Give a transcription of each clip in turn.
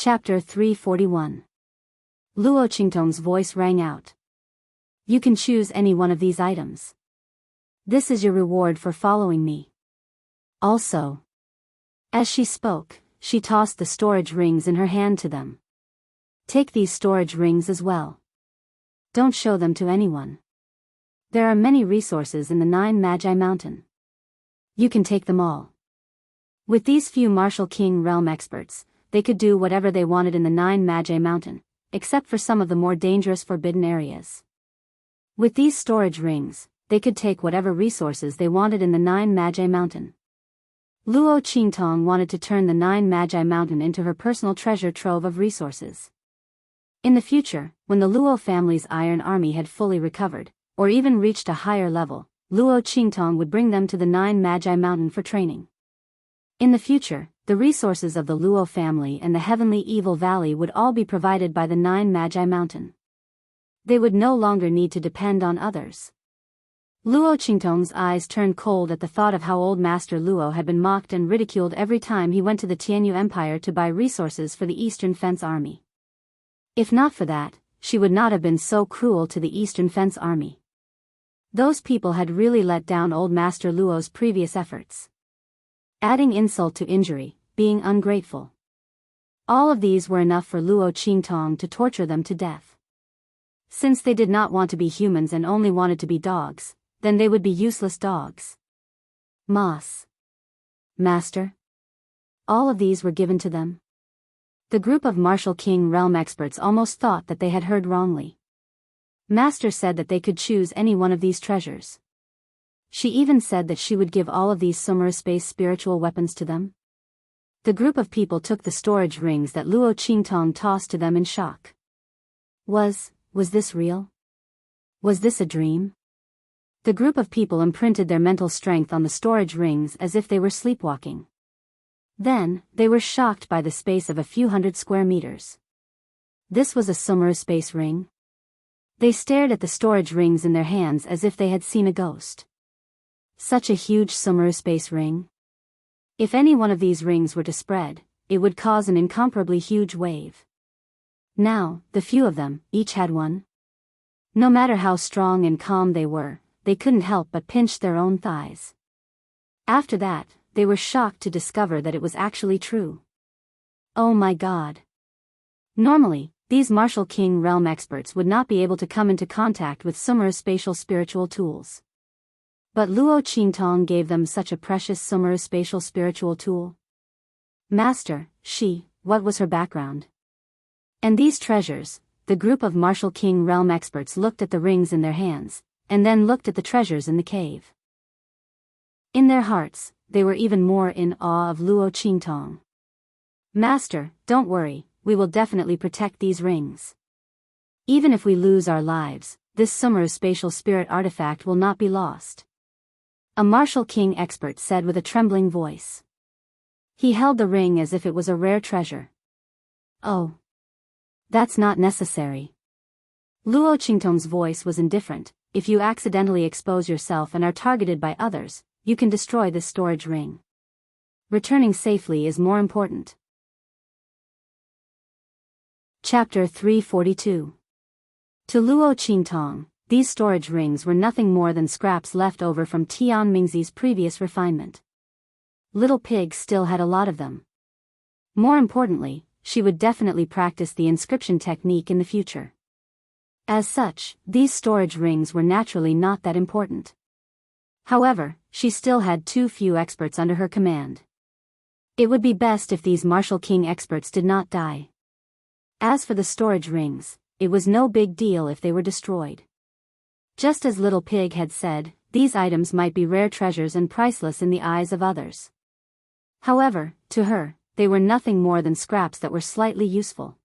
Chapter 341. Luo Qingtong's voice rang out. You can choose any one of these items. This is your reward for following me. Also. As she spoke, she tossed the storage rings in her hand to them. Take these storage rings as well. Don't show them to anyone. There are many resources in the 9 Magi Mountain. You can take them all. With these few Martial King realm experts, they could do whatever they wanted in the 9 Magi Mountain, except for some of the more dangerous forbidden areas. With these storage rings, they could take whatever resources they wanted in the 9 Magi Mountain. Luo Qingtong wanted to turn the 9 Magi Mountain into her personal treasure trove of resources. In the future, when the Luo family's iron army had fully recovered, or even reached a higher level, Luo Qingtong would bring them to the 9 Magi Mountain for training. In the future, the resources of the Luo family and the Heavenly Evil Valley would all be provided by the 9 Magi Mountain. They would no longer need to depend on others. Luo Qingtong's eyes turned cold at the thought of how old Master Luo had been mocked and ridiculed every time he went to the Tianyu Empire to buy resources for the Eastern Fence Army. If not for that, she would not have been so cruel to the Eastern Fence Army. Those people had really let down old Master Luo's previous efforts. Adding insult to injury, being ungrateful. All of these were enough for Luo Qingtong to torture them to death. Since they did not want to be humans and only wanted to be dogs, then they would be useless dogs. Moss. Master. All of these were given to them. The group of Martial King realm experts almost thought that they had heard wrongly. Master said that they could choose any one of these treasures. She even said that she would give all of these Sumerus-based spiritual weapons to them. The group of people took the storage rings that Luo Qingtong tossed to them in shock. Was this real? Was this a dream? The group of people imprinted their mental strength on the storage rings as if they were sleepwalking. Then, they were shocked by the space of a few hundred square meters. This was a Sumerus-based ring. They stared at the storage rings in their hands as if they had seen a ghost. Such a huge Sumerus-based ring. If any one of these rings were to spread, it would cause an incomparably huge wave. Now, the few of them, each had one. No matter how strong and calm they were, they couldn't help but pinch their own thighs. After that, they were shocked to discover that it was actually true. Oh my God. Normally, these Martial King realm experts would not be able to come into contact with Sumerus spatial spiritual tools. But Luo Qingtong gave them such a precious Sumerus spatial spiritual tool. Master, what was her background? And these treasures, the group of Martial King realm experts looked at the rings in their hands, and then looked at the treasures in the cave. In their hearts, they were even more in awe of Luo Qingtong. Master, don't worry, we will definitely protect these rings. Even if we lose our lives, this Sumerus spatial spirit artifact will not be lost. A Martial King expert said with a trembling voice. He held the ring as if it was a rare treasure. Oh. That's not necessary. Luo Qingtong's voice was indifferent. If you accidentally expose yourself and are targeted by others, you can destroy this storage ring. Returning safely is more important. Chapter 342. To Luo Qingtong, these storage rings were nothing more than scraps left over from Tian Mingzi's previous refinement. Little Pig still had a lot of them. More importantly, she would definitely practice the inscription technique in the future. As such, these storage rings were naturally not that important. However, she still had too few experts under her command. It would be best if these Martial King experts did not die. As for the storage rings, it was no big deal if they were destroyed. Just as Little Pig had said, these items might be rare treasures and priceless in the eyes of others. However, to her, they were nothing more than scraps that were slightly useful.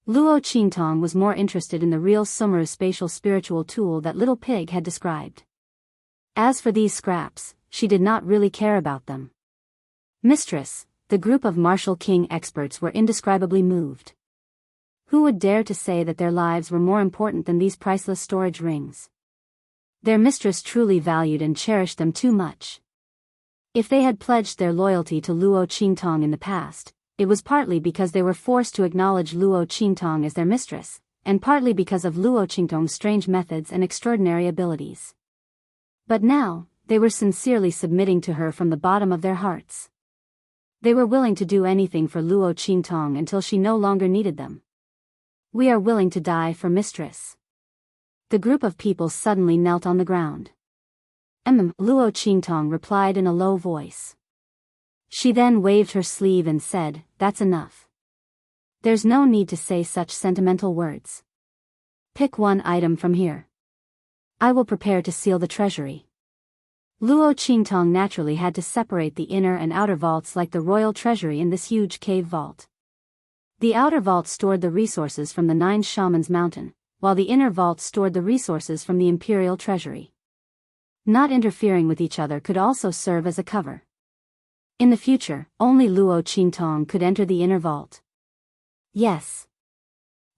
Luo Qingtong was more interested in the real Sumerus spatial spiritual tool that Little Pig had described. As for these scraps, she did not really care about them. Mistress, the group of Martial King experts were indescribably moved. Who would dare to say that their lives were more important than these priceless storage rings? Their mistress truly valued and cherished them too much. If they had pledged their loyalty to Luo Qingtong in the past, it was partly because they were forced to acknowledge Luo Qingtong as their mistress, and partly because of Luo Qingtong's strange methods and extraordinary abilities. But now, they were sincerely submitting to her from the bottom of their hearts. They were willing to do anything for Luo Qingtong until she no longer needed them. "We are willing to die for mistress." The group of people suddenly knelt on the ground. Luo Qingtong replied in a low voice. She then waved her sleeve and said, "That's enough. There's no need to say such sentimental words. Pick one item from here. I will prepare to seal the treasury." Luo Qingtong naturally had to separate the inner and outer vaults like the royal treasury in this huge cave vault. The outer vault stored the resources from the 9 Shamans Mountain, while the inner vault stored the resources from the imperial treasury. Not interfering with each other could also serve as a cover. In the future, only Luo Qingtong could enter the inner vault. Yes.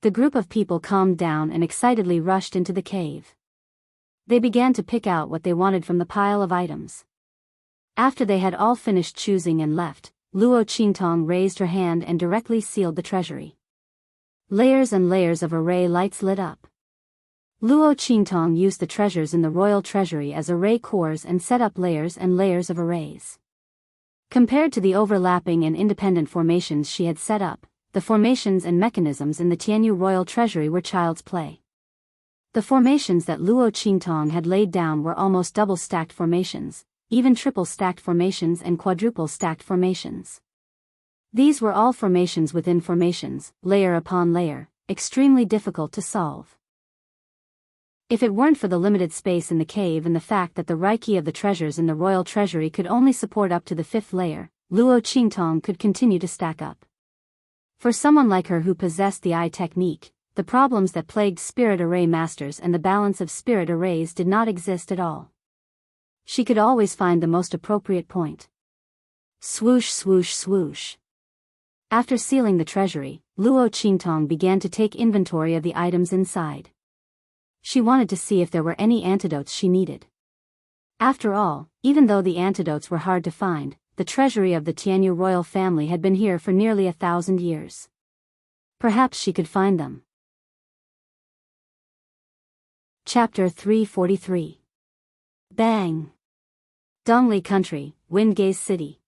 The group of people calmed down and excitedly rushed into the cave. They began to pick out what they wanted from the pile of items. After they had all finished choosing and left, Luo Qingtong raised her hand and directly sealed the treasury. Layers and layers of array lights lit up. Luo Qingtong used the treasures in the royal treasury as array cores and set up layers and layers of arrays. Compared to the overlapping and independent formations she had set up, the formations and mechanisms in the Tianyu royal treasury were child's play. The formations that Luo Qingtong had laid down were almost double-stacked formations, even triple-stacked formations and quadruple-stacked formations. These were all formations within formations, layer upon layer, extremely difficult to solve. If it weren't for the limited space in the cave and the fact that the reiki of the treasures in the royal treasury could only support up to the 5th layer, Luo Qingtong could continue to stack up. For someone like her who possessed the eye technique, the problems that plagued spirit array masters and the balance of spirit arrays did not exist at all. She could always find the most appropriate point. Swoosh swoosh swoosh. After sealing the treasury, Luo Qingtong began to take inventory of the items inside. She wanted to see if there were any antidotes she needed. After all, even though the antidotes were hard to find, the treasury of the Tianyu royal family had been here for nearly 1,000 years. Perhaps she could find them. Chapter 343. Bang! Dongli Country, Windgaze City.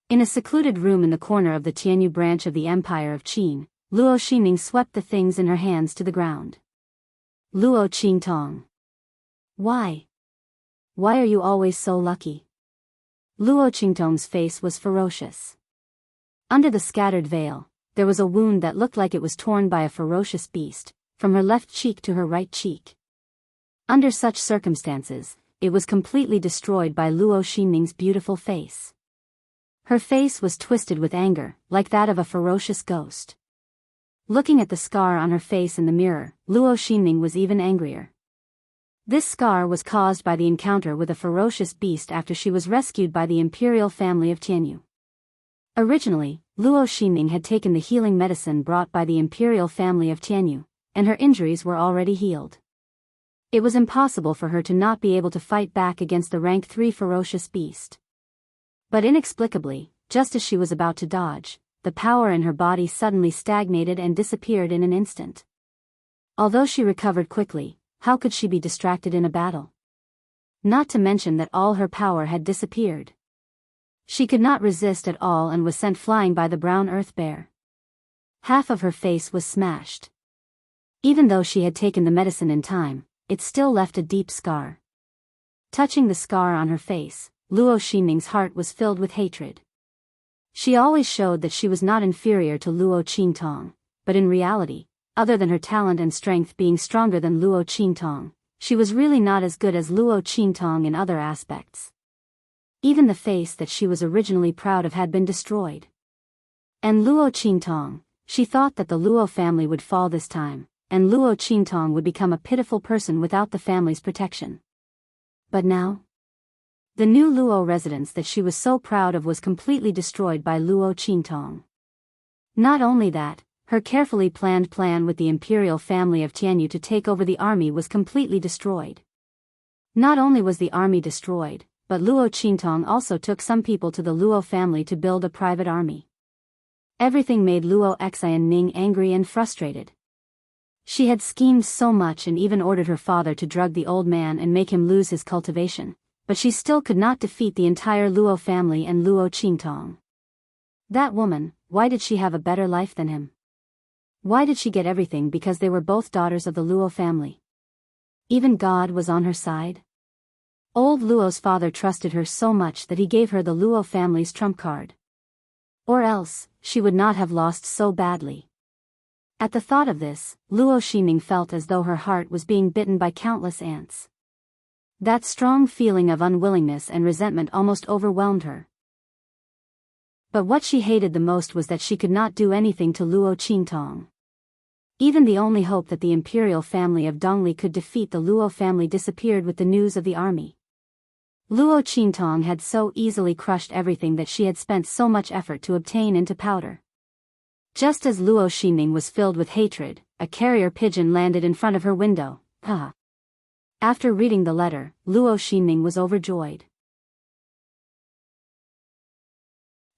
In a secluded room in the corner of the Tianyu branch of the Empire of Qin, Luo Xinning swept the things in her hands to the ground. Luo Qingtong. Why? Why are you always so lucky? Luo Qingtong's face was ferocious. Under the scattered veil, there was a wound that looked like it was torn by a ferocious beast, from her left cheek to her right cheek. Under such circumstances, it was completely destroyed by Luo Xinning's beautiful face. Her face was twisted with anger, like that of a ferocious ghost. Looking at the scar on her face in the mirror, Luo Xinning was even angrier. This scar was caused by the encounter with a ferocious beast after she was rescued by the imperial family of Tianyu. Originally, Luo Xinning had taken the healing medicine brought by the imperial family of Tianyu, and her injuries were already healed. It was impossible for her to not be able to fight back against the rank 3 ferocious beast. But inexplicably, just as she was about to dodge, the power in her body suddenly stagnated and disappeared in an instant. Although she recovered quickly, how could she be distracted in a battle? Not to mention that all her power had disappeared. She could not resist at all and was sent flying by the brown earth bear. Half of her face was smashed. Even though she had taken the medicine in time, it still left a deep scar. Touching the scar on her face, Luo Xinning's heart was filled with hatred. She always showed that she was not inferior to Luo Qingtong, but in reality, other than her talent and strength being stronger than Luo Qingtong, she was really not as good as Luo Qingtong in other aspects. Even the face that she was originally proud of had been destroyed. And Luo Qingtong, she thought that the Luo family would fall this time, and Luo Qingtong would become a pitiful person without the family's protection. But now? The new Luo residence that she was so proud of was completely destroyed by Luo Qingtong. Not only that, her carefully planned plan with the imperial family of Tianyu to take over the army was completely destroyed. Not only was the army destroyed, but Luo Qingtong also took some people to the Luo family to build a private army. Everything made Luo Xianning angry and frustrated. She had schemed so much and even ordered her father to drug the old man and make him lose his cultivation, but she still could not defeat the entire Luo family and Luo Qingtong. That woman, why did she have a better life than him? Why did she get everything because they were both daughters of the Luo family? Even God was on her side? Old Luo's father trusted her so much that he gave her the Luo family's trump card. Or else, she would not have lost so badly. At the thought of this, Luo Xinning felt as though her heart was being bitten by countless ants. That strong feeling of unwillingness and resentment almost overwhelmed her. But what she hated the most was that she could not do anything to Luo Qingtong. Even the only hope that the imperial family of Dongli could defeat the Luo family disappeared with the news of the army. Luo Qingtong had so easily crushed everything that she had spent so much effort to obtain into powder. Just as Luo Xinning was filled with hatred, a carrier pigeon landed in front of her window. After reading the letter, Luo Xinning was overjoyed.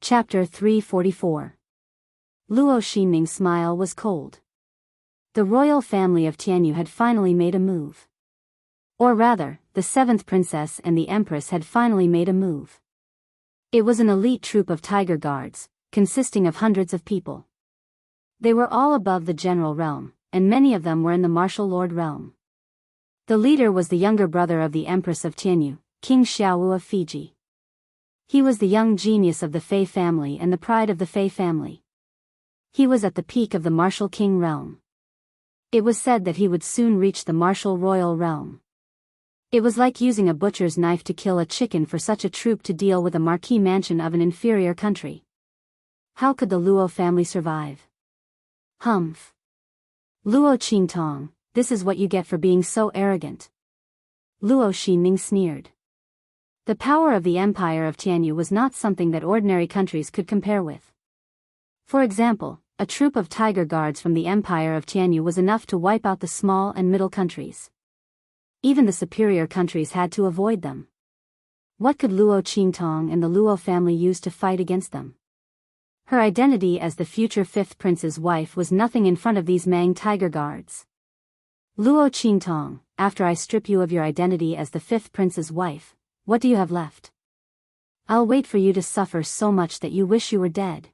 Chapter 344. Luo Xinning's smile was cold. The royal family of Tianyu had finally made a move. Or rather, the 7th princess and the empress had finally made a move. It was an elite troop of tiger guards, consisting of hundreds of people. They were all above the general realm, and many of them were in the martial lord realm. The leader was the younger brother of the Empress of Tianyu, King Xiaowu of Fiji. He was the young genius of the Fei family and the pride of the Fei family. He was at the peak of the martial king realm. It was said that he would soon reach the martial royal realm. It was like using a butcher's knife to kill a chicken for such a troop to deal with a marquis mansion of an inferior country. How could the Luo family survive? Humph. Luo Qingtong, this is what you get for being so arrogant. Luo Xinning sneered. The power of the Empire of Tianyu was not something that ordinary countries could compare with. For example, a troop of tiger guards from the Empire of Tianyu was enough to wipe out the small and middle countries. Even the superior countries had to avoid them. What could Luo Qingtong and the Luo family use to fight against them? Her identity as the future 5th prince's wife was nothing in front of these Mang tiger guards. Luo Qingtong, after I strip you of your identity as the 5th prince's wife, what do you have left? I'll wait for you to suffer so much that you wish you were dead.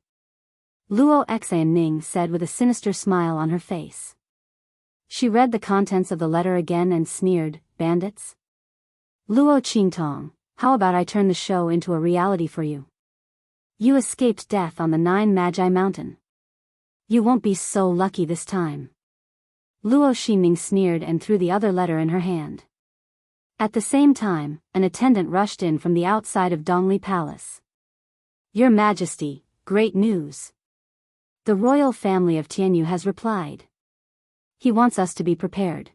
Luo Xianning said with a sinister smile on her face. She read the contents of the letter again and sneered, bandits? Luo Qingtong, how about I turn the show into a reality for you? You escaped death on the 9 Magi Mountain. You won't be so lucky this time. Luo Xinning sneered and threw the other letter in her hand. At the same time, an attendant rushed in from the outside of Dongli Palace. Your Majesty, great news. The royal family of Tianyu has replied. He wants us to be prepared.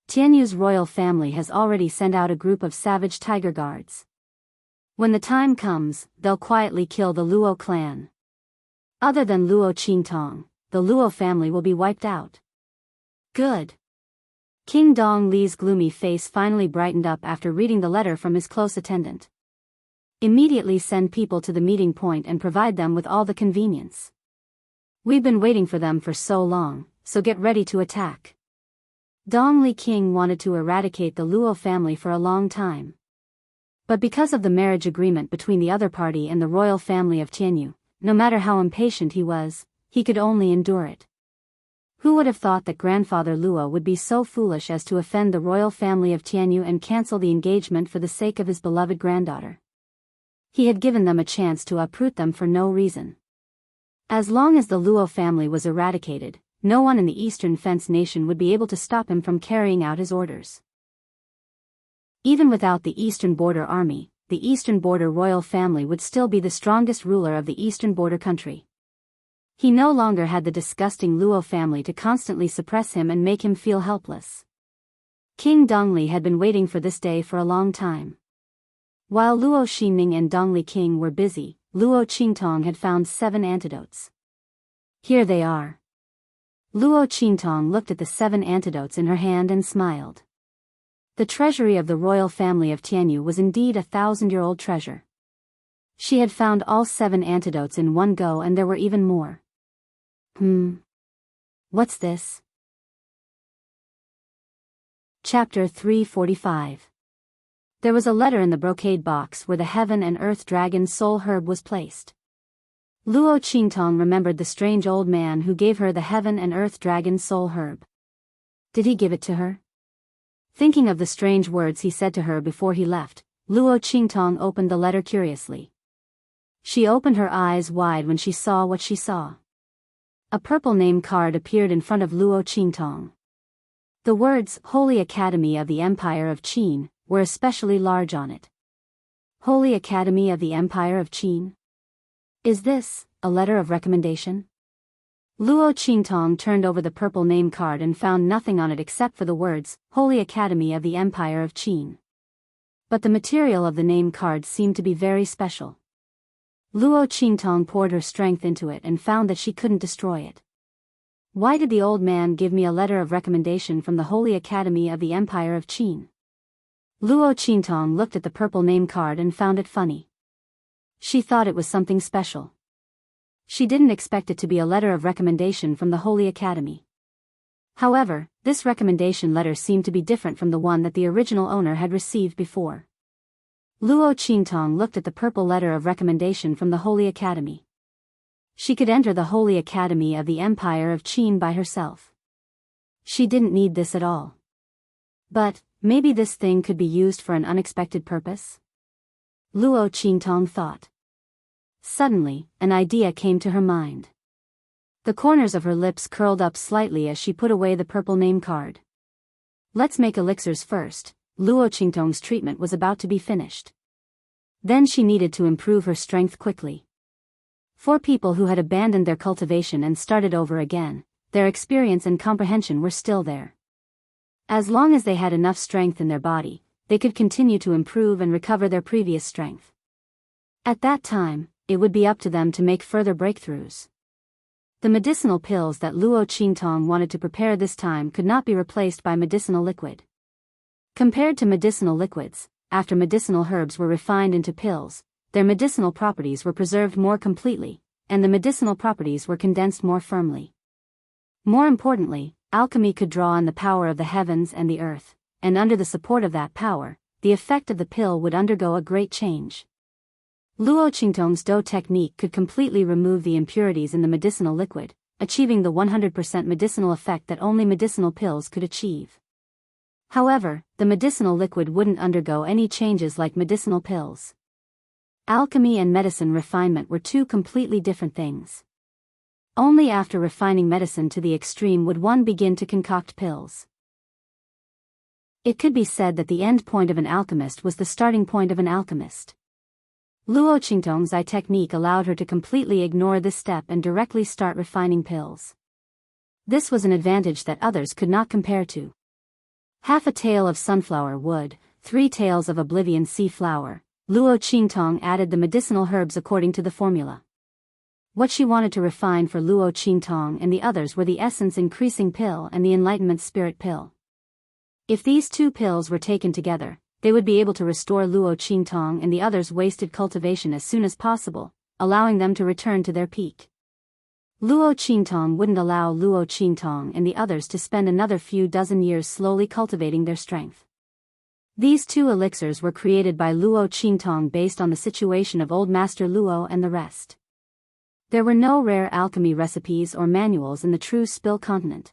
Tianyu's royal family has already sent out a group of savage tiger guards. When the time comes, they'll quietly kill the Luo clan. Other than Luo Qingtong, the Luo family will be wiped out. Good. King Dong Li's gloomy face finally brightened up after reading the letter from his close attendant. Immediately send people to the meeting point and provide them with all the convenience. We've been waiting for them for so long, so get ready to attack. Dong Li King wanted to eradicate the Luo family for a long time. But because of the marriage agreement between the other party and the royal family of Tianyu, no matter how impatient he was, he could only endure it. Who would have thought that grandfather Luo would be so foolish as to offend the royal family of Tianyu and cancel the engagement for the sake of his beloved granddaughter? He had given them a chance to uproot them for no reason. As long as the Luo family was eradicated, no one in the Eastern Fence Nation would be able to stop him from carrying out his orders. Even without the Eastern Border Army, the Eastern Border royal family would still be the strongest ruler of the Eastern Border country. He no longer had the disgusting Luo family to constantly suppress him and make him feel helpless. King Dongli had been waiting for this day for a long time. While Luo Xinning and Dongli King were busy, Luo Qingtong had found 7 antidotes. Here they are. Luo Qingtong looked at the 7 antidotes in her hand and smiled. The treasury of the royal family of Tianyu was indeed a 1,000-year-old treasure. She had found all 7 antidotes in one go, and there were even more. What's this? Chapter 345. There was a letter in the brocade box where the heaven and earth dragon soul herb was placed. Luo Qingtong remembered the strange old man who gave her the heaven and earth dragon soul herb. Did he give it to her? Thinking of the strange words he said to her before he left, Luo Qingtong opened the letter curiously. She opened her eyes wide when she saw what she saw. A purple name card appeared in front of Luo Qingtong. The words, Holy Academy of the Empire of Qin, were especially large on it. Holy Academy of the Empire of Qin? Is this a letter of recommendation? Luo Qingtong turned over the purple name card and found nothing on it except for the words, Holy Academy of the Empire of Qin. But the material of the name card seemed to be very special. Luo Qingtong poured her strength into it and found that she couldn't destroy it. Why did the old man give me a letter of recommendation from the Holy Academy of the Empire of Qin? Luo Qingtong looked at the purple name card and found it funny. She thought it was something special. She didn't expect it to be a letter of recommendation from the Holy Academy. However, this recommendation letter seemed to be different from the one that the original owner had received before. Luo Qingtong looked at the purple letter of recommendation from the Holy Academy. She could enter the Holy Academy of the Empire of Qin by herself. She didn't need this at all. But, maybe this thing could be used for an unexpected purpose? Luo Qingtong thought. Suddenly, an idea came to her mind. The corners of her lips curled up slightly as she put away the purple name card. Let's make elixirs first. Luo Qingtong's treatment was about to be finished. Then she needed to improve her strength quickly. For people who had abandoned their cultivation and started over again, their experience and comprehension were still there. As long as they had enough strength in their body, they could continue to improve and recover their previous strength. At that time, it would be up to them to make further breakthroughs. The medicinal pills that Luo Qingtong wanted to prepare this time could not be replaced by medicinal liquid. Compared to medicinal liquids, after medicinal herbs were refined into pills, their medicinal properties were preserved more completely, and the medicinal properties were condensed more firmly. More importantly, alchemy could draw on the power of the heavens and the earth, and under the support of that power, the effect of the pill would undergo a great change. Luo Qingtong's dough technique could completely remove the impurities in the medicinal liquid, achieving the 100% medicinal effect that only medicinal pills could achieve. However, the medicinal liquid wouldn't undergo any changes like medicinal pills. Alchemy and medicine refinement were two completely different things. Only after refining medicine to the extreme would one begin to concoct pills. It could be said that the end point of an alchemist was the starting point of an alchemist. Luo Qingtong's eye technique allowed her to completely ignore this step and directly start refining pills. This was an advantage that others could not compare to. Half a tael of sunflower wood, 3 taels of oblivion sea flower. Luo Qingtong added the medicinal herbs according to the formula. What she wanted to refine for Luo Qingtong and the others were the essence increasing pill and the enlightenment spirit pill. If these 2 pills were taken together, they would be able to restore Luo Qingtong and the others' wasted cultivation as soon as possible, allowing them to return to their peak. Luo Qingtong wouldn't allow Luo Qingtong and the others to spend another few dozen years slowly cultivating their strength. These 2 elixirs were created by Luo Qingtong based on the situation of Old Master Luo and the rest. There were no rare alchemy recipes or manuals in the true Spill continent.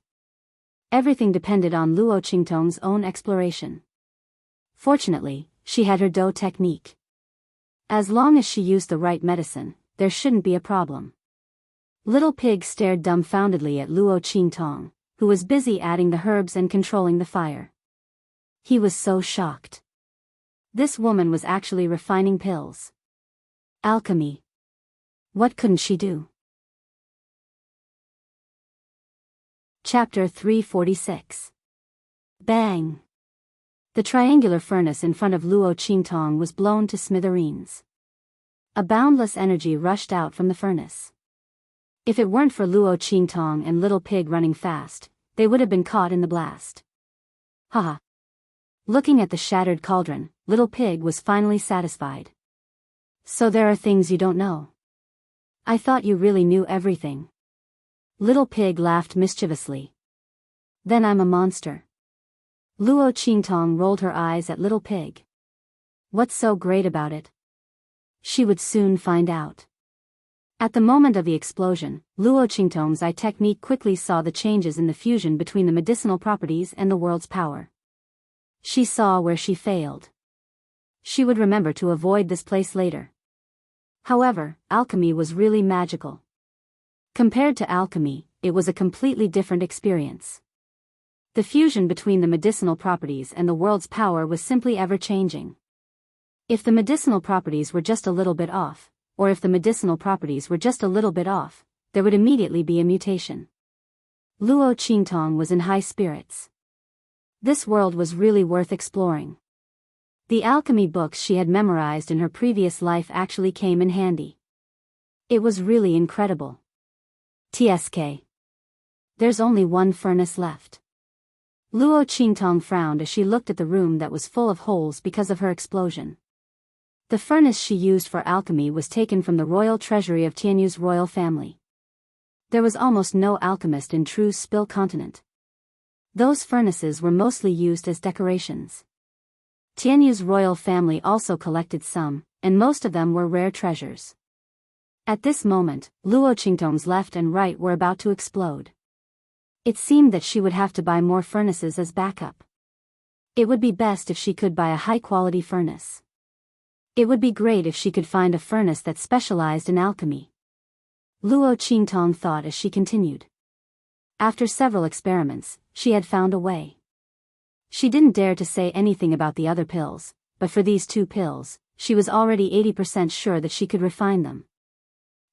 Everything depended on Luo Qingtong's own exploration. Fortunately, she had her dough technique. As long as she used the right medicine, there shouldn't be a problem. Little Pig stared dumbfoundedly at Luo Qingtong, who was busy adding the herbs and controlling the fire. He was so shocked. This woman was actually refining pills. Alchemy. What couldn't she do? Chapter 346. Bang! The triangular furnace in front of Luo Qingtong was blown to smithereens. A boundless energy rushed out from the furnace. If it weren't for Luo Qingtong and Little Pig running fast, they would have been caught in the blast. Haha. Looking at the shattered cauldron, Little Pig was finally satisfied. So there are things you don't know. I thought you really knew everything. Little Pig laughed mischievously. Then I'm a monster. Luo Qingtong rolled her eyes at Little Pig. What's so great about it? She would soon find out. At the moment of the explosion, Luo Qingtong's eye technique quickly saw the changes in the fusion between the medicinal properties and the world's power. She saw where she failed. She would remember to avoid this place later. However, alchemy was really magical. Compared to alchemy, it was a completely different experience. The fusion between the medicinal properties and the world's power was simply ever-changing. If the medicinal properties were just a little bit off, or if the medicinal properties were just a little bit off, there would immediately be a mutation. Luo Qingtong was in high spirits. This world was really worth exploring. The alchemy books she had memorized in her previous life actually came in handy. It was really incredible. TSK. There's only one furnace left. Luo Qingtong frowned as she looked at the room that was full of holes because of her explosion. The furnace she used for alchemy was taken from the royal treasury of Tianyu's royal family. There was almost no alchemist in true Spill continent. Those furnaces were mostly used as decorations. Tianyu's royal family also collected some, and most of them were rare treasures. At this moment, Luo Qingtong's left and right were about to explode. It seemed that she would have to buy more furnaces as backup. It would be best if she could buy a high-quality furnace. It would be great if she could find a furnace that specialized in alchemy. Luo Qingtong thought as she continued. After several experiments, she had found a way. She didn't dare to say anything about the other pills, but for these 2 pills, she was already 80% sure that she could refine them.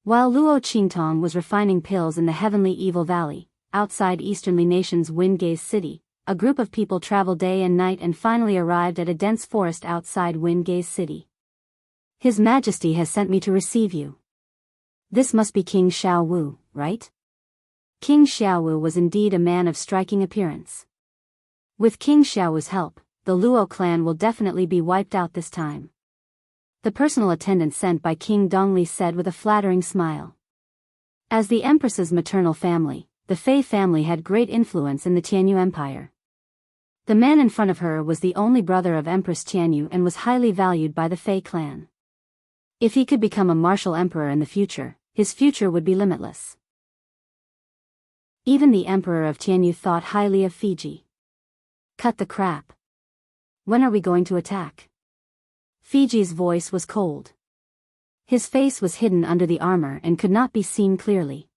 While Luo Qingtong was refining pills in the Heavenly Evil Valley, outside Easternly Nation's Windgaze City, a group of people traveled day and night and finally arrived at a dense forest outside Windgaze City. His Majesty has sent me to receive you. This must be King Xiaowu, right? King Xiaowu was indeed a man of striking appearance. With King Xiaowu's help, the Luo clan will definitely be wiped out this time. The personal attendant sent by King Dongli said with a flattering smile. As the Empress's maternal family, the Fei family had great influence in the Tianyu Empire. The man in front of her was the only brother of Empress Tianyu and was highly valued by the Fei clan. If he could become a martial emperor in the future, his future would be limitless. Even the Emperor of Tianyu thought highly of Fiji. Cut the crap. When are we going to attack? Fiji's voice was cold. His face was hidden under the armor and could not be seen clearly.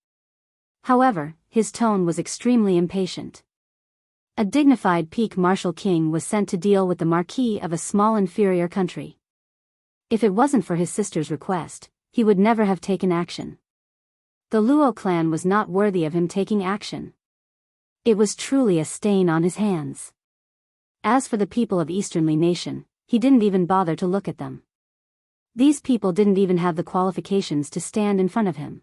However, his tone was extremely impatient. A dignified peak martial king was sent to deal with the marquis of a small inferior country. If it wasn't for his sister's request, he would never have taken action. The Luo clan was not worthy of him taking action. It was truly a stain on his hands. As for the people of Easternly Nation, he didn't even bother to look at them. These people didn't even have the qualifications to stand in front of him.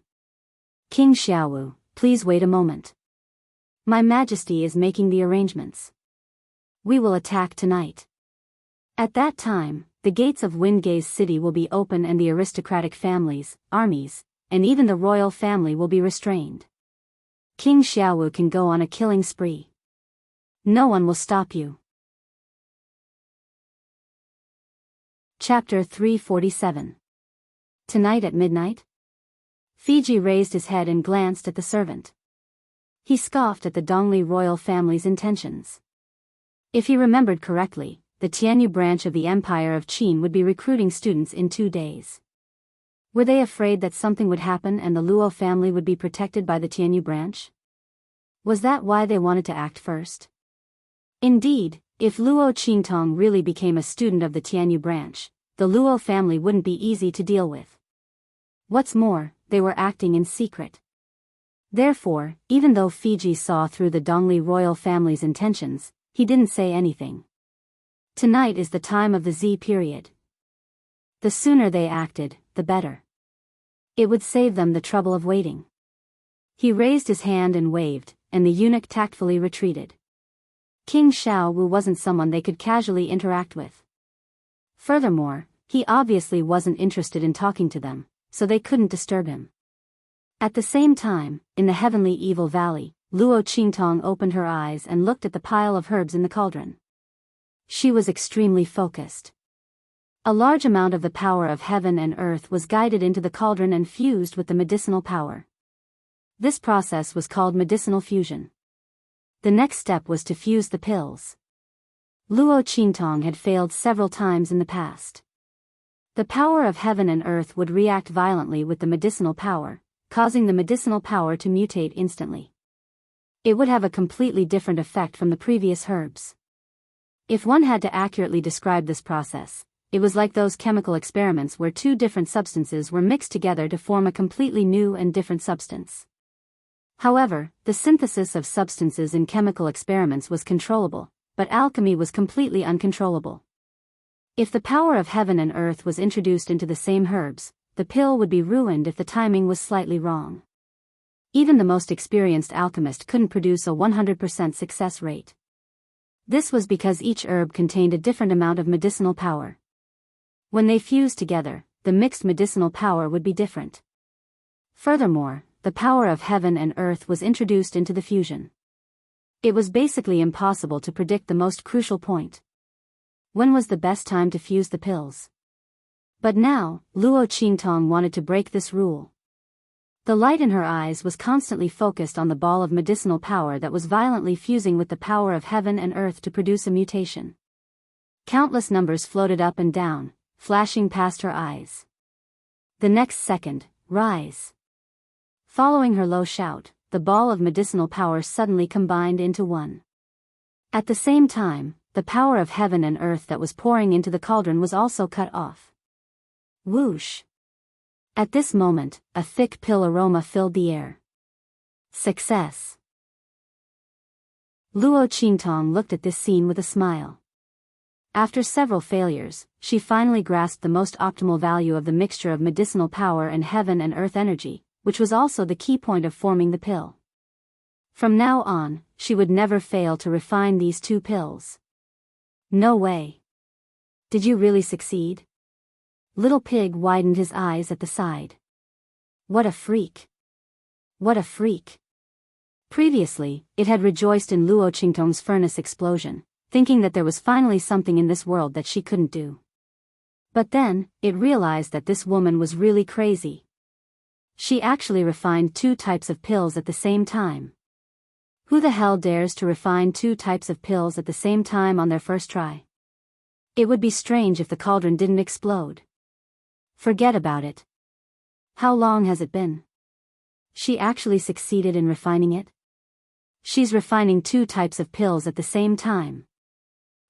King Xiaowu, please wait a moment. My Majesty is making the arrangements. We will attack tonight. At that time, the gates of Windgaze City will be open and the aristocratic families, armies, and even the royal family will be restrained. King Xiaowu can go on a killing spree. No one will stop you. Chapter 347. Tonight at midnight? Fiji raised his head and glanced at the servant. He scoffed at the Dongli royal family's intentions. If he remembered correctly, the Tianyu branch of the Empire of Qin would be recruiting students in 2 days. Were they afraid that something would happen and the Luo family would be protected by the Tianyu branch? Was that why they wanted to act first? Indeed, if Luo Qingtong really became a student of the Tianyu branch, the Luo family wouldn't be easy to deal with. What's more, they were acting in secret. Therefore, even though Fiji saw through the Dongli royal family's intentions, he didn't say anything. Tonight is the time of the Z period. The sooner they acted, the better. It would save them the trouble of waiting. He raised his hand and waved, and the eunuch tactfully retreated. King Xiaowu wasn't someone they could casually interact with. Furthermore, he obviously wasn't interested in talking to them, so they couldn't disturb him. At the same time, in the heavenly evil valley, Luo Qingtong opened her eyes and looked at the pile of herbs in the cauldron. She was extremely focused. A large amount of the power of heaven and earth was guided into the cauldron and fused with the medicinal power. This process was called medicinal fusion. The next step was to fuse the pills. Luo Qingtong had failed several times in the past. The power of heaven and earth would react violently with the medicinal power, causing the medicinal power to mutate instantly. It would have a completely different effect from the previous herbs. If one had to accurately describe this process, it was like those chemical experiments where two different substances were mixed together to form a completely new and different substance. However, the synthesis of substances in chemical experiments was controllable, but alchemy was completely uncontrollable. If the power of heaven and earth was introduced into the same herbs, the pill would be ruined if the timing was slightly wrong. Even the most experienced alchemist couldn't produce a 100% success rate. This was because each herb contained a different amount of medicinal power. When they fused together, the mixed medicinal power would be different. Furthermore, the power of heaven and earth was introduced into the fusion. It was basically impossible to predict the most crucial point. When was the best time to fuse the pills? But now, Luo Qingtong wanted to break this rule. The light in her eyes was constantly focused on the ball of medicinal power that was violently fusing with the power of heaven and earth to produce a mutation. Countless numbers floated up and down, flashing past her eyes. The next second, rise. Following her low shout, the ball of medicinal power suddenly combined into one. At the same time, the power of heaven and earth that was pouring into the cauldron was also cut off. Whoosh! At this moment, a thick pill aroma filled the air. Success! Luo Qingtong looked at this scene with a smile. After several failures, she finally grasped the most optimal value of the mixture of medicinal power and heaven and earth energy, which was also the key point of forming the pill. From now on, she would never fail to refine these two pills. No way. Did you really succeed? Little Pig widened his eyes at the side. What a freak. What a freak. Previously, it had rejoiced in Luo Qingtong's furnace explosion, thinking that there was finally something in this world that she couldn't do. But then, it realized that this woman was really crazy. She actually refined two types of pills at the same time. Who the hell dares to refine two types of pills at the same time on their first try? It would be strange if the cauldron didn't explode. Forget about it. How long has it been? She actually succeeded in refining it? She's refining two types of pills at the same time.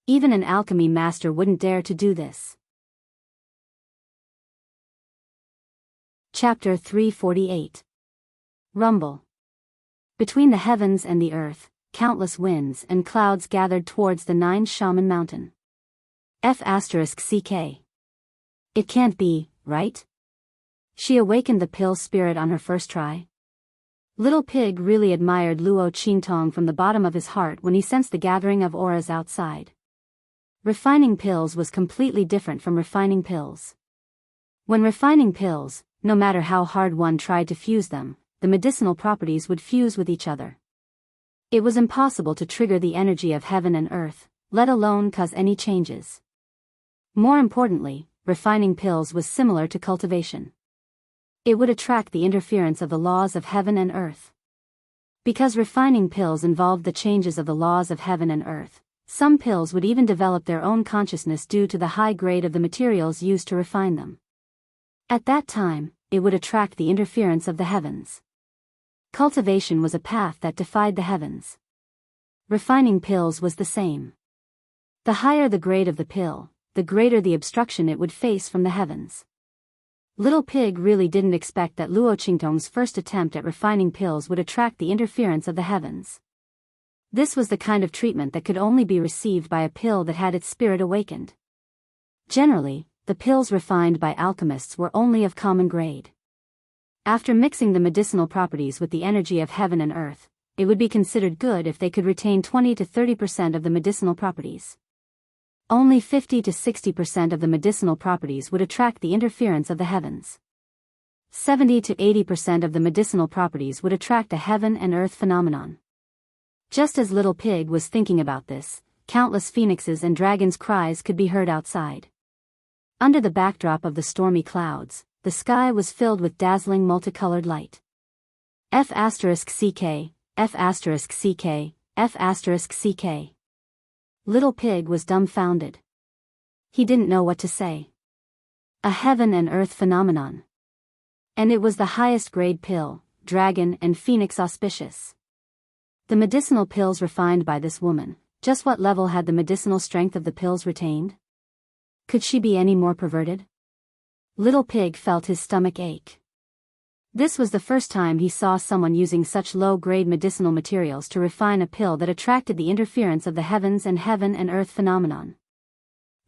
Even an alchemy master wouldn't dare to do this. Chapter 348. Rumble. Between the heavens and the earth, countless winds and clouds gathered towards the 9 Shaman Mountain. F***CK. It can't be, right? She awakened the pill spirit on her first try. Little Pig really admired Luo Qingtong from the bottom of his heart when he sensed the gathering of auras outside. Refining pills was completely different from refining pills. When refining pills, no matter how hard one tried to fuse them, the medicinal properties would fuse with each other. It was impossible to trigger the energy of heaven and earth, let alone cause any changes. More importantly, refining pills was similar to cultivation. It would attract the interference of the laws of heaven and earth. Because refining pills involved the changes of the laws of heaven and earth, some pills would even develop their own consciousness due to the high grade of the materials used to refine them. At that time, it would attract the interference of the heavens. Cultivation was a path that defied the heavens. Refining pills was the same. The higher the grade of the pill, the greater the obstruction it would face from the heavens. Little Pig really didn't expect that Luo Qingtong's first attempt at refining pills would attract the interference of the heavens. This was the kind of treatment that could only be received by a pill that had its spirit awakened. Generally, the pills refined by alchemists were only of common grade. After mixing the medicinal properties with the energy of heaven and earth, it would be considered good if they could retain 20 to 30% of the medicinal properties. Only 50 to 60% of the medicinal properties would attract the interference of the heavens. 70 to 80% of the medicinal properties would attract a heaven and earth phenomenon. Just as Little Pig was thinking about this, countless phoenixes and dragons' cries could be heard outside. Under the backdrop of the stormy clouds, the sky was filled with dazzling multicolored light. F***CK, F***CK, F***CK. Little Pig was dumbfounded. He didn't know what to say. A heaven and earth phenomenon. And it was the highest grade pill, dragon and phoenix auspicious. The medicinal pills refined by this woman, just what level had the medicinal strength of the pills retained? Could she be any more perverted? Little Pig felt his stomach ache. This was the first time he saw someone using such low-grade medicinal materials to refine a pill that attracted the interference of the heavens and heaven and earth phenomenon.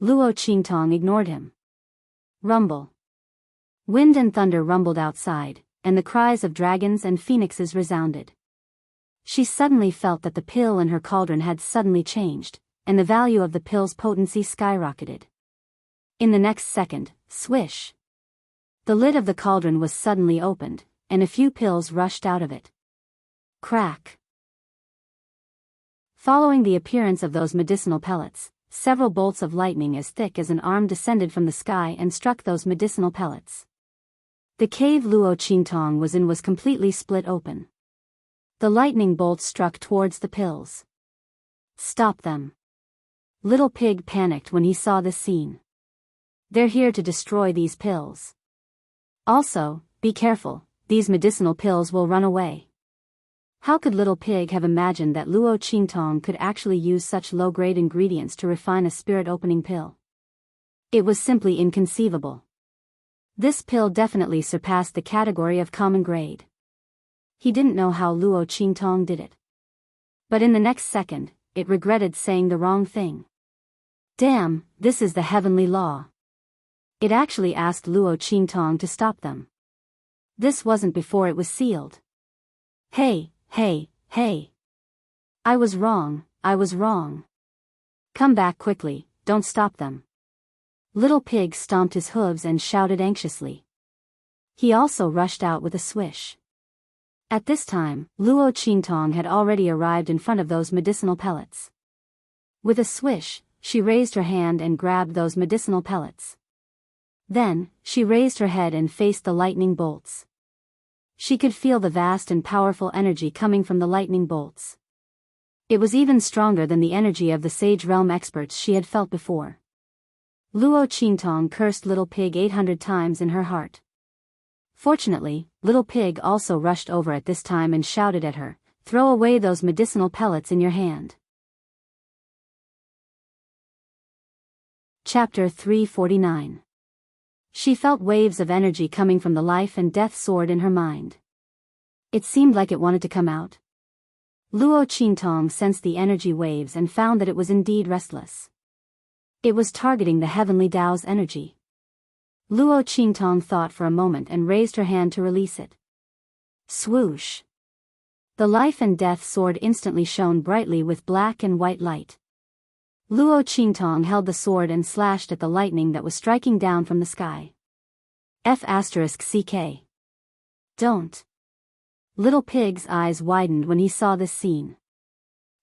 Luo Qingtong ignored him. Rumble. Wind and thunder rumbled outside, and the cries of dragons and phoenixes resounded. She suddenly felt that the pill in her cauldron had suddenly changed, and the value of the pill's potency skyrocketed. In the next second, swish. The lid of the cauldron was suddenly opened, and a few pills rushed out of it. Crack. Following the appearance of those medicinal pellets, several bolts of lightning as thick as an arm descended from the sky and struck those medicinal pellets. The cave Luo Qingtong was in was completely split open. The lightning bolts struck towards the pills. Stop them. Little Pig panicked when he saw this scene. They're here to destroy these pills. Also, be careful, these medicinal pills will run away. How could Little Pig have imagined that Luo Qingtong could actually use such low-grade ingredients to refine a spirit-opening pill? It was simply inconceivable. This pill definitely surpassed the category of common grade. He didn't know how Luo Qingtong did it. But in the next second, it regretted saying the wrong thing. Damn, this is the heavenly law. It actually asked Luo Qingtong to stop them. This wasn't before it was sealed. Hey, hey, hey. I was wrong, I was wrong. Come back quickly, don't stop them. Little Pig stomped his hooves and shouted anxiously. He also rushed out with a swish. At this time, Luo Qingtong had already arrived in front of those medicinal pellets. With a swish, she raised her hand and grabbed those medicinal pellets. Then, she raised her head and faced the lightning bolts. She could feel the vast and powerful energy coming from the lightning bolts. It was even stronger than the energy of the Sage Realm experts she had felt before. Luo Qingtong cursed Little Pig 800 times in her heart. Fortunately, Little Pig also rushed over at this time and shouted at her, "Throw away those medicinal pellets in your hand." Chapter 349. She felt waves of energy coming from the life and death sword in her mind. It seemed like it wanted to come out. Luo Qingtong sensed the energy waves and found that it was indeed restless. It was targeting the heavenly Tao's energy. Luo Qingtong thought for a moment and raised her hand to release it. Swoosh! The life and death sword instantly shone brightly with black and white light. Luo Qingtong held the sword and slashed at the lightning that was striking down from the sky. F***CK. Don't. Little Pig's eyes widened when he saw this scene.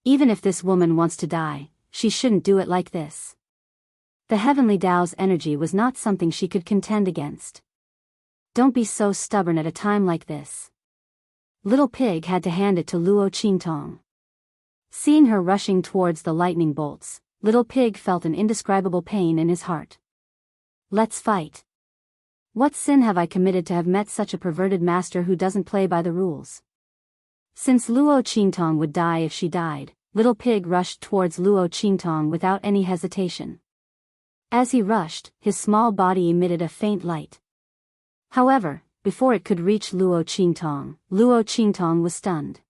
Even if this woman wants to die, she shouldn't do it like this. The heavenly Tao's energy was not something she could contend against. Don't be so stubborn at a time like this. Little Pig had to hand it to Luo Qingtong. Seeing her rushing towards the lightning bolts, Little Pig felt an indescribable pain in his heart. Let's fight. What sin have I committed to have met such a perverted master who doesn't play by the rules? Since Luo Qingtong would die if she died, Little Pig rushed towards Luo Qingtong without any hesitation. As he rushed, his small body emitted a faint light. However, before it could reach Luo Qingtong was stunned.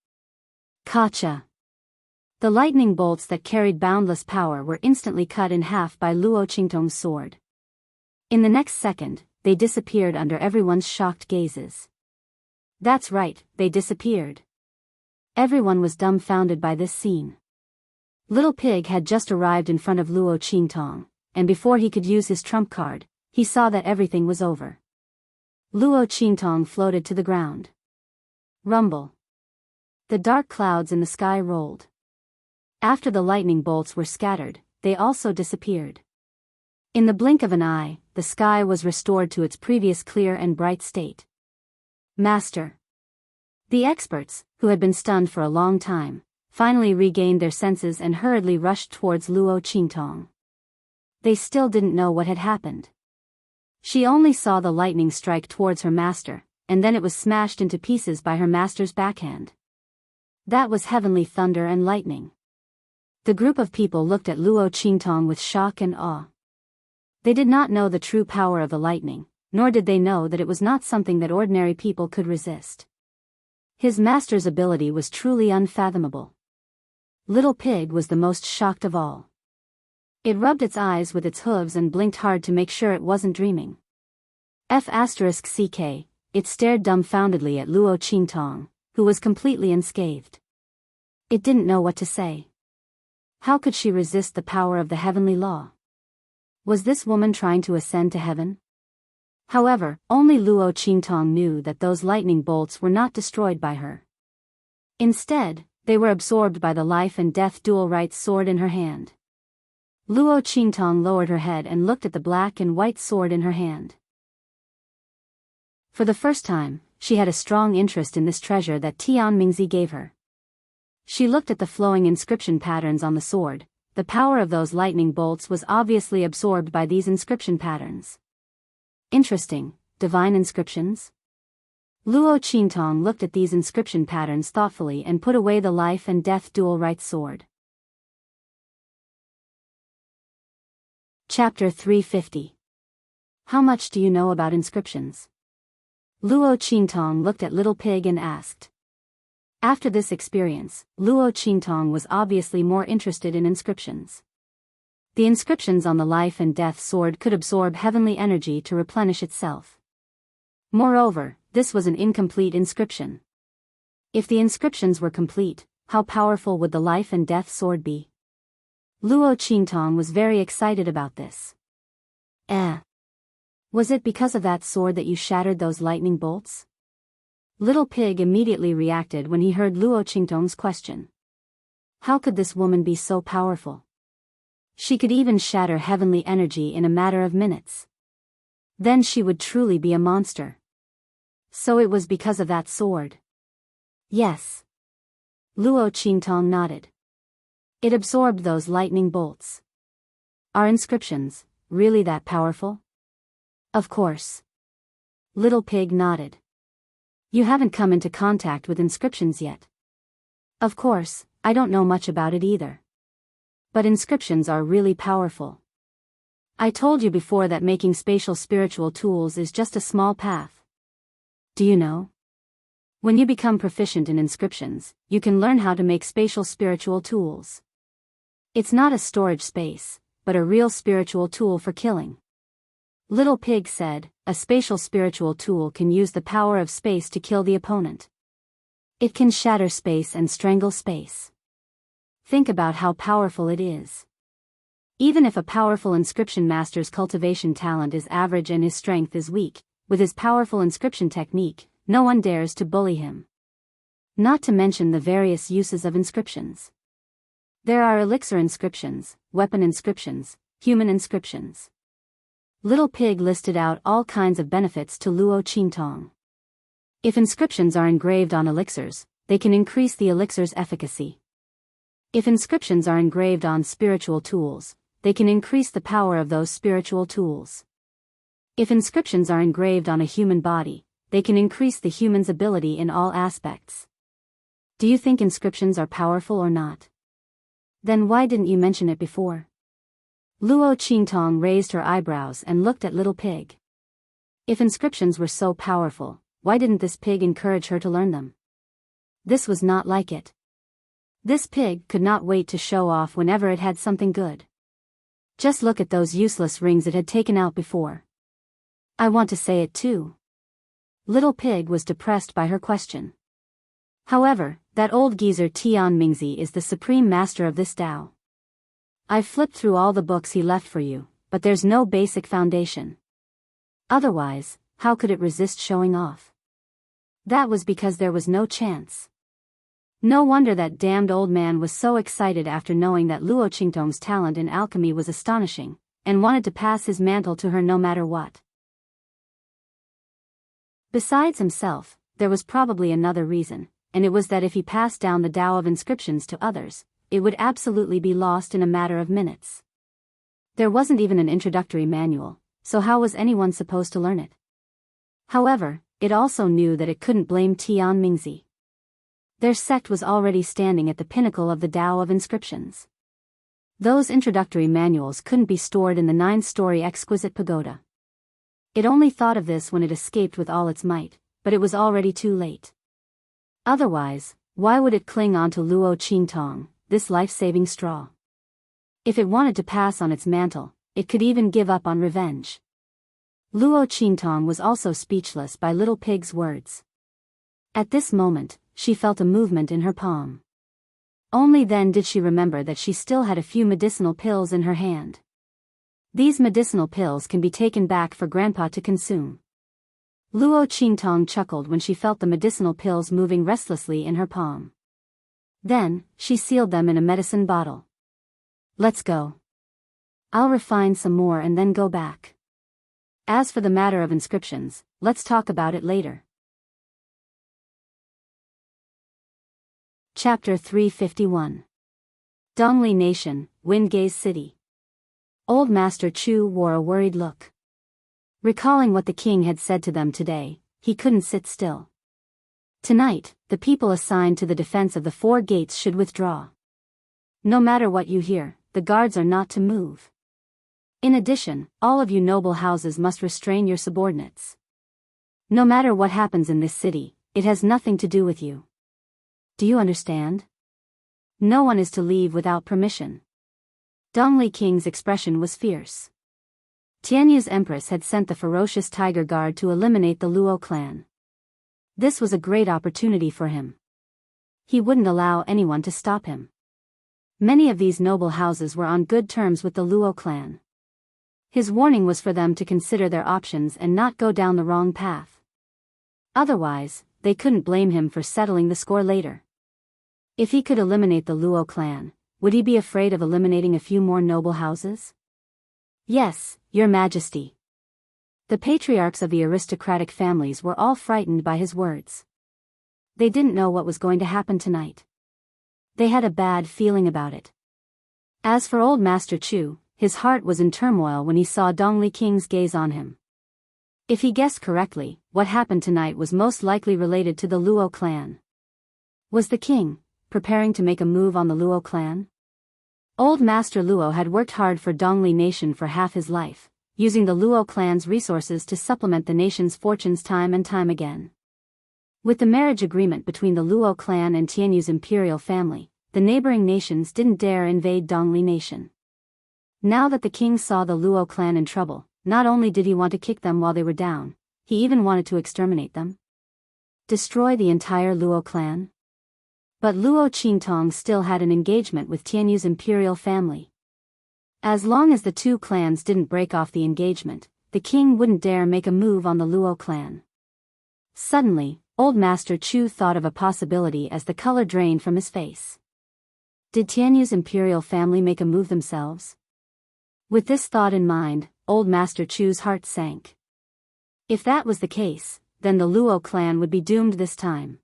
Gotcha! The lightning bolts that carried boundless power were instantly cut in half by Luo Qingtong's sword. In the next second, they disappeared under everyone's shocked gazes. That's right, they disappeared. Everyone was dumbfounded by this scene. Little Pig had just arrived in front of Luo Qingtong, and before he could use his trump card, he saw that everything was over. Luo Qingtong floated to the ground. Rumble. The dark clouds in the sky rolled. After the lightning bolts were scattered, they also disappeared. In the blink of an eye, the sky was restored to its previous clear and bright state. Master. The experts, who had been stunned for a long time, finally regained their senses and hurriedly rushed towards Luo Qingtong. They still didn't know what had happened. She only saw the lightning strike towards her master, and then it was smashed into pieces by her master's backhand. That was heavenly thunder and lightning. The group of people looked at Luo Qingtong with shock and awe. They did not know the true power of the lightning, nor did they know that it was not something that ordinary people could resist. His master's ability was truly unfathomable. Little Pig was the most shocked of all. It rubbed its eyes with its hooves and blinked hard to make sure it wasn't dreaming. F***ck, it stared dumbfoundedly at Luo Qingtong, who was completely unscathed. It didn't know what to say. How could she resist the power of the heavenly law? Was this woman trying to ascend to heaven? However, only Luo Qingtong knew that those lightning bolts were not destroyed by her. Instead, they were absorbed by the life and death dual-right sword in her hand. Luo Qingtong lowered her head and looked at the black and white sword in her hand. For the first time, she had a strong interest in this treasure that Tianmingzi gave her. She looked at the flowing inscription patterns on the sword. The power of those lightning bolts was obviously absorbed by these inscription patterns. Interesting, divine inscriptions? Luo Qingtong looked at these inscription patterns thoughtfully and put away the life and death dual-right sword. Chapter 350. How much do you know about inscriptions? Luo Qingtong looked at Little Pig and asked. After this experience, Luo Qingtong was obviously more interested in inscriptions. The inscriptions on the life and death sword could absorb heavenly energy to replenish itself. Moreover, this was an incomplete inscription. If the inscriptions were complete, how powerful would the life and death sword be? Luo Qingtong was very excited about this. Was it because of that sword that you shattered those lightning bolts? Little Pig immediately reacted when he heard Luo Qingtong's question. How could this woman be so powerful? She could even shatter heavenly energy in a matter of minutes. Then she would truly be a monster. So it was because of that sword. Yes. Luo Qingtong nodded. It absorbed those lightning bolts. Are inscriptions really that powerful? Of course. Little Pig nodded. You haven't come into contact with inscriptions yet. Of course, I don't know much about it either. But inscriptions are really powerful. I told you before that making spatial spiritual tools is just a small path. Do you know? When you become proficient in inscriptions, you can learn how to make spatial spiritual tools. It's not a storage space, but a real spiritual tool for killing. Little Pig said, a spatial spiritual tool can use the power of space to kill the opponent. It can shatter space and strangle space. Think about how powerful it is. Even if a powerful inscription master's cultivation talent is average and his strength is weak, with his powerful inscription technique, no one dares to bully him. Not to mention the various uses of inscriptions. There are elixir inscriptions, weapon inscriptions, human inscriptions. Little Pig listed out all kinds of benefits to Luo Qingtong. If inscriptions are engraved on elixirs, they can increase the elixir's efficacy. If inscriptions are engraved on spiritual tools, they can increase the power of those spiritual tools. If inscriptions are engraved on a human body, they can increase the human's ability in all aspects. Do you think inscriptions are powerful or not? Then why didn't you mention it before? Luo Qingtong raised her eyebrows and looked at Little Pig. If inscriptions were so powerful, why didn't this pig encourage her to learn them? This was not like it. This pig could not wait to show off whenever it had something good. Just look at those useless rings it had taken out before. I want to say it too. Little Pig was depressed by her question. However, that old geezer Tianmingzi is the supreme master of this Tao. I've flipped through all the books he left for you, but there's no basic foundation. Otherwise, how could it resist showing off? That was because there was no chance. No wonder that damned old man was so excited after knowing that Luo Qingtong's talent in alchemy was astonishing, and wanted to pass his mantle to her no matter what. Besides himself, there was probably another reason, and it was that if he passed down the Tao of inscriptions to others, it would absolutely be lost in a matter of minutes. There wasn't even an introductory manual, so how was anyone supposed to learn it? However, it also knew that it couldn't blame Tian Mingzi. Their sect was already standing at the pinnacle of the Tao of inscriptions. Those introductory manuals couldn't be stored in the 9-story exquisite pagoda. It only thought of this when it escaped with all its might, but it was already too late. Otherwise, why would it cling on to Luo Qingtong, this life-saving straw? If it wanted to pass on its mantle, it could even give up on revenge. Luo Qingtong was also speechless by Little Pig's words. At this moment, she felt a movement in her palm. Only then did she remember that she still had a few medicinal pills in her hand. These medicinal pills can be taken back for Grandpa to consume. Luo Qingtong chuckled when she felt the medicinal pills moving restlessly in her palm. Then, she sealed them in a medicine bottle. Let's go. I'll refine some more and then go back. As for the matter of inscriptions, let's talk about it later. Chapter 351. Dongli Nation, Windgaze City. Old Master Chu wore a worried look. Recalling what the king had said to them today, he couldn't sit still. Tonight, the people assigned to the defense of the 4 gates should withdraw. No matter what you hear, the guards are not to move. In addition, all of you noble houses must restrain your subordinates. No matter what happens in this city, it has nothing to do with you. Do you understand? No one is to leave without permission. Dongli King's expression was fierce. Tianyu's empress had sent the ferocious Tiger Guard to eliminate the Luo clan. This was a great opportunity for him. He wouldn't allow anyone to stop him. Many of these noble houses were on good terms with the Luo clan. His warning was for them to consider their options and not go down the wrong path. Otherwise, they couldn't blame him for settling the score later. If he could eliminate the Luo clan, would he be afraid of eliminating a few more noble houses? Yes, Your Majesty. The patriarchs of the aristocratic families were all frightened by his words. They didn't know what was going to happen tonight. They had a bad feeling about it. As for old Master Chu, his heart was in turmoil when he saw Dongli King's gaze on him. If he guessed correctly, what happened tonight was most likely related to the Luo clan. Was the king preparing to make a move on the Luo clan? Old Master Luo had worked hard for Dongli Nation for half his life, using the Luo clan's resources to supplement the nation's fortunes time and time again. With the marriage agreement between the Luo clan and Tianyu's imperial family, the neighboring nations didn't dare invade Dongli Nation. Now that the king saw the Luo clan in trouble, not only did he want to kick them while they were down, he even wanted to exterminate them. Destroy the entire Luo clan? But Luo Qingtong still had an engagement with Tianyu's imperial family. As long as the 2 clans didn't break off the engagement, the king wouldn't dare make a move on the Luo clan. Suddenly, old Master Chu thought of a possibility as the color drained from his face. Did Tianyu's imperial family make a move themselves? With this thought in mind, old Master Chu's heart sank. If that was the case, then the Luo clan would be doomed this time.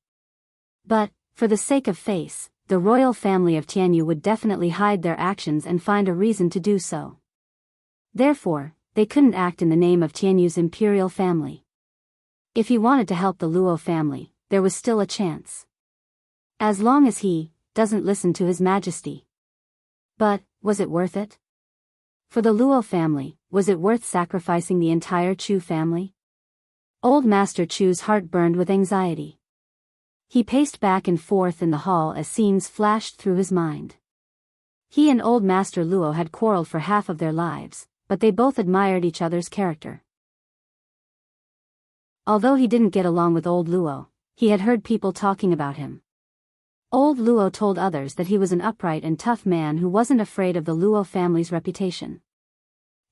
But, for the sake of face, the royal family of Tianyu would definitely hide their actions and find a reason to do so. Therefore, they couldn't act in the name of Tianyu's imperial family. If he wanted to help the Luo family, there was still a chance. As long as he doesn't listen to His Majesty. But, was it worth it? For the Luo family, was it worth sacrificing the entire Chu family? Old Master Chu's heart burned with anxiety. He paced back and forth in the hall as scenes flashed through his mind. He and old Master Luo had quarreled for half of their lives, but they both admired each other's character. Although he didn't get along with old Luo, he had heard people talking about him. Old Luo told others that he was an upright and tough man who wasn't afraid of the Luo family's reputation.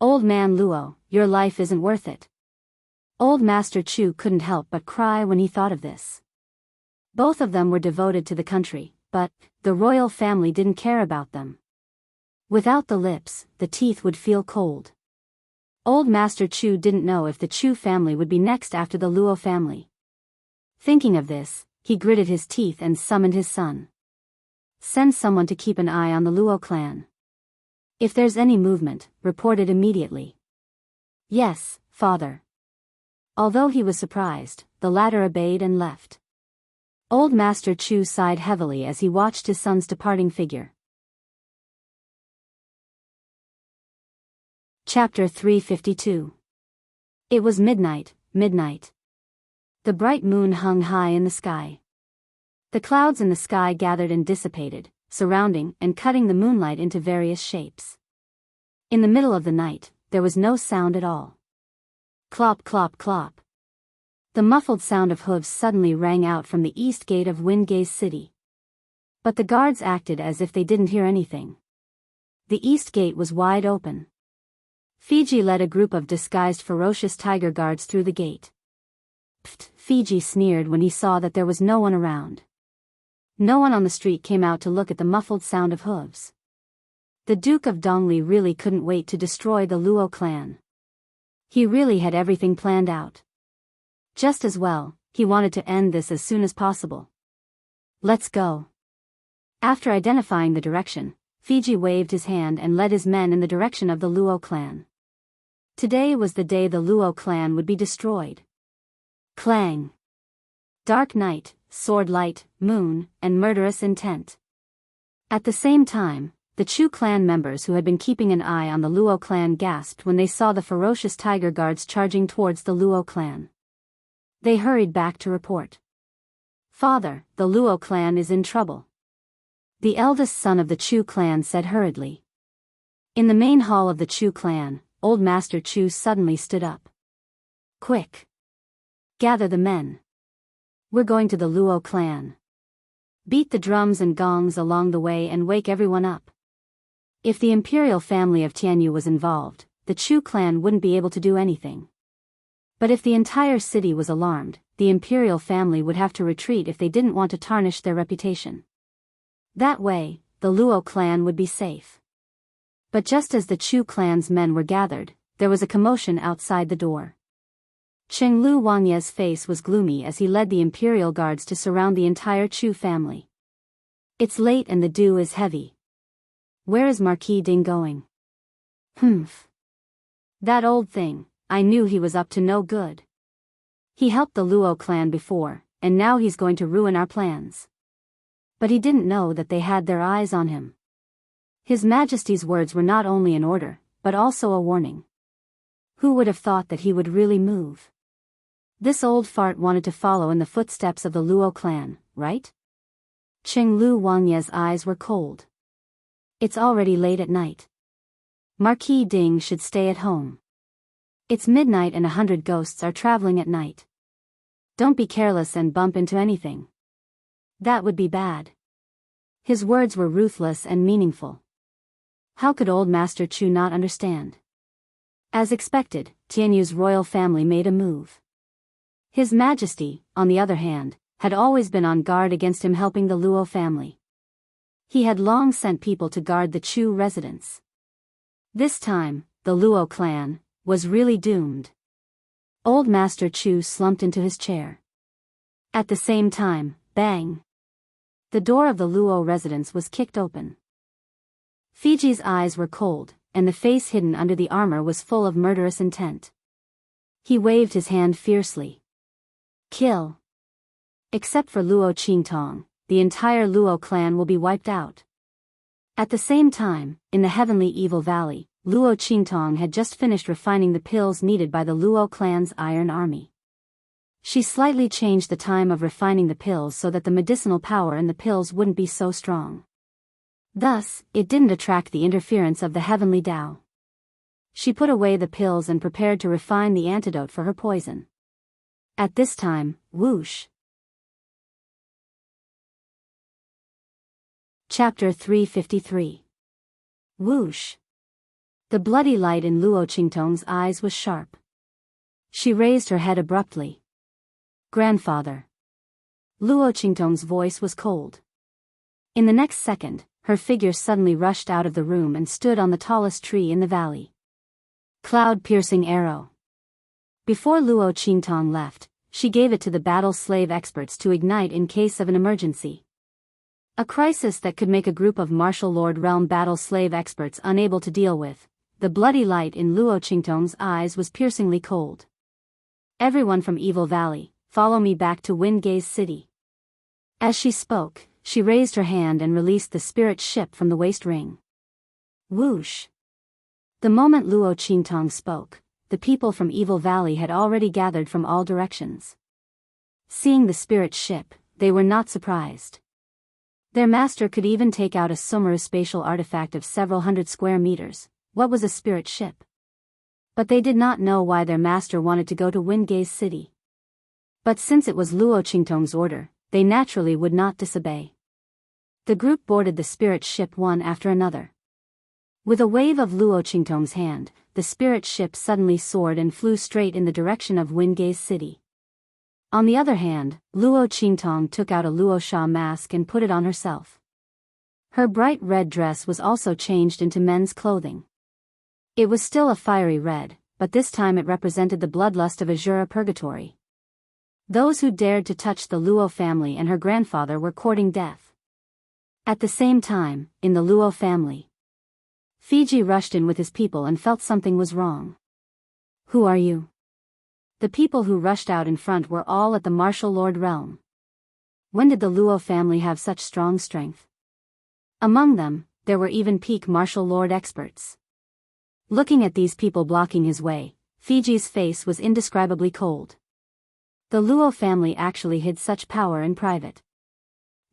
"Old man Luo, your life isn't worth it." Old Master Chu couldn't help but cry when he thought of this. Both of them were devoted to the country, but the royal family didn't care about them. Without the lips, the teeth would feel cold. Old Master Chu didn't know if the Chu family would be next after the Luo family. Thinking of this, he gritted his teeth and summoned his son. "Send someone to keep an eye on the Luo clan. If there's any movement, report it immediately." "Yes, father." Although he was surprised, the latter obeyed and left. Old Master Chu sighed heavily as he watched his son's departing figure. Chapter 352. It was midnight. The bright moon hung high in the sky. The clouds in the sky gathered and dissipated, surrounding and cutting the moonlight into various shapes. In the middle of the night, there was no sound at all. Clop clop clop. The muffled sound of hooves suddenly rang out from the east gate of Windgaze City. But the guards acted as if they didn't hear anything. The east gate was wide open. Fiji led a group of disguised ferocious tiger guards through the gate. Pfft, Fiji sneered when he saw that there was no one around. No one on the street came out to look at the muffled sound of hooves. The Duke of Dongli really couldn't wait to destroy the Luo clan. He really had everything planned out. Just as well, he wanted to end this as soon as possible. "Let's go." After identifying the direction, Fiji waved his hand and led his men in the direction of the Luo clan. Today was the day the Luo clan would be destroyed. Clang. Dark night, sword light, moon, and murderous intent. At the same time, the Chu clan members who had been keeping an eye on the Luo clan gasped when they saw the ferocious tiger guards charging towards the Luo clan. They hurried back to report. "Father, the Luo clan is in trouble," the eldest son of the Chu clan said hurriedly. In the main hall of the Chu clan, Old Master Chu suddenly stood up. "Quick! Gather the men. We're going to the Luo clan. Beat the drums and gongs along the way and wake everyone up." If the imperial family of Tianyu was involved, the Chu clan wouldn't be able to do anything. But if the entire city was alarmed, the imperial family would have to retreat if they didn't want to tarnish their reputation. That way, the Luo clan would be safe. But just as the Chu clan's men were gathered, there was a commotion outside the door. Chenglu Wangye's face was gloomy as he led the imperial guards to surround the entire Chu family. "It's late and the dew is heavy. Where is Marquis Ding going?" "Humph. That old thing, I knew he was up to no good. He helped the Luo clan before, and now he's going to ruin our plans." But he didn't know that they had their eyes on him. His Majesty's words were not only an order, but also a warning. Who would have thought that he would really move? This old fart wanted to follow in the footsteps of the Luo clan, right? Chenglu Wangye's eyes were cold. It's already late at night. Marquis Ding should stay at home. It's midnight and 100 ghosts are traveling at night. Don't be careless and bump into anything. That would be bad. His words were ruthless and meaningful. How could old Master Chu not understand? As expected, Tianyu's royal family made a move. His Majesty, on the other hand, had always been on guard against him helping the Luo family. He had long sent people to guard the Chu residence. This time, the Luo clan was really doomed. Old Master Chu slumped into his chair. At the same time, bang! The door of the Luo residence was kicked open. Fiji's eyes were cold, and the face hidden under the armor was full of murderous intent. He waved his hand fiercely. "Kill! Except for Luo Qingtong, the entire Luo clan will be wiped out." At the same time, in the Heavenly Evil Valley, Luo Qingtong had just finished refining the pills needed by the Luo clan's Iron Army. She slightly changed the time of refining the pills so that the medicinal power in the pills wouldn't be so strong. Thus, it didn't attract the interference of the Heavenly Tao. She put away the pills and prepared to refine the antidote for her poison. At this time, whoosh! Chapter 353. Whoosh. The bloody light in Luo Qingtong's eyes was sharp. She raised her head abruptly. Grandfather. Luo Qingtong's voice was cold. In the next second, her figure suddenly rushed out of the room and stood on the tallest tree in the valley. Cloud-piercing arrow. Before Luo Qingtong left, she gave it to the battle slave experts to ignite in case of an emergency. A crisis that could make a group of martial lord realm battle slave experts unable to deal with. The bloody light in Luo Qingtong's eyes was piercingly cold. Everyone from Evil Valley, follow me back to Windgaze City. As she spoke, she raised her hand and released the spirit ship from the waist ring. Whoosh. The moment Luo Qingtong spoke, the people from Evil Valley had already gathered from all directions. Seeing the spirit ship, they were not surprised. Their master could even take out a Sumeru spatial artifact of several hundred square meters. What was a spirit ship? But they did not know why their master wanted to go to Windgaze City. But since it was Luo Qingtong's order, they naturally would not disobey. The group boarded the spirit ship one after another. With a wave of Luo Qingtong's hand, the spirit ship suddenly soared and flew straight in the direction of Windgaze City. On the other hand, Luo Qingtong took out a Luo Sha mask and put it on herself. Her bright red dress was also changed into men's clothing. It was still a fiery red, but this time it represented the bloodlust of Azura Purgatory. Those who dared to touch the Luo family and her grandfather were courting death. At the same time, in the Luo family, Fiji rushed in with his people and felt something was wrong. Who are you? The people who rushed out in front were all at the martial lord realm. When did the Luo family have such strong strength? Among them, there were even peak martial lord experts. Looking at these people blocking his way, Fiji's face was indescribably cold. The Luo family actually hid such power in private.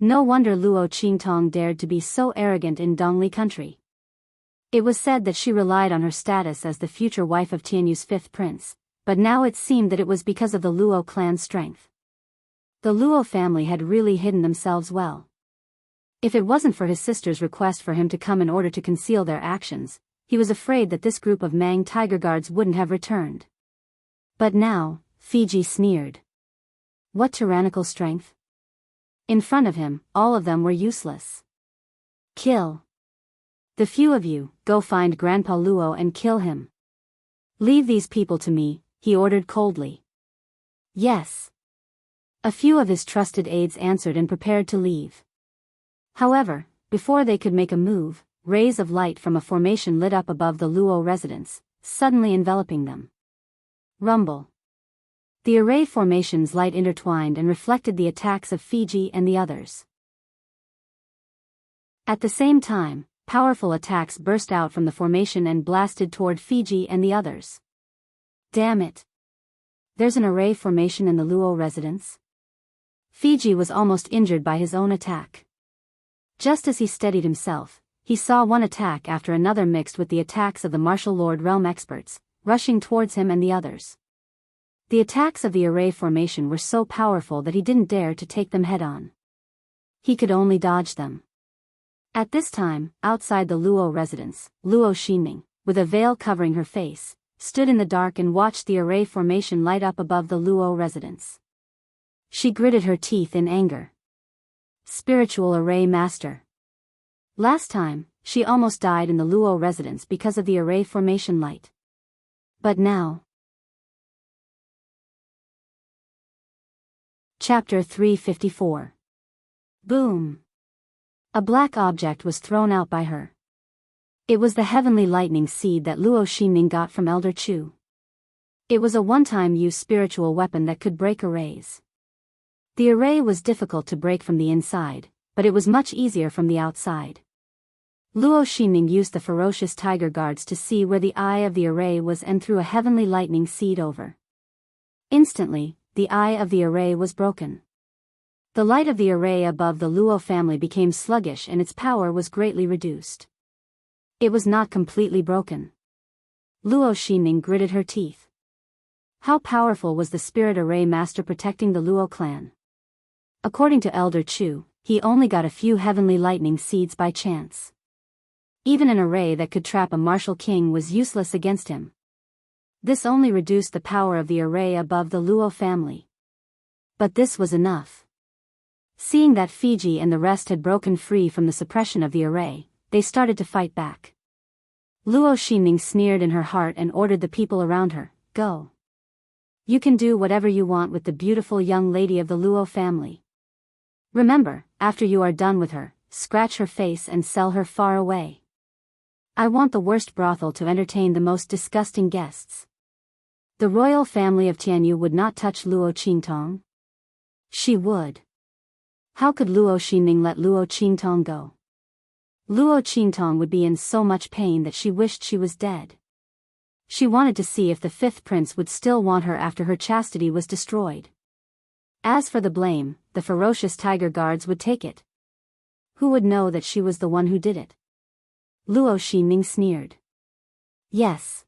No wonder Luo Qingtong dared to be so arrogant in Dongli country. It was said that she relied on her status as the future wife of Tianyu's fifth prince, but now it seemed that it was because of the Luo clan's strength. The Luo family had really hidden themselves well. If it wasn't for his sister's request for him to come in order to conceal their actions, he was afraid that this group of Mang tiger guards wouldn't have returned. But now, Fiji sneered. What tyrannical strength? In front of him, all of them were useless. Kill. The few of you, go find Grandpa Luo and kill him. Leave these people to me, he ordered coldly. Yes. A few of his trusted aides answered and prepared to leave. However, before they could make a move, rays of light from a formation lit up above the Luo residence, suddenly enveloping them. Rumble. The array formation's light intertwined and reflected the attacks of Fiji and the others. At the same time, powerful attacks burst out from the formation and blasted toward Fiji and the others. Damn it! There's an array formation in the Luo residence? Fiji was almost injured by his own attack. Just as he steadied himself, he saw one attack after another mixed with the attacks of the martial lord realm experts, rushing towards him and the others. The attacks of the array formation were so powerful that he didn't dare to take them head-on. He could only dodge them. At this time, outside the Luo residence, Luo Xinming, with a veil covering her face, stood in the dark and watched the array formation light up above the Luo residence. She gritted her teeth in anger. Spiritual Array Master. Last time, she almost died in the Luo residence because of the array formation light. But now... Chapter 354. Boom. A black object was thrown out by her. It was the heavenly lightning seed that Luo Xinming got from Elder Chu. It was a one-time use spiritual weapon that could break arrays. The array was difficult to break from the inside, but it was much easier from the outside. Luo Xinming used the ferocious tiger guards to see where the eye of the array was and threw a heavenly lightning seed over. Instantly, the eye of the array was broken. The light of the array above the Luo family became sluggish and its power was greatly reduced. It was not completely broken. Luo Xinming gritted her teeth. How powerful was the spirit array master protecting the Luo clan? According to Elder Chu, he only got a few heavenly lightning seeds by chance. Even an array that could trap a martial king was useless against him. This only reduced the power of the array above the Luo family. But this was enough. Seeing that Fiji and the rest had broken free from the suppression of the array, they started to fight back. Luo Xinming sneered in her heart and ordered the people around her, "Go. You can do whatever you want with the beautiful young lady of the Luo family. Remember, after you are done with her, scratch her face and sell her far away. I want the worst brothel to entertain the most disgusting guests." The royal family of Tianyu would not touch Luo Qingtong. She would. How could Luo Xinming let Luo Qingtong go? Luo Qingtong would be in so much pain that she wished she was dead. She wanted to see if the fifth prince would still want her after her chastity was destroyed. As for the blame, the ferocious tiger guards would take it. Who would know that she was the one who did it? Luo Xinming sneered. "Yes.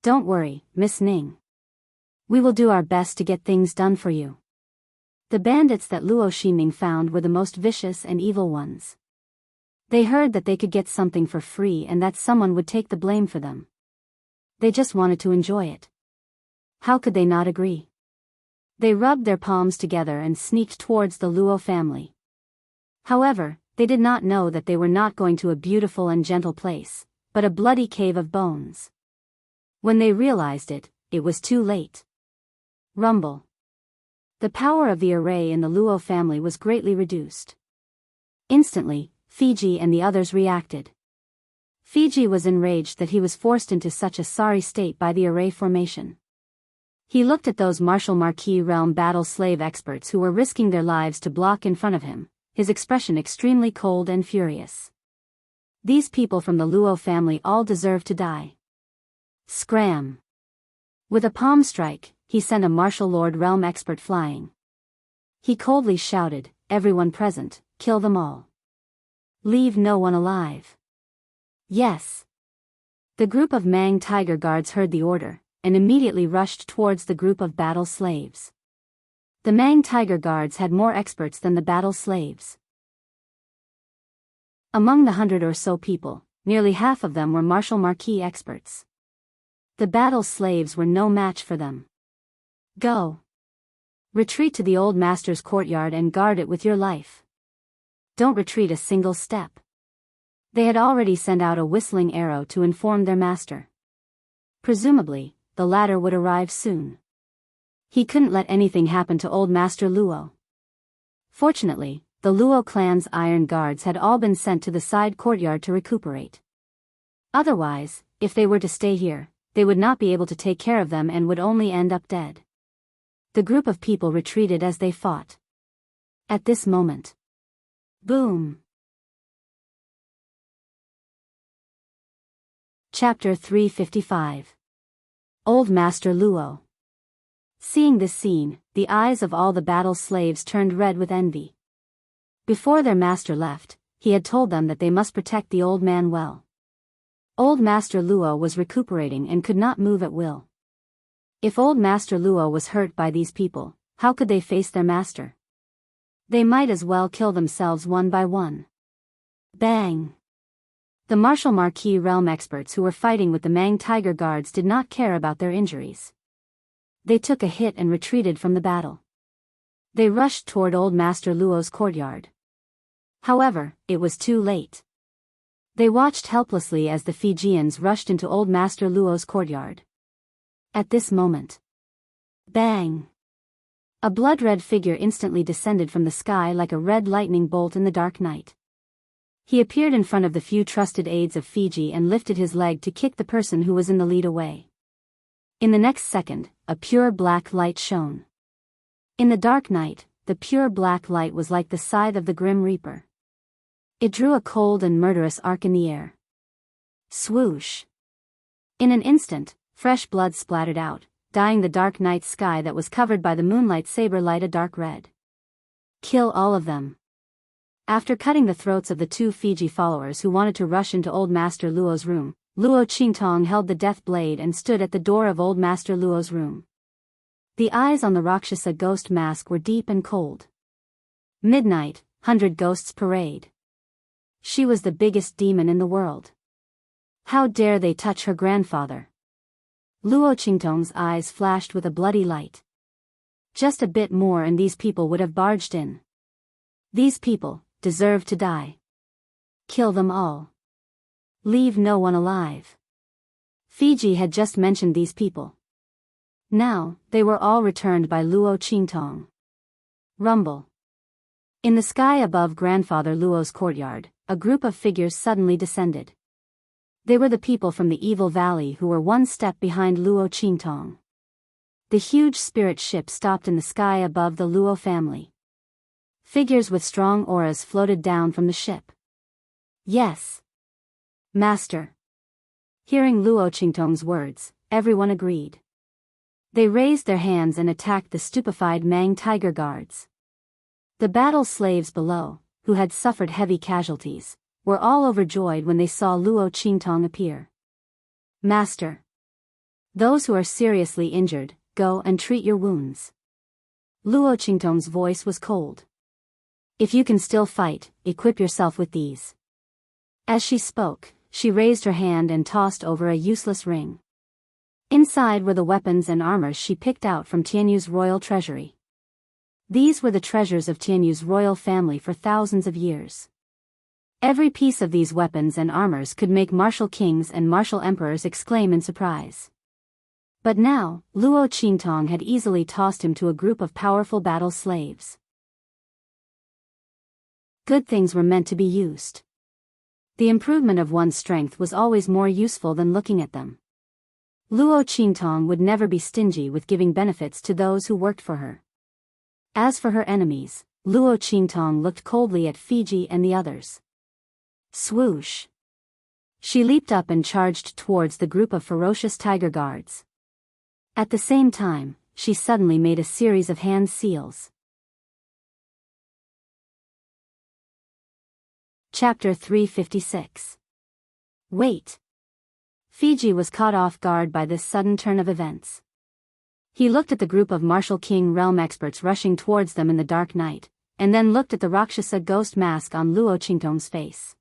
Don't worry, Miss Ning. We will do our best to get things done for you." The bandits that Luo Xinming found were the most vicious and evil ones. They heard that they could get something for free and that someone would take the blame for them. They just wanted to enjoy it. How could they not agree? They rubbed their palms together and sneaked towards the Luo family. However, they did not know that they were not going to a beautiful and gentle place, but a bloody cave of bones. When they realized it, it was too late. Rumble. The power of the array in the Luo family was greatly reduced. Instantly, Fiji and the others reacted. Fiji was enraged that he was forced into such a sorry state by the array formation. He looked at those martial Marquis realm battle slave experts who were risking their lives to block in front of him, his expression extremely cold and furious. These people from the Luo family all deserve to die. Scram! With a palm strike, he sent a martial lord realm expert flying. He coldly shouted, "Everyone present, kill them all. Leave no one alive." Yes. The group of Mang tiger guards heard the order, and immediately rushed towards the group of battle slaves. The Mang tiger guards had more experts than the battle slaves. Among the 100 or so people, nearly half of them were martial Marquis experts. The battle slaves were no match for them. Go. Retreat to the old master's courtyard and guard it with your life. Don't retreat a single step. They had already sent out a whistling arrow to inform their master. Presumably, the latter would arrive soon. He couldn't let anything happen to old Master Luo. Fortunately, the Luo clan's iron guards had all been sent to the side courtyard to recuperate. Otherwise, if they were to stay here, they would not be able to take care of them and would only end up dead. The group of people retreated as they fought. At this moment. Boom! Chapter 355. Old Master Luo. Seeing this scene, the eyes of all the battle slaves turned red with envy. Before their master left, he had told them that they must protect the old man well. Old Master Luo was recuperating and could not move at will. If old Master Luo was hurt by these people, how could they face their master? They might as well kill themselves one by one. Bang! The martial Marquis realm experts who were fighting with the Mang tiger guards did not care about their injuries. They took a hit and retreated from the battle. They rushed toward old Master Luo's courtyard. However, it was too late. They watched helplessly as the Fijians rushed into old Master Luo's courtyard. At this moment. Bang! A blood-red figure instantly descended from the sky like a red lightning bolt in the dark night. He appeared in front of the few trusted aides of Fiji and lifted his leg to kick the person who was in the lead away. In the next second, a pure black light shone. In the dark night, the pure black light was like the scythe of the Grim Reaper. It drew a cold and murderous arc in the air. Swoosh! In an instant, fresh blood splattered out, dyeing the dark night sky that was covered by the moonlight saber light a dark red. Kill all of them. After cutting the throats of the two Fiji followers who wanted to rush into old Master Luo's room, Luo Qingtong held the death blade and stood at the door of old Master Luo's room. The eyes on the Rakshasa ghost mask were deep and cold. Midnight, 100 Ghosts Parade. She was the biggest demon in the world. How dare they touch her grandfather? Luo Qingtong's eyes flashed with a bloody light. Just a bit more and these people would have barged in. These people deserve to die. Kill them all. Leave no one alive. Fiji had just mentioned these people. Now, they were all returned by Luo Qingtong. Rumble. In the sky above Grandfather Luo's courtyard, a group of figures suddenly descended. They were the people from the Evil Valley who were one step behind Luo Qingtong. The huge spirit ship stopped in the sky above the Luo family. Figures with strong auras floated down from the ship. Yes. Master. Hearing Luo Qingtong's words, everyone agreed. They raised their hands and attacked the stupefied Mang Tiger Guards. The battle slaves below, who had suffered heavy casualties, were all overjoyed when they saw Luo Qingtong appear. Master. Those who are seriously injured, go and treat your wounds. Luo Qingtong's voice was cold. If you can still fight, equip yourself with these. As she spoke, she raised her hand and tossed over a useless ring. Inside were the weapons and armors she picked out from Tianyu's royal treasury. These were the treasures of Tianyu's royal family for thousands of years. Every piece of these weapons and armors could make martial kings and martial emperors exclaim in surprise. But now, Luo Qingtong had easily tossed him to a group of powerful battle slaves. Good things were meant to be used. The improvement of one's strength was always more useful than looking at them. Luo Qingtong would never be stingy with giving benefits to those who worked for her. As for her enemies, Luo Qingtong looked coldly at Fiji and the others. Swoosh! She leaped up and charged towards the group of ferocious tiger guards. At the same time, she suddenly made a series of hand seals. Chapter 356. Wait! Fiji was caught off guard by this sudden turn of events. He looked at the group of Martial King realm experts rushing towards them in the dark night, and then looked at the Rakshasa ghost mask on Luo Qingtong's face.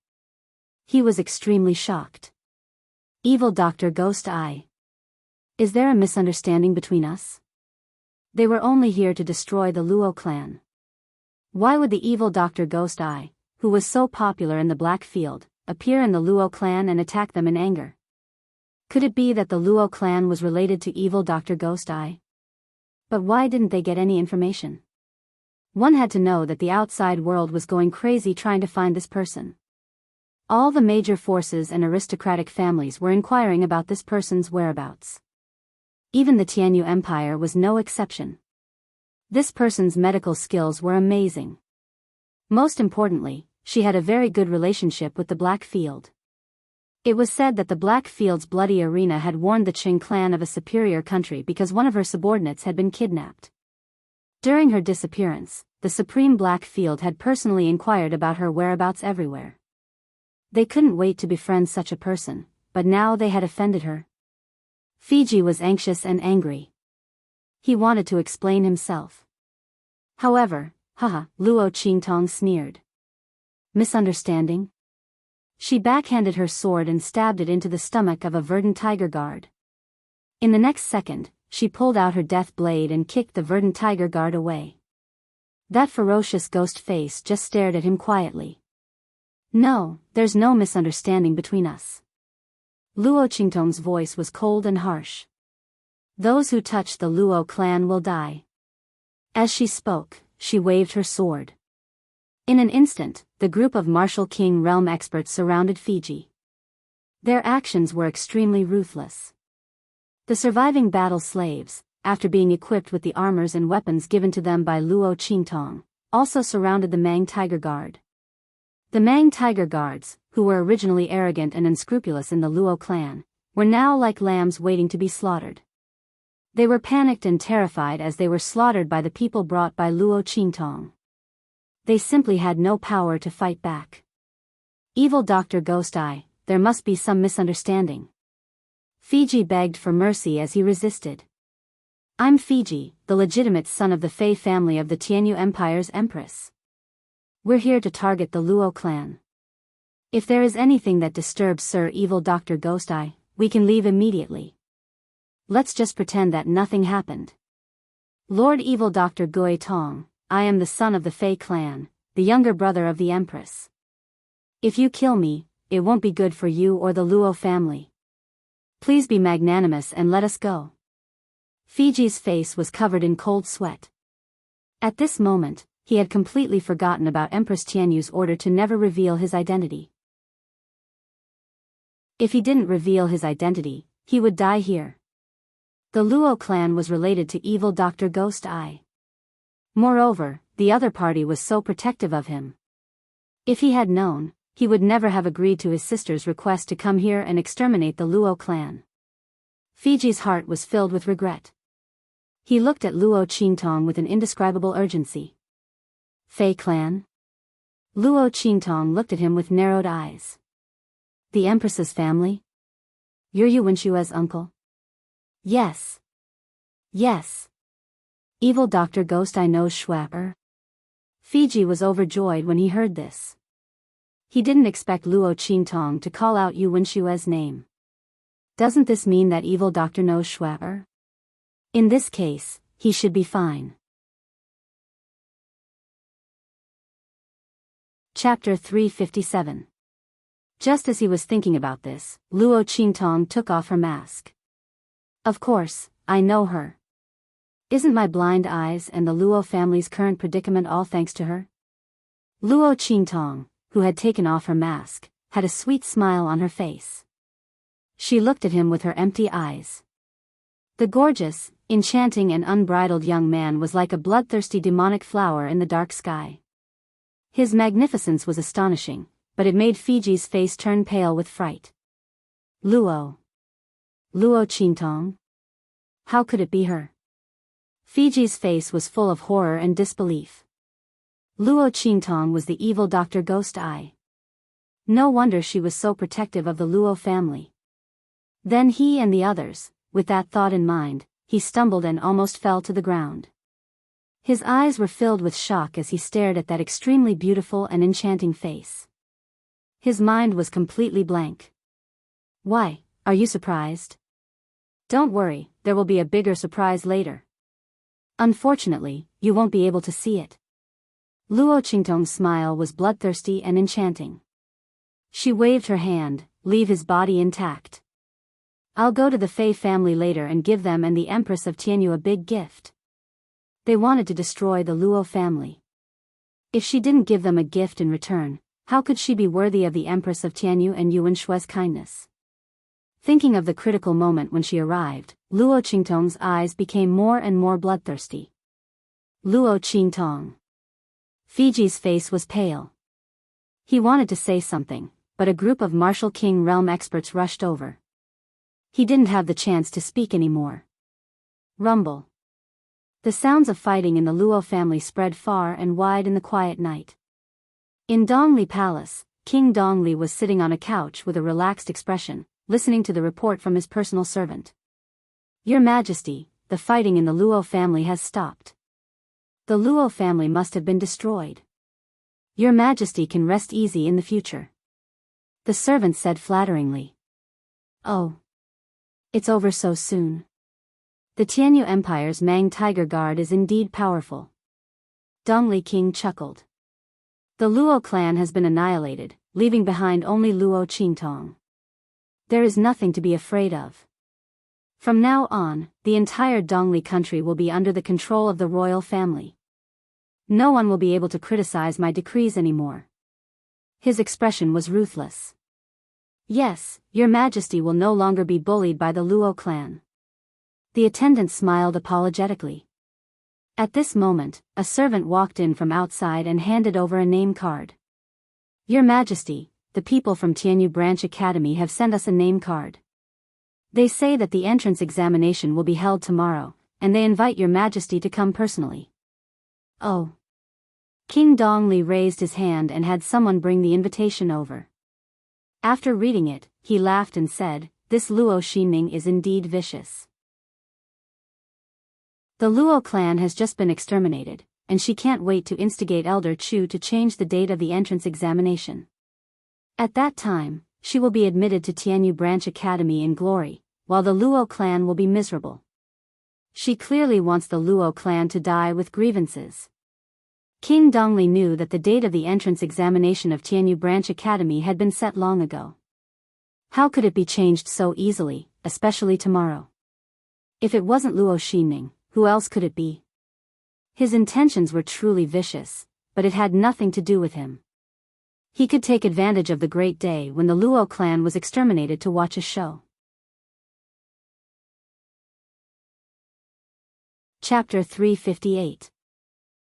He was extremely shocked. Evil Dr. Ghost Eye. Is there a misunderstanding between us? They were only here to destroy the Luo clan. Why would the evil Dr. Ghost Eye, who was so popular in the Black Field, appear in the Luo clan and attack them in anger? Could it be that the Luo clan was related to evil Dr. Ghost Eye? But why didn't they get any information? One had to know that the outside world was going crazy trying to find this person. All the major forces and aristocratic families were inquiring about this person's whereabouts. Even the Tianyu Empire was no exception. This person's medical skills were amazing. Most importantly, she had a very good relationship with the Black Field. It was said that the Black Field's bloody arena had warned the Qing clan of a superior country because one of her subordinates had been kidnapped. During her disappearance, the Supreme Black Field had personally inquired about her whereabouts everywhere. They couldn't wait to befriend such a person, but now they had offended her. Fiji was anxious and angry. He wanted to explain himself. However, Luo Qingtong sneered. Misunderstanding? She backhanded her sword and stabbed it into the stomach of a verdant tiger guard. In the next second, she pulled out her death blade and kicked the verdant tiger guard away. That ferocious ghost face just stared at him quietly. No, there's no misunderstanding between us. Luo Qingtong's voice was cold and harsh. Those who touch the Luo clan will die. As she spoke, she waved her sword. In an instant, the group of Martial King realm experts surrounded Fiji. Their actions were extremely ruthless. The surviving battle slaves, after being equipped with the armors and weapons given to them by Luo Qingtong, also surrounded the Mang Tiger Guard. The Mang Tiger Guards, who were originally arrogant and unscrupulous in the Luo clan, were now like lambs waiting to be slaughtered. They were panicked and terrified as they were slaughtered by the people brought by Luo Qingtong. They simply had no power to fight back. Evil Dr. Ghost Eye, there must be some misunderstanding. Fiji begged for mercy as he resisted. I'm Fiji, the legitimate son of the Fei family of the Tianyu Empire's empress. We're here to target the Luo clan. If there is anything that disturbs Sir Evil Dr. Ghost Eye, we can leave immediately. Let's just pretend that nothing happened. Lord Evil Dr. Gui Tong, I am the son of the Fei clan, the younger brother of the Empress. If you kill me, it won't be good for you or the Luo family. Please be magnanimous and let us go. Fiji's face was covered in cold sweat. At this moment, he had completely forgotten about Empress Tianyu's order to never reveal his identity. If he didn't reveal his identity, he would die here. The Luo clan was related to Evil Dr. Ghost Eye. Moreover, the other party was so protective of him. If he had known, he would never have agreed to his sister's request to come here and exterminate the Luo clan. Fiji's heart was filled with regret. He looked at Luo Qingtong with an indescribable urgency. Fei clan? Luo Qingtong looked at him with narrowed eyes. The Empress's family? You're Yu Wenshua's uncle? Yes. Yes. Evil Dr. Ghost Eye knows Schwapper. Fiji was overjoyed when he heard this. He didn't expect Luo Qingtong to call out Yu Wenshua's name. Doesn't this mean that Evil Doctor knows Schwapper? In this case, he should be fine. Chapter 357. Just as he was thinking about this, Luo Qingtong took off her mask. Of course, I know her. Isn't my blind eyes and the Luo family's current predicament all thanks to her? Luo Qingtong, who had taken off her mask, had a sweet smile on her face. She looked at him with her empty eyes. The gorgeous, enchanting and unbridled young man was like a bloodthirsty demonic flower in the dark sky. His magnificence was astonishing, but it made Fiji's face turn pale with fright. Luo Qingtong? How could it be her? Fiji's face was full of horror and disbelief. Luo Qingtong was the evil Dr. Ghost Eye. No wonder she was so protective of the Luo family. Then he and the others, with that thought in mind, he stumbled and almost fell to the ground. His eyes were filled with shock as he stared at that extremely beautiful and enchanting face. His mind was completely blank. Why, are you surprised? Don't worry, there will be a bigger surprise later. Unfortunately, you won't be able to see it. Luo Qingtong's smile was bloodthirsty and enchanting. She waved her hand, leave his body intact. I'll go to the Fei family later and give them and the Empress of Tianyu a big gift. They wanted to destroy the Luo family. If she didn't give them a gift in return, how could she be worthy of the Empress of Tianyu and Yu Wenshua's kindness? Thinking of the critical moment when she arrived, Luo Qingtong's eyes became more and more bloodthirsty. Luo Qingtong. Fiji's face was pale. He wanted to say something, but a group of Martial King realm experts rushed over. He didn't have the chance to speak anymore. Rumble. The sounds of fighting in the Luo family spread far and wide in the quiet night. In Dongli Palace, King Dongli was sitting on a couch with a relaxed expression, listening to the report from his personal servant. Your Majesty, the fighting in the Luo family has stopped. The Luo family must have been destroyed. Your Majesty can rest easy in the future. The servant said flatteringly. Oh. It's over so soon. The Tianyu Empire's Mang Tiger Guard is indeed powerful. Dongli King chuckled. The Luo clan has been annihilated, leaving behind only Luo Qingtong. There is nothing to be afraid of. From now on, the entire Dongli country will be under the control of the royal family. No one will be able to criticize my decrees anymore. His expression was ruthless. Yes, Your Majesty will no longer be bullied by the Luo clan. The attendant smiled apologetically. At this moment, a servant walked in from outside and handed over a name card. Your Majesty, the people from Tianyu Branch Academy have sent us a name card. They say that the entrance examination will be held tomorrow, and they invite Your Majesty to come personally. Oh. King Dongli raised his hand and had someone bring the invitation over. After reading it, he laughed and said, This Luo Xinming is indeed vicious. The Luo clan has just been exterminated, and she can't wait to instigate Elder Chu to change the date of the entrance examination. At that time, she will be admitted to Tianyu Branch Academy in glory, while the Luo clan will be miserable. She clearly wants the Luo clan to die with grievances. King Dongli knew that the date of the entrance examination of Tianyu Branch Academy had been set long ago. How could it be changed so easily, especially tomorrow? If it wasn't Luo Xinming, who else could it be? His intentions were truly vicious, but it had nothing to do with him. He could take advantage of the great day when the Luo clan was exterminated to watch a show. Chapter 358.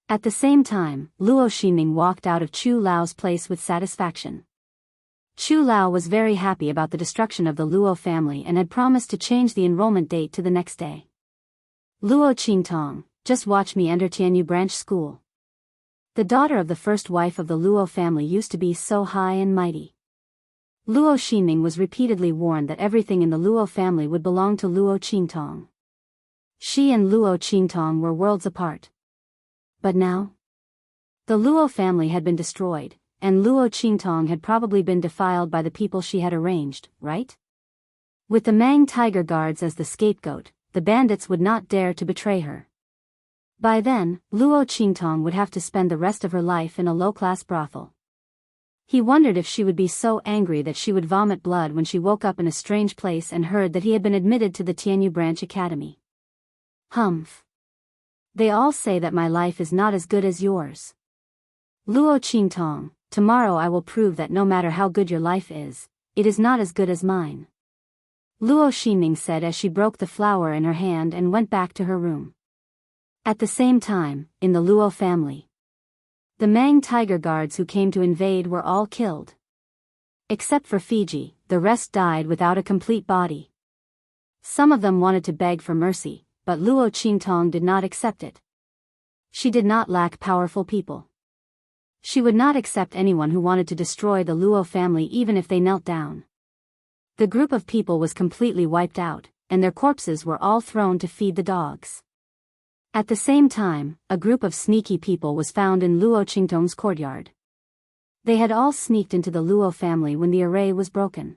At the same time, Luo Xinming walked out of Chu Lao's place with satisfaction. Chu Lao was very happy about the destruction of the Luo family and had promised to change the enrollment date to the next day. Luo Qingtong, just watch me enter Tianyu Branch School. The daughter of the first wife of the Luo family used to be so high and mighty. Luo Xinming was repeatedly warned that everything in the Luo family would belong to Luo Qingtong. She and Luo Qingtong were worlds apart. But now? The Luo family had been destroyed, and Luo Qingtong had probably been defiled by the people she had arranged, right? With the Mang Tiger Guards as the scapegoat, the bandits would not dare to betray her. By then, Luo Qingtong would have to spend the rest of her life in a low-class brothel. He wondered if she would be so angry that she would vomit blood when she woke up in a strange place and heard that he had been admitted to the Tianyu Branch Academy. Humph. They all say that my life is not as good as yours. Luo Qingtong, tomorrow I will prove that no matter how good your life is, it is not as good as mine. Luo Xinming said as she broke the flower in her hand and went back to her room. At the same time, in the Luo family, the Mang Tiger Guards who came to invade were all killed. Except for Fiji, the rest died without a complete body. Some of them wanted to beg for mercy, but Luo Qingtong did not accept it. She did not lack powerful people. She would not accept anyone who wanted to destroy the Luo family even if they knelt down. The group of people was completely wiped out, and their corpses were all thrown to feed the dogs. At the same time, a group of sneaky people was found in Luo Qingtong's courtyard. They had all sneaked into the Luo family when the array was broken.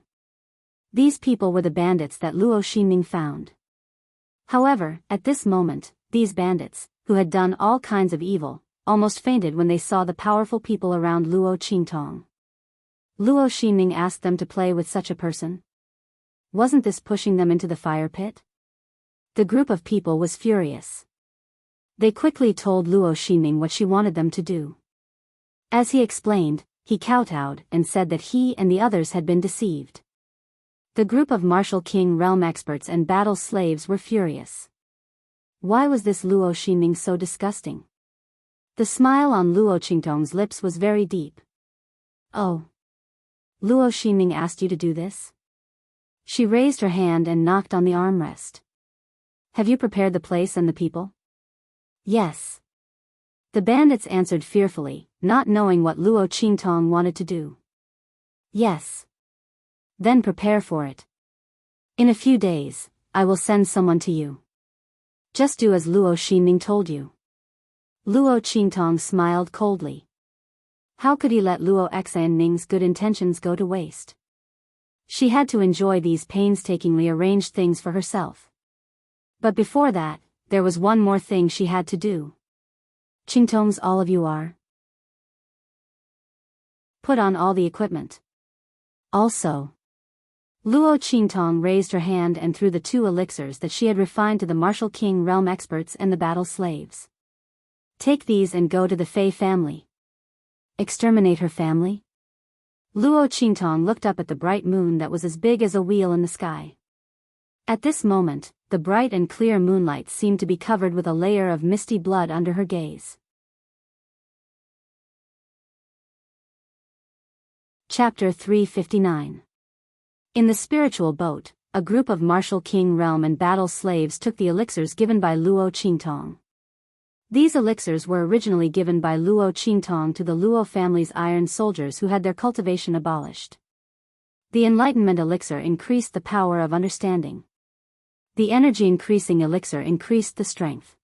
These people were the bandits that Luo Xinming found. However, at this moment, these bandits, who had done all kinds of evil, almost fainted when they saw the powerful people around Luo Qingtong. Luo Xinming asked them to play with such a person. Wasn't this pushing them into the fire pit? The group of people was furious. They quickly told Luo Xinming what she wanted them to do. As he explained, he kowtowed and said that he and the others had been deceived. The group of martial king realm experts and battle slaves were furious. Why was this Luo Xinming so disgusting? The smile on Luo Qingtong's lips was very deep. Oh. Luo Xinming asked you to do this? She raised her hand and knocked on the armrest. Have you prepared the place and the people? Yes. The bandits answered fearfully, not knowing what Luo Qingtong wanted to do. Yes. Then prepare for it. In a few days, I will send someone to you. Just do as Luo Xinming told you. Luo Qingtong smiled coldly. How could he let Luo Xinming's good intentions go to waste? She had to enjoy these painstakingly arranged things for herself. But before that, there was one more thing she had to do. Qingtong's all of you are. Put on all the equipment. Also. Luo Qingtong raised her hand and threw the 2 elixirs that she had refined to the martial king realm experts and the battle slaves. Take these and go to the Fei family. Exterminate her family? Luo Qingtong looked up at the bright moon that was as big as a wheel in the sky. At this moment, the bright and clear moonlight seemed to be covered with a layer of misty blood under her gaze. Chapter 359. In the spiritual boat, a group of martial king realm and battle slaves took the elixirs given by Luo Qingtong. These elixirs were originally given by Luo Qingtong to the Luo family's iron soldiers who had their cultivation abolished. The enlightenment elixir increased the power of understanding. The energy increasing elixir increased the strength.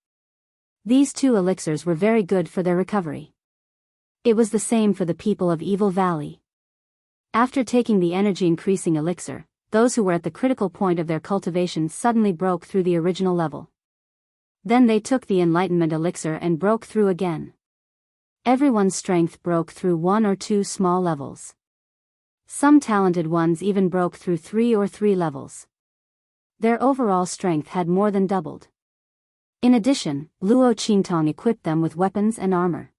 These 2 elixirs were very good for their recovery. It was the same for the people of Evil Valley. After taking the energy-increasing elixir, those who were at the critical point of their cultivation suddenly broke through the original level. Then they took the enlightenment elixir and broke through again. Everyone's strength broke through 1 or 2 small levels. Some talented ones even broke through 3 or 3 levels. Their overall strength had more than doubled. In addition, Luo Qingtong equipped them with weapons and armor.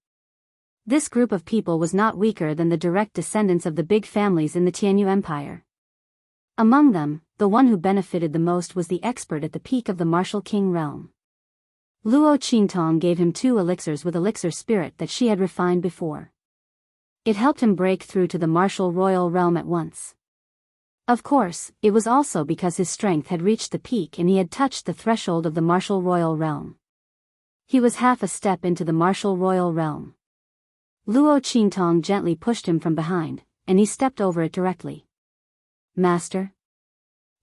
This group of people was not weaker than the direct descendants of the big families in the Tianyu Empire. Among them, the one who benefited the most was the expert at the peak of the martial king realm. Luo Qingtong gave him 2 elixirs with elixir spirit that she had refined before. It helped him break through to the martial royal realm at once. Of course, it was also because his strength had reached the peak and he had touched the threshold of the martial royal realm. He was half a step into the martial royal realm. Luo Qingtong gently pushed him from behind, and he stepped over it directly. Master?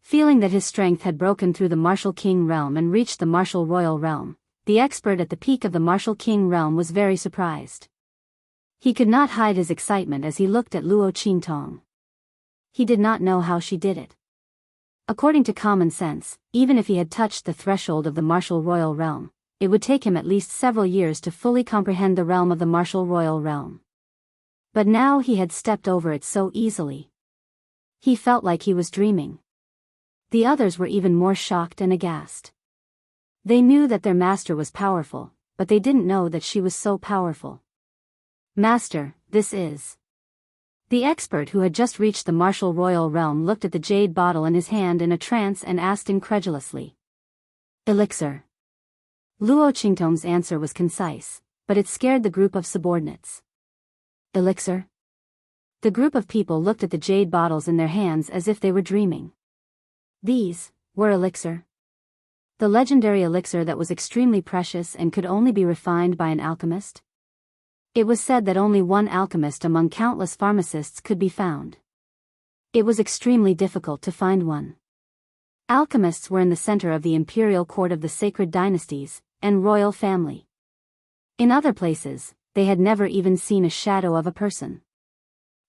Feeling that his strength had broken through the martial king realm and reached the martial royal realm, the expert at the peak of the martial king realm was very surprised. He could not hide his excitement as he looked at Luo Qingtong. He did not know how she did it. According to common sense, even if he had touched the threshold of the martial royal realm, it would take him at least several years to fully comprehend the realm of the martial royal realm. But now he had stepped over it so easily. He felt like he was dreaming. The others were even more shocked and aghast. They knew that their master was powerful, but they didn't know that she was so powerful. Master, this is... The expert who had just reached the martial royal realm looked at the jade bottle in his hand in a trance and asked incredulously. Elixir. Luo Qingtong's answer was concise, but it scared the group of subordinates. Elixir? The group of people looked at the jade bottles in their hands as if they were dreaming. These were elixir. The legendary elixir that was extremely precious and could only be refined by an alchemist? It was said that only one alchemist among countless pharmacists could be found. It was extremely difficult to find one. Alchemists were in the center of the imperial court of the sacred dynasties and royal family. In other places, they had never even seen a shadow of a person.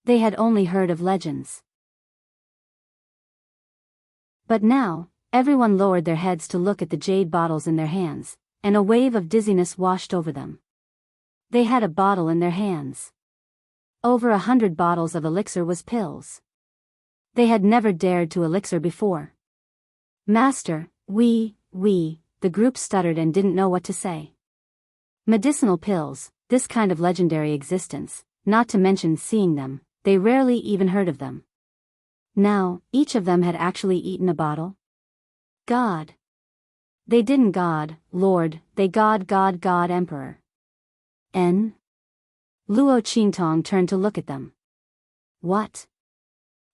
They had only heard of legends. But now, everyone lowered their heads to look at the jade bottles in their hands, and a wave of dizziness washed over them. They had a bottle in their hands. Over 100 bottles of elixir was pills. They had never dared to elixir before. Master, the group stuttered and didn't know what to say. Medicinal pills, this kind of legendary existence, not to mention seeing them, they rarely even heard of them. Now, each of them had actually eaten a bottle? God. They didn't God, Lord, they God Emperor. Luo Qingtong turned to look at them. What?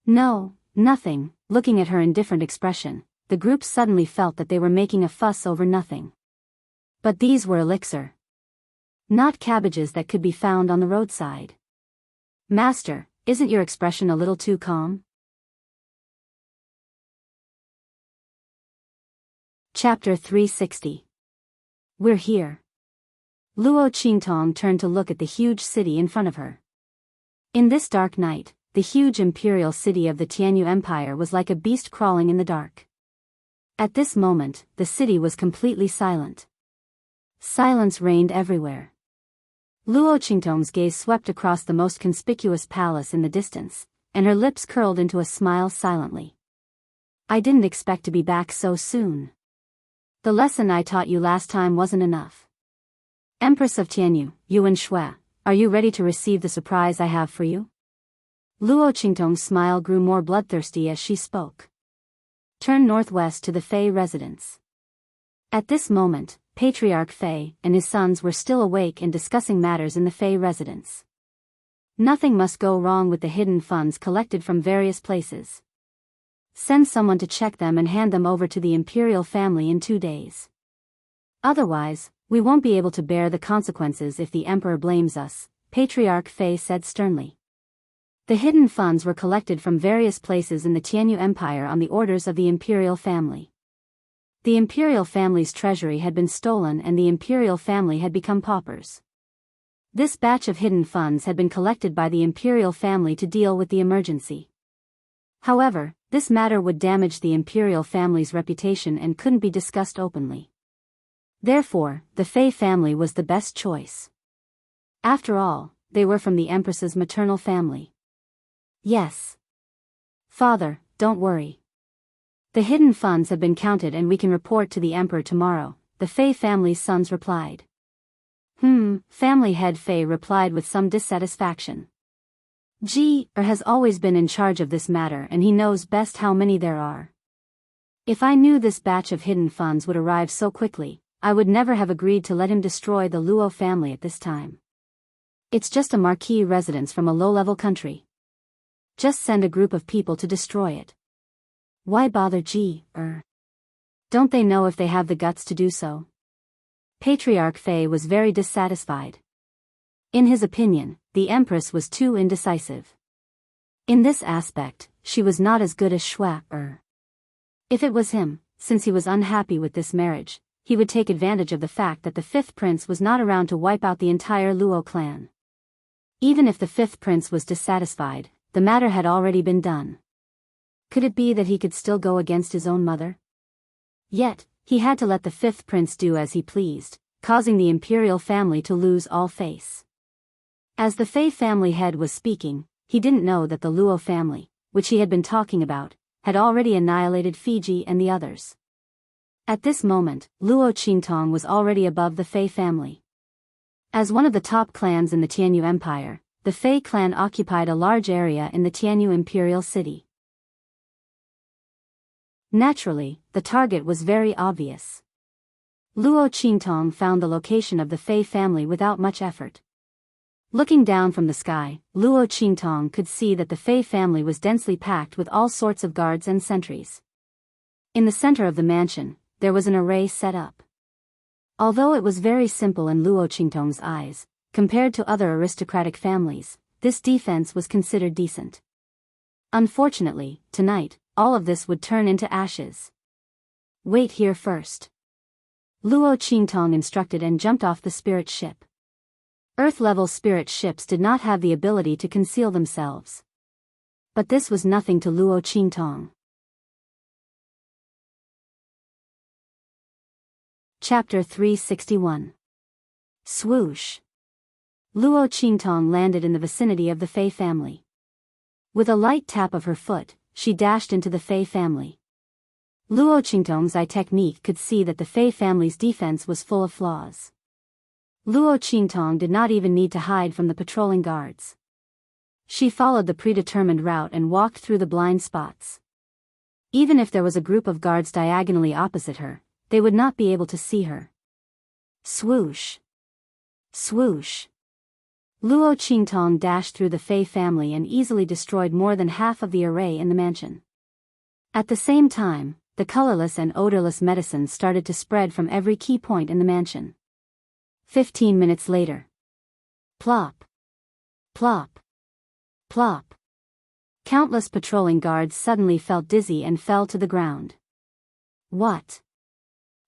No, nothing. Looking at her indifferent expression, the group suddenly felt that they were making a fuss over nothing. But these were elixir. Not cabbages that could be found on the roadside. Master, isn't your expression a little too calm? Chapter 360. We're here. Luo Qingtong turned to look at the huge city in front of her. In this dark night, the huge imperial city of the Tianyu Empire was like a beast crawling in the dark. At this moment, the city was completely silent. Silence reigned everywhere. Luo Qingtong's gaze swept across the most conspicuous palace in the distance, and her lips curled into a smile silently. I didn't expect to be back so soon. The lesson I taught you last time wasn't enough. Empress of Tianyu, Yuan Shui, are you ready to receive the surprise I have for you? Luo Qingtong's smile grew more bloodthirsty as she spoke. Turn northwest to the Fei residence. At this moment, Patriarch Fei and his sons were still awake and discussing matters in the Fei residence. Nothing must go wrong with the hidden funds collected from various places. Send someone to check them and hand them over to the imperial family in 2 days. Otherwise, we won't be able to bear the consequences if the emperor blames us, Patriarch Fei said sternly. The hidden funds were collected from various places in the Tianyu Empire on the orders of the imperial family. The imperial family's treasury had been stolen and the imperial family had become paupers. This batch of hidden funds had been collected by the imperial family to deal with the emergency. However, this matter would damage the imperial family's reputation and couldn't be discussed openly. Therefore, the Fei family was the best choice. After all, they were from the Empress's maternal family. Yes. Father, don't worry. The hidden funds have been counted and we can report to the Emperor tomorrow, the Fei family's sons replied. Family head Fei replied with some dissatisfaction. Has always been in charge of this matter and he knows best how many there are. If I knew this batch of hidden funds would arrive so quickly, I would never have agreed to let him destroy the Luo family at this time. It's just a marquis residence from a low-level country. Just send a group of people to destroy it. Why bother Don't they know if they have the guts to do so? Patriarch Fei was very dissatisfied. In his opinion, the Empress was too indecisive. In this aspect, she was not as good as Shua. If it was him, since he was unhappy with this marriage, he would take advantage of the fact that the fifth prince was not around to wipe out the entire Luo clan. Even if the fifth prince was dissatisfied, the matter had already been done. Could it be that he could still go against his own mother? Yet, he had to let the fifth prince do as he pleased, causing the imperial family to lose all face. As the Fei family head was speaking, he didn't know that the Luo family, which he had been talking about, had already annihilated Fiji and the others. At this moment, Luo Qingtong was already above the Fei family. As one of the top clans in the Tianyu Empire, the Fei clan occupied a large area in the Tianyu imperial city. Naturally, the target was very obvious. Luo Qingtong found the location of the Fei family without much effort. Looking down from the sky, Luo Qingtong could see that the Fei family was densely packed with all sorts of guards and sentries. In the center of the mansion, there was an array set up. Although it was very simple in Luo Qingtong's eyes, compared to other aristocratic families, this defense was considered decent. Unfortunately, tonight, all of this would turn into ashes. Wait here first. Luo Qingtong instructed and jumped off the spirit ship. Earth-level spirit ships did not have the ability to conceal themselves. But this was nothing to Luo Qingtong. Chapter 361. Swoosh. Luo Qingtong landed in the vicinity of the Fei family. With a light tap of her foot, she dashed into the Fei family. Luo Qingtong's eye technique could see that the Fei family's defense was full of flaws. Luo Qingtong did not even need to hide from the patrolling guards. She followed the predetermined route and walked through the blind spots. Even if there was a group of guards diagonally opposite her, they would not be able to see her. Swoosh. Swoosh. Luo Qingtong dashed through the Fei family and easily destroyed more than half of the array in the mansion. At the same time, the colorless and odorless medicines started to spread from every key point in the mansion. 15 minutes later. Plop. Plop. Plop. Countless patrolling guards suddenly felt dizzy and fell to the ground. What?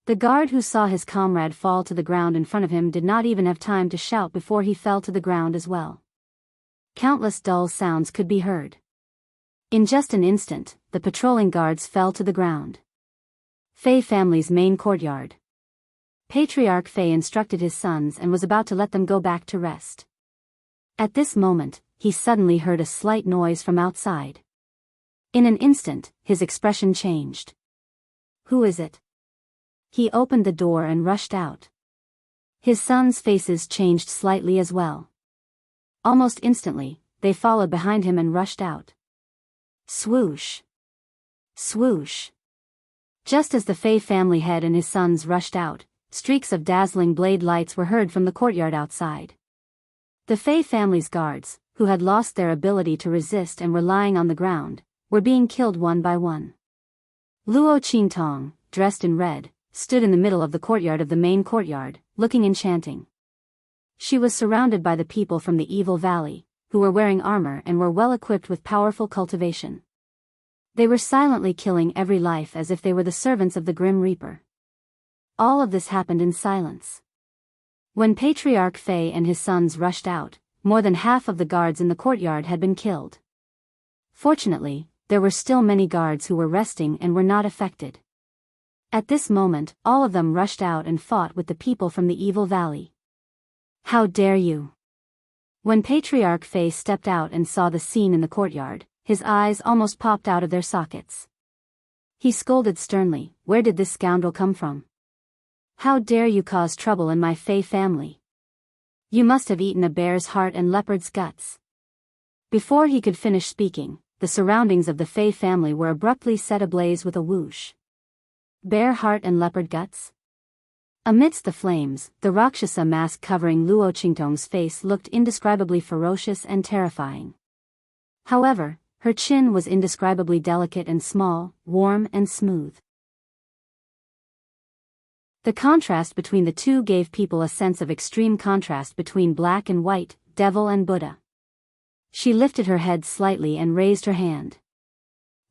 The guard who saw his comrade fall to the ground in front of him did not even have time to shout before he fell to the ground as well. Countless dull sounds could be heard. In just an instant, the patrolling guards fell to the ground. Fei family's main courtyard. Patriarch Fei instructed his sons and was about to let them go back to rest. At this moment, he suddenly heard a slight noise from outside. In an instant, his expression changed. Who is it? He opened the door and rushed out. His sons' faces changed slightly as well. Almost instantly, they followed behind him and rushed out. Swoosh. Swoosh. Just as the Fei family head and his sons rushed out, streaks of dazzling blade lights were heard from the courtyard outside. The Fei family's guards, who had lost their ability to resist and were lying on the ground, were being killed one by one. Luo Qingtong, dressed in red, stood in the middle of the courtyard of the main courtyard, looking enchanting. She was surrounded by the people from the Evil Valley, who were wearing armor and were well equipped with powerful cultivation. They were silently killing every life as if they were the servants of the Grim Reaper. all of this happened in silence. When Patriarch Fei and his sons rushed out, more than half of the guards in the courtyard had been killed. Fortunately, there were still many guards who were resting and were not affected. At this moment, all of them rushed out and fought with the people from the Evil Valley. How dare you! When Patriarch Fei stepped out and saw the scene in the courtyard, his eyes almost popped out of their sockets. He scolded sternly, "Where did this scoundrel come from? How dare you cause trouble in my Fei family? You must have eaten a bear's heart and leopard's guts." Before he could finish speaking, the surroundings of the Fei family were abruptly set ablaze with a whoosh. Bear heart and leopard guts? Amidst the flames, the Rakshasa mask covering Luo Qingtong's face looked indescribably ferocious and terrifying. However, her chin was indescribably delicate and small, warm and smooth. The contrast between the two gave people a sense of extreme contrast between black and white, devil and Buddha. She lifted her head slightly and raised her hand.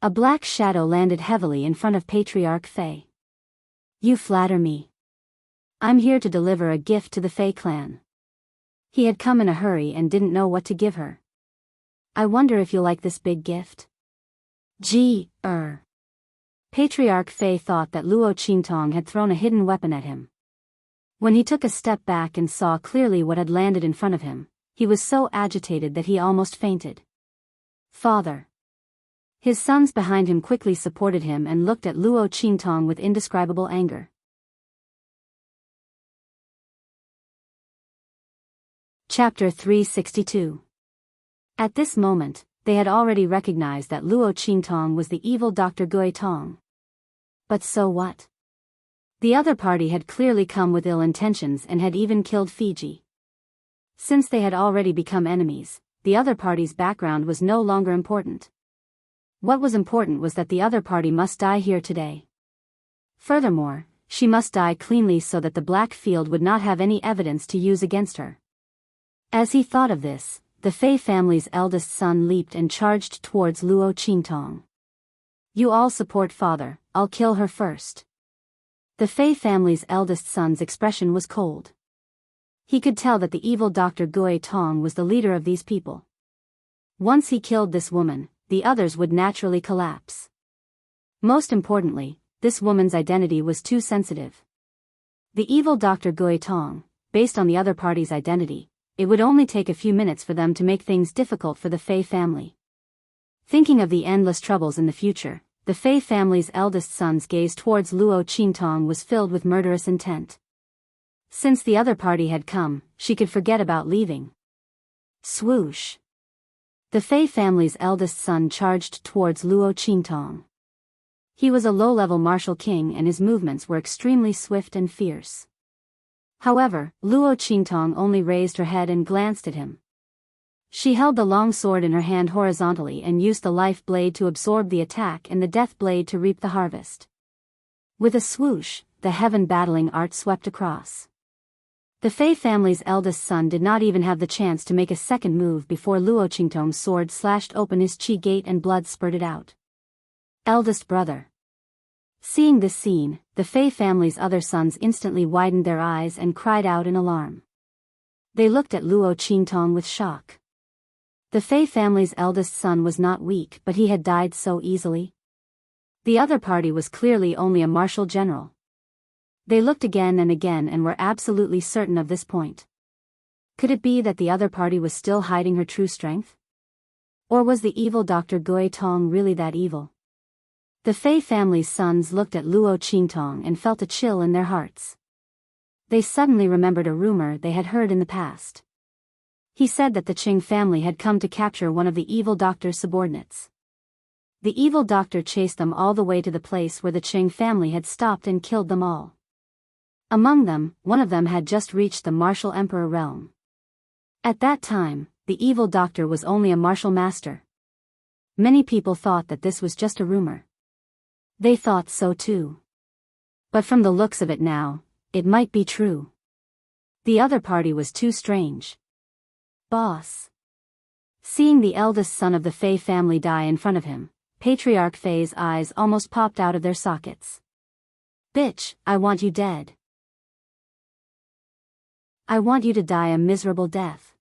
A black shadow landed heavily in front of Patriarch Fei. "You flatter me. I'm here to deliver a gift to the Fei clan." He had come in a hurry and didn't know what to give her. "I wonder if you'll like this big gift." Patriarch Fei thought that Luo Qingtong had thrown a hidden weapon at him. When he took a step back and saw clearly what had landed in front of him, he was so agitated that he almost fainted. "Father." His sons behind him quickly supported him and looked at Luo Qingtong with indescribable anger. Chapter 362. At this moment, they had already recognized that Luo Qingtong was the evil Dr. Gui Tong. But so what? The other party had clearly come with ill intentions and had even killed Fiji. Since they had already become enemies, the other party's background was no longer important. What was important was that the other party must die here today. Furthermore, she must die cleanly so that the Black Field would not have any evidence to use against her. As he thought of this, the Fei family's eldest son leaped and charged towards Luo Qingtong. "You all support father, I'll kill her first." The Fei family's eldest son's expression was cold. He could tell that the evil Dr. Gui Tong was the leader of these people. Once he killed this woman, the others would naturally collapse. Most importantly, this woman's identity was too sensitive. The evil Dr. Gui Tong, based on the other party's identity, it would only take a few minutes for them to make things difficult for the Fei family. Thinking of the endless troubles in the future, the Fei family's eldest son's gaze towards Luo Qingtong was filled with murderous intent. Since the other party had come, she could forget about leaving. Swoosh! The Fei family's eldest son charged towards Luo Qingtong. He was a low-level martial king and his movements were extremely swift and fierce. However, Luo Qingtong only raised her head and glanced at him. She held the long sword in her hand horizontally and used the life blade to absorb the attack and the death blade to reap the harvest. With a swoosh, the heaven-battling art swept across. The Fei family's eldest son did not even have the chance to make a second move before Luo Qingtong's sword slashed open his chi gate and blood spurted out. Eldest brother. Seeing this scene, the Fei family's other sons instantly widened their eyes and cried out in alarm. They looked at Luo Qingtong with shock. The Fei family's eldest son was not weak, but he had died so easily. The other party was clearly only a martial general. They looked again and were absolutely certain of this point. Could it be that the other party was still hiding her true strength? Or was the evil Dr. Gui Tong really that evil? The Fei family's sons looked at Luo Qingtong and felt a chill in their hearts. They suddenly remembered a rumor they had heard in the past. He said that the Qing family had come to capture one of the evil doctor's subordinates. The evil doctor chased them all the way to the place where the Qing family had stopped and killed them all. Among them, one of them had just reached the martial emperor realm. At that time, the evil doctor was only a martial master. Many people thought that this was just a rumor. They thought so too. But from the looks of it now, it might be true. The other party was too strange. Boss. Seeing the eldest son of the Fei family die in front of him, Patriarch Fei's eyes almost popped out of their sockets. Bitch, I want you dead. I want you to die a miserable death.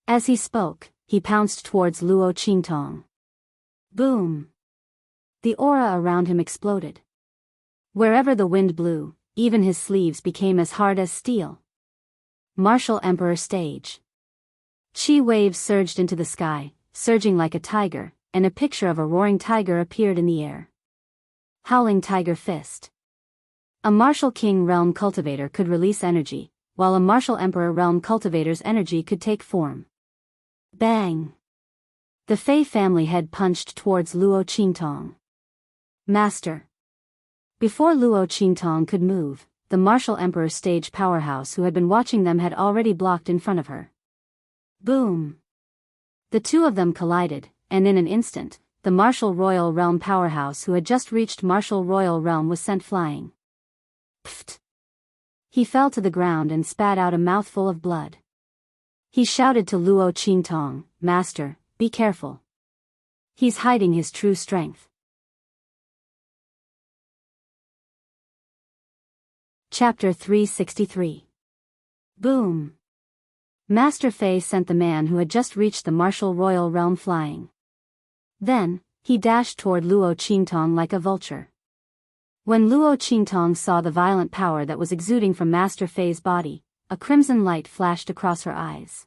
As he spoke, he pounced towards Luo Qingtong. Boom! The aura around him exploded. Wherever the wind blew, even his sleeves became as hard as steel. Martial Emperor stage. Chi waves surged into the sky, surging like a tiger, and a picture of a roaring tiger appeared in the air. Howling Tiger Fist. A Martial King Realm Cultivator could release energy, while a Martial Emperor Realm Cultivator's energy could take form. Bang! The Fei family head punched towards Luo Qingtong. Master. Before Luo Qingtong could move, the Martial Emperor stage powerhouse who had been watching them had already blocked in front of her. Boom! The two of them collided, and in an instant, the Martial Royal Realm powerhouse who had just reached Martial Royal Realm was sent flying. Pfft! He fell to the ground and spat out a mouthful of blood. He shouted to Luo Qingtong, Master, be careful. He's hiding his true strength. Chapter 363. Boom! Master Fei sent the man who had just reached the Martial Royal Realm flying. Then, he dashed toward Luo Qingtong like a vulture. When Luo Qingtong saw the violent power that was exuding from Master Fei's body, a crimson light flashed across her eyes.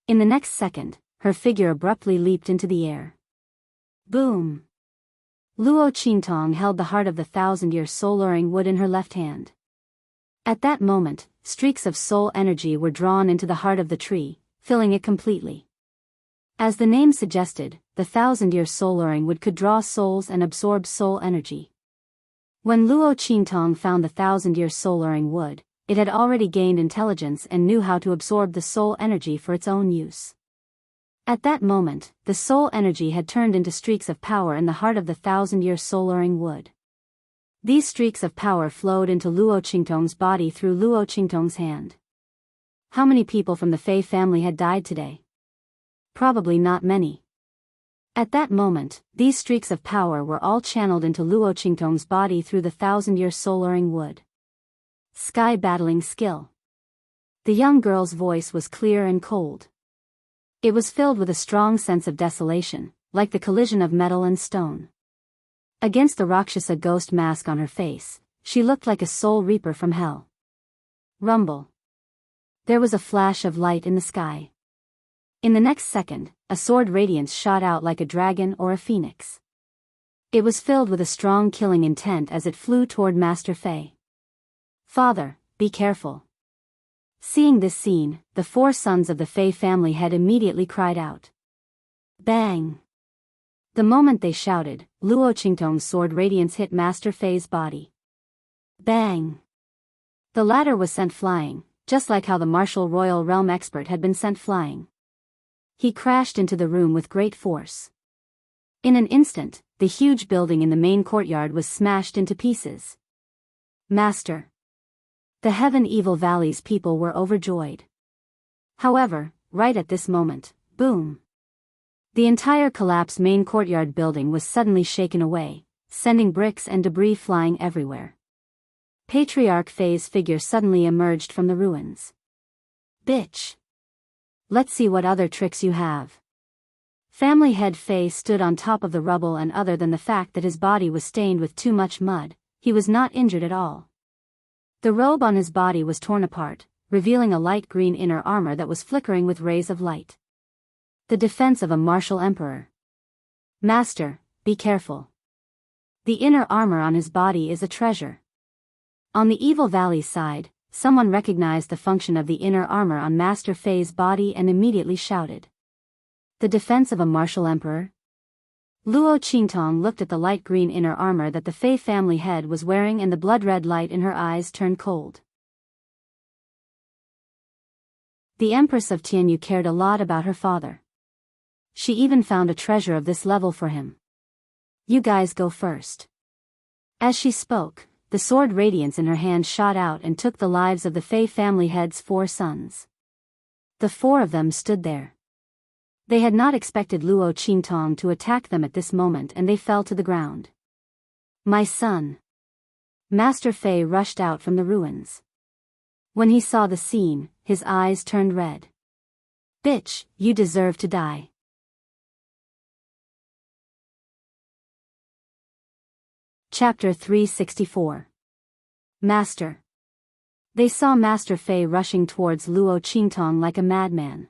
In the next second, her figure abruptly leaped into the air. Boom! Luo Qingtong held the heart of the thousand-year soul-luring wood in her left hand. At that moment, streaks of soul energy were drawn into the heart of the tree, filling it completely. As the name suggested, the thousand-year soul-luring wood could draw souls and absorb soul energy. When Luo Qingtong found the thousand-year soul-luring wood, it had already gained intelligence and knew how to absorb the soul energy for its own use. At that moment, the soul energy had turned into streaks of power in the heart of the thousand-year soul-luring wood. These streaks of power flowed into Luo Qingtong's body through Luo Qingtong's hand. How many people from the Fei family had died today? Probably not many. At that moment, these streaks of power were all channeled into Luo Qingtong's body through the thousand-year soul-luring wood. Sky battling skill. The young girl's voice was clear and cold. It was filled with a strong sense of desolation, like the collision of metal and stone. Against the Rakshasa ghost mask on her face, she looked like a soul reaper from hell. Rumble. There was a flash of light in the sky. In the next second, a sword radiance shot out like a dragon or a phoenix. It was filled with a strong killing intent as it flew toward Master Fei. Father, be careful. Seeing this scene, the four sons of the Fei family had immediately cried out. Bang! The moment they shouted, Luo Qingtong's sword radiance hit Master Fei's body. Bang! The latter was sent flying, just like how the Martial Royal Realm expert had been sent flying. He crashed into the room with great force. In an instant, the huge building in the main courtyard was smashed into pieces. Master! The Heaven Evil Valley's people were overjoyed. However, right at this moment, boom! The entire collapsed main courtyard building was suddenly shaken away, sending bricks and debris flying everywhere. Patriarch Fei's figure suddenly emerged from the ruins. Bitch! Let's see what other tricks you have. Family head Fei stood on top of the rubble, and other than the fact that his body was stained with too much mud, he was not injured at all. The robe on his body was torn apart, revealing a light green inner armor that was flickering with rays of light. The defense of a martial emperor. Master, be careful. The inner armor on his body is a treasure. On the Evil Valley side, someone recognized the function of the inner armor on Master Fei's body and immediately shouted. The defense of a martial emperor? Luo Qingtong looked at the light green inner armor that the Fei family head was wearing, and the blood-red light in her eyes turned cold. The Empress of Tianyu cared a lot about her father. She even found a treasure of this level for him. You guys go first. As she spoke, the sword radiance in her hand shot out and took the lives of the Fei family head's 4 sons. The 4 of them stood there. They had not expected Luo Qingtong to attack them at this moment, and they fell to the ground. My son. Master Fei rushed out from the ruins. When he saw the scene, his eyes turned red. Bitch, you deserve to die. Chapter 364. Master. They saw Master Fei rushing towards Luo Qingtong like a madman.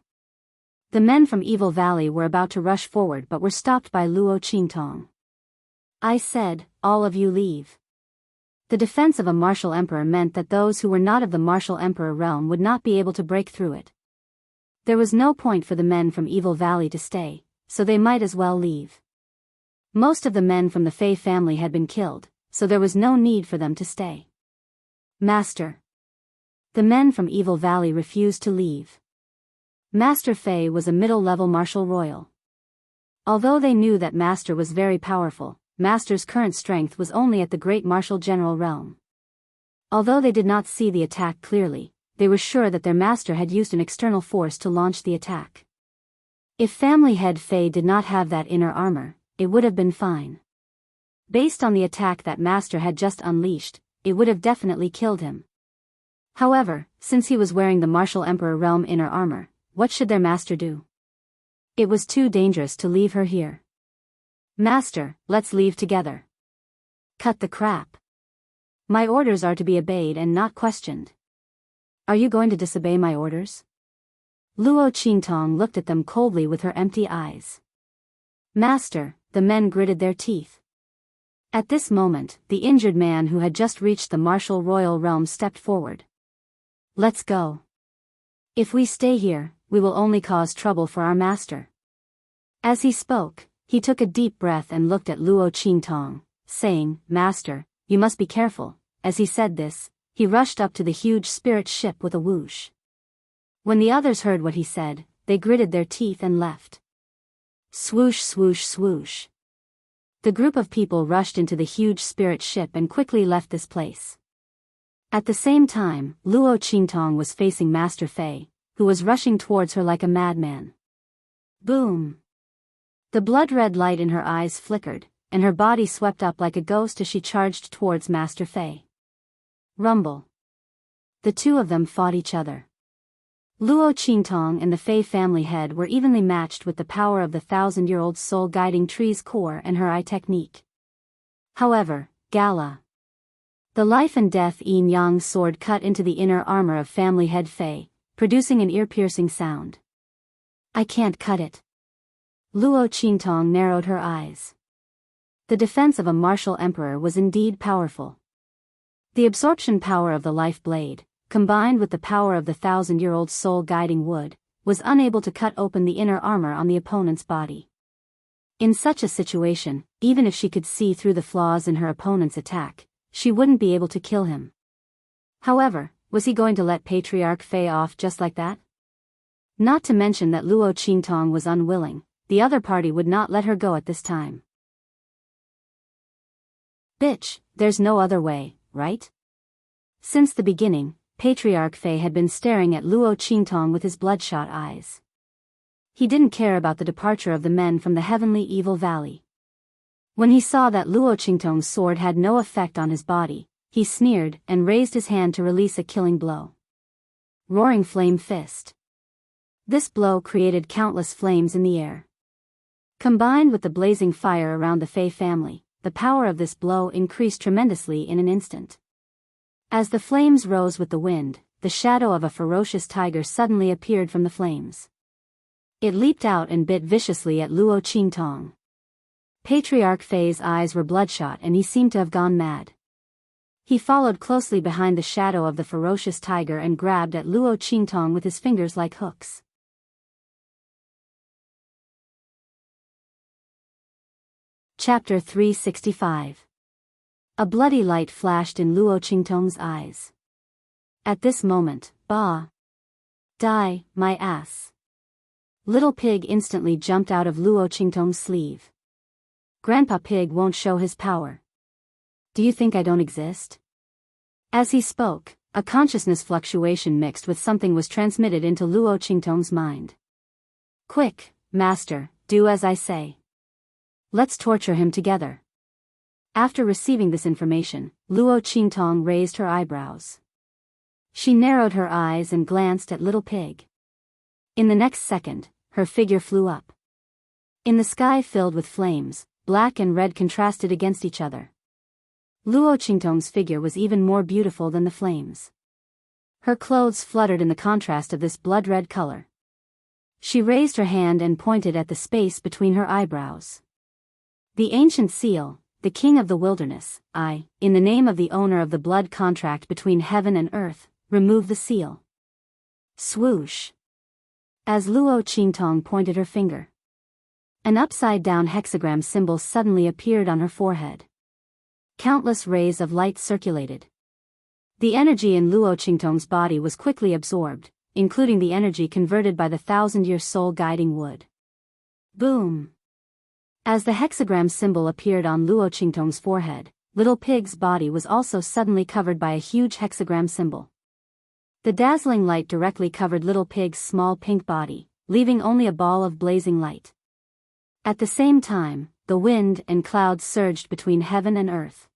The men from Evil Valley were about to rush forward but were stopped by Luo Qingtong. I said, all of you leave. The defense of a martial emperor meant that those who were not of the martial emperor realm would not be able to break through it. There was no point for the men from Evil Valley to stay, so they might as well leave. Most of the men from the Fei family had been killed, so there was no need for them to stay. Master. The men from Evil Valley refused to leave. Master Fei was a middle-level martial royal. Although they knew that Master was very powerful, Master's current strength was only at the great martial general realm. Although they did not see the attack clearly, they were sure that their master had used an external force to launch the attack. If family head Fei did not have that inner armor, it would have been fine. Based on the attack that Master had just unleashed, it would have definitely killed him. However, since he was wearing the martial emperor realm inner armor, what should their master do? It was too dangerous to leave her here. Master, let's leave together. Cut the crap. My orders are to be obeyed and not questioned. Are you going to disobey my orders? Luo Qingtong looked at them coldly with her empty eyes. Master, the men gritted their teeth. At this moment, the injured man who had just reached the martial royal realm stepped forward. Let's go. If we stay here, we will only cause trouble for our master. As he spoke, he took a deep breath and looked at Luo Qingtong, saying, Master, you must be careful. As he said this, he rushed up to the huge spirit ship with a whoosh. When the others heard what he said, they gritted their teeth and left. Swoosh swoosh swoosh. The group of people rushed into the huge spirit ship and quickly left this place. At the same time, Luo Qingtong was facing Master Fei, who was rushing towards her like a madman. Boom! The blood-red light in her eyes flickered, and her body swept up like a ghost as she charged towards Master Fei. Rumble. The two of them fought each other. Luo Qingtong and the Fei family head were evenly matched with the power of the 1,000-year-old soul guiding tree's core and her eye technique. However, Gala. The life and death yin-yang sword cut into the inner armor of family head Fei, producing an ear-piercing sound. I can't cut it. Luo Qingtong narrowed her eyes. The defense of a martial emperor was indeed powerful. The absorption power of the life blade, combined with the power of the 1,000-year-old soul guiding wood, was unable to cut open the inner armor on the opponent's body. In such a situation, even if she could see through the flaws in her opponent's attack, she wouldn't be able to kill him. However, was he going to let Patriarch Fei off just like that? Not to mention that Luo Qingtong was unwilling, the other party would not let her go at this time. Bitch, there's no other way, right? Since the beginning, Patriarch Fei had been staring at Luo Qingtong with his bloodshot eyes. He didn't care about the departure of the men from the heavenly Evil Valley. When he saw that Luo Qingtong's sword had no effect on his body, he sneered and raised his hand to release a killing blow. Roaring Flame Fist. This blow created countless flames in the air. Combined with the blazing fire around the Fei family, the power of this blow increased tremendously in an instant. As the flames rose with the wind, the shadow of a ferocious tiger suddenly appeared from the flames. It leaped out and bit viciously at Luo Qingtong. Patriarch Fei's eyes were bloodshot and he seemed to have gone mad. He followed closely behind the shadow of the ferocious tiger and grabbed at Luo Qingtong with his fingers like hooks. Chapter 365. A bloody light flashed in Luo Qingtong's eyes. At this moment, bah! Die, my ass! Little Pig instantly jumped out of Luo Qingtong's sleeve. Grandpa Pig won't show his power. Do you think I don't exist? As he spoke, a consciousness fluctuation mixed with something was transmitted into Luo Qingtong's mind. Quick, master, do as I say. Let's torture him together. After receiving this information, Luo Qingtong raised her eyebrows. She narrowed her eyes and glanced at Little Pig. In the next second, her figure flew up. In the sky filled with flames, black and red contrasted against each other. Luo Qingtong's figure was even more beautiful than the flames. Her clothes fluttered in the contrast of this blood-red color. She raised her hand and pointed at the space between her eyebrows. The ancient seal, the king of the wilderness, in the name of the owner of the blood contract between heaven and earth, remove the seal. Swoosh. As Luo Qingtong pointed her finger, an upside-down hexagram symbol suddenly appeared on her forehead. Countless rays of light circulated. The energy in Luo Qingtong's body was quickly absorbed, including the energy converted by the 1,000-year soul-guiding wood. Boom! As the hexagram symbol appeared on Luo Qingtong's forehead, Little Pig's body was also suddenly covered by a huge hexagram symbol. The dazzling light directly covered Little Pig's small pink body, leaving only a ball of blazing light. At the same time, the wind and clouds surged between heaven and earth.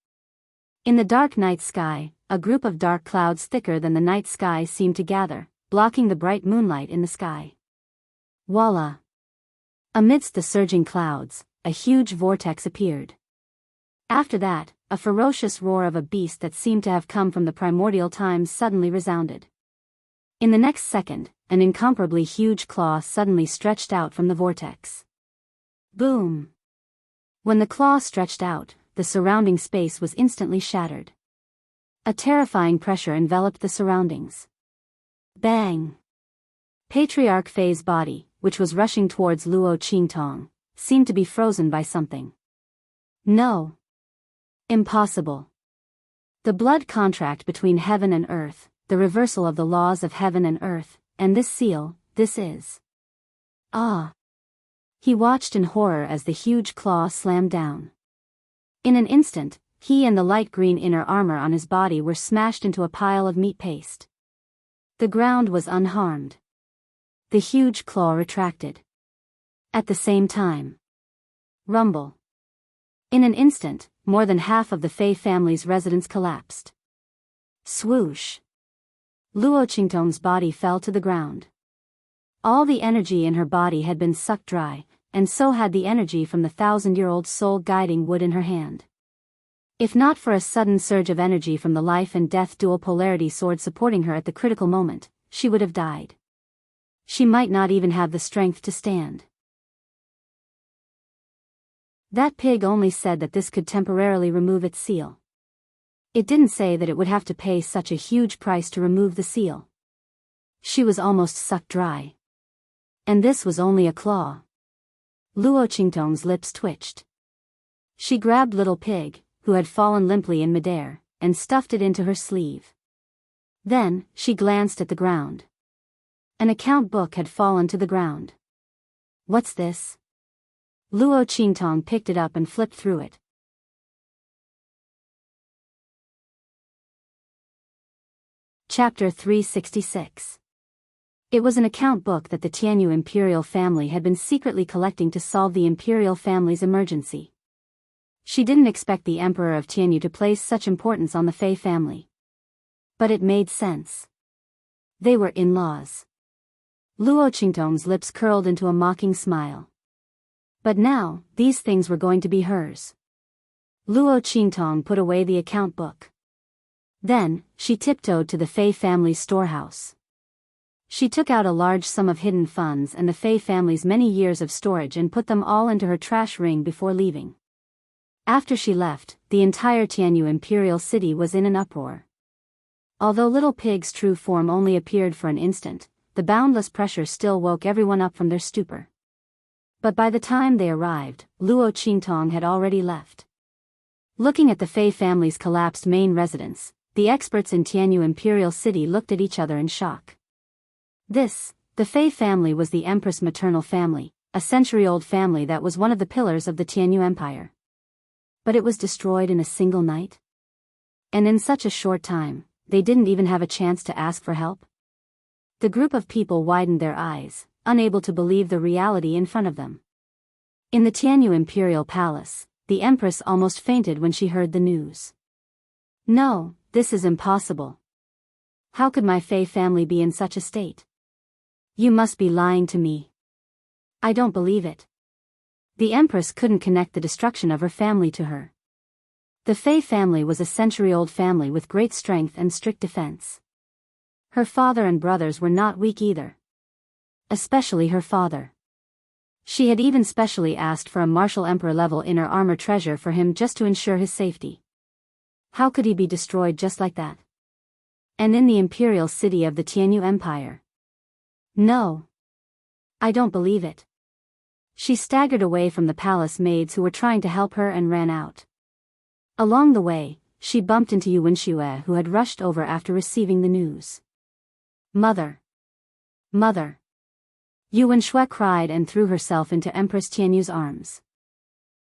In the dark night sky, a group of dark clouds thicker than the night sky seemed to gather, blocking the bright moonlight in the sky. Voila! Amidst the surging clouds, a huge vortex appeared. After that, a ferocious roar of a beast that seemed to have come from the primordial times suddenly resounded. In the next second, an incomparably huge claw suddenly stretched out from the vortex. Boom! When the claw stretched out, the surrounding space was instantly shattered. A terrifying pressure enveloped the surroundings. Bang! Patriarch Fei's body, which was rushing towards Luo Qingtong, seemed to be frozen by something. No! Impossible! The blood contract between heaven and earth, the reversal of the laws of heaven and earth, and this seal, this is. Ah! He watched in horror as the huge claw slammed down. In an instant, he and the light green inner armor on his body were smashed into a pile of meat paste. The ground was unharmed. The huge claw retracted. At the same time. Rumble. In an instant, more than half of the Fei family's residence collapsed. Swoosh. Luo Qingtong's body fell to the ground. All the energy in her body had been sucked dry, and so had the energy from the 1,000-year-old soul-guiding wood in her hand. If not for a sudden surge of energy from the life and death dual polarity sword supporting her at the critical moment, she would have died. She might not even have the strength to stand. That pig only said that this could temporarily remove its seal. It didn't say that it would have to pay such a huge price to remove the seal. She was almost sucked dry. And this was only a claw. Luo Qingtong's lips twitched. She grabbed Little Pig, who had fallen limply in midair, and stuffed it into her sleeve. Then, she glanced at the ground. An account book had fallen to the ground. What's this? Luo Qingtong picked it up and flipped through it. Chapter 366. It was an account book that the Tianyu imperial family had been secretly collecting to solve the imperial family's emergency. She didn't expect the emperor of Tianyu to place such importance on the Fei family. But it made sense. They were in-laws. Luo Qingtong's lips curled into a mocking smile. But now, these things were going to be hers. Luo Qingtong put away the account book. Then, she tiptoed to the Fei family's storehouse. She took out a large sum of hidden funds and the Fei family's many years of storage and put them all into her trash ring before leaving. After she left, the entire Tianyu imperial city was in an uproar. Although Little Pig's true form only appeared for an instant, the boundless pressure still woke everyone up from their stupor. But by the time they arrived, Luo Qingtong had already left. Looking at the Fei family's collapsed main residence, the experts in Tianyu Imperial City looked at each other in shock. The Fei family was the Empress' maternal family, a century-old family that was one of the pillars of the Tianyu Empire. But it was destroyed in a single night? And in such a short time, they didn't even have a chance to ask for help? The group of people widened their eyes, unable to believe the reality in front of them. In the Tianyu Imperial Palace, the the Empress almost fainted when she heard the news. No, this is impossible. How could my Fey family be in such a state? You must be lying to me. I don't believe it. The Empress couldn't connect the destruction of her family to her. The Fey family was a century-old family with great strength and strict defense. Her father and brothers were not weak either. Especially her father. She had even specially asked for a martial emperor-level inner armor treasure for him just to ensure his safety. How could he be destroyed just like that? And in the imperial city of the Tianyu Empire? No. I don't believe it. She staggered away from the palace maids who were trying to help her and ran out. Along the way, she bumped into Yu Wenxue, who had rushed over after receiving the news. Mother! Mother! Yu Wenxue cried and threw herself into Empress Tianyu's arms.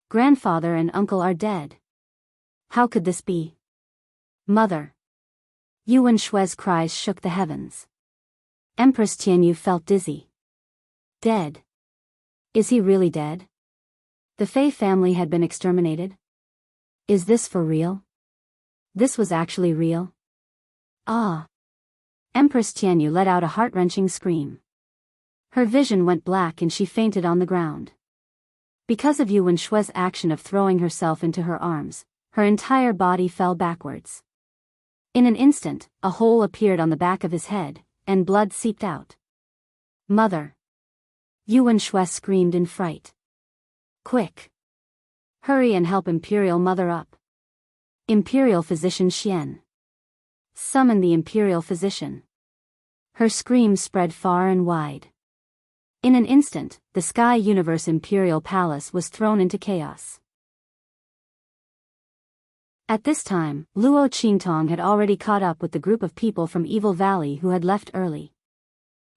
Grandfather and uncle are dead. How could this be? Mother! Yu Wenshue's cries shook the heavens. Empress Tianyu felt dizzy. Dead. Is he really dead? The Fei family had been exterminated? Is this for real? This was actually real? Ah! Empress Tianyu let out a heart-wrenching scream. Her vision went black and she fainted on the ground. Because of Yu Wenshue's action of throwing herself into her arms, her entire body fell backwards. In an instant, a hole appeared on the back of his head, and blood seeped out. Mother! Yu Wenxue screamed in fright. Quick! Hurry and help Imperial Mother up. Imperial Physician Xian. Summon the Imperial Physician. Her scream spread far and wide. In an instant, the Sky Universe Imperial Palace was thrown into chaos. At this time, Luo Qingtong had already caught up with the group of people from Evil Valley who had left early.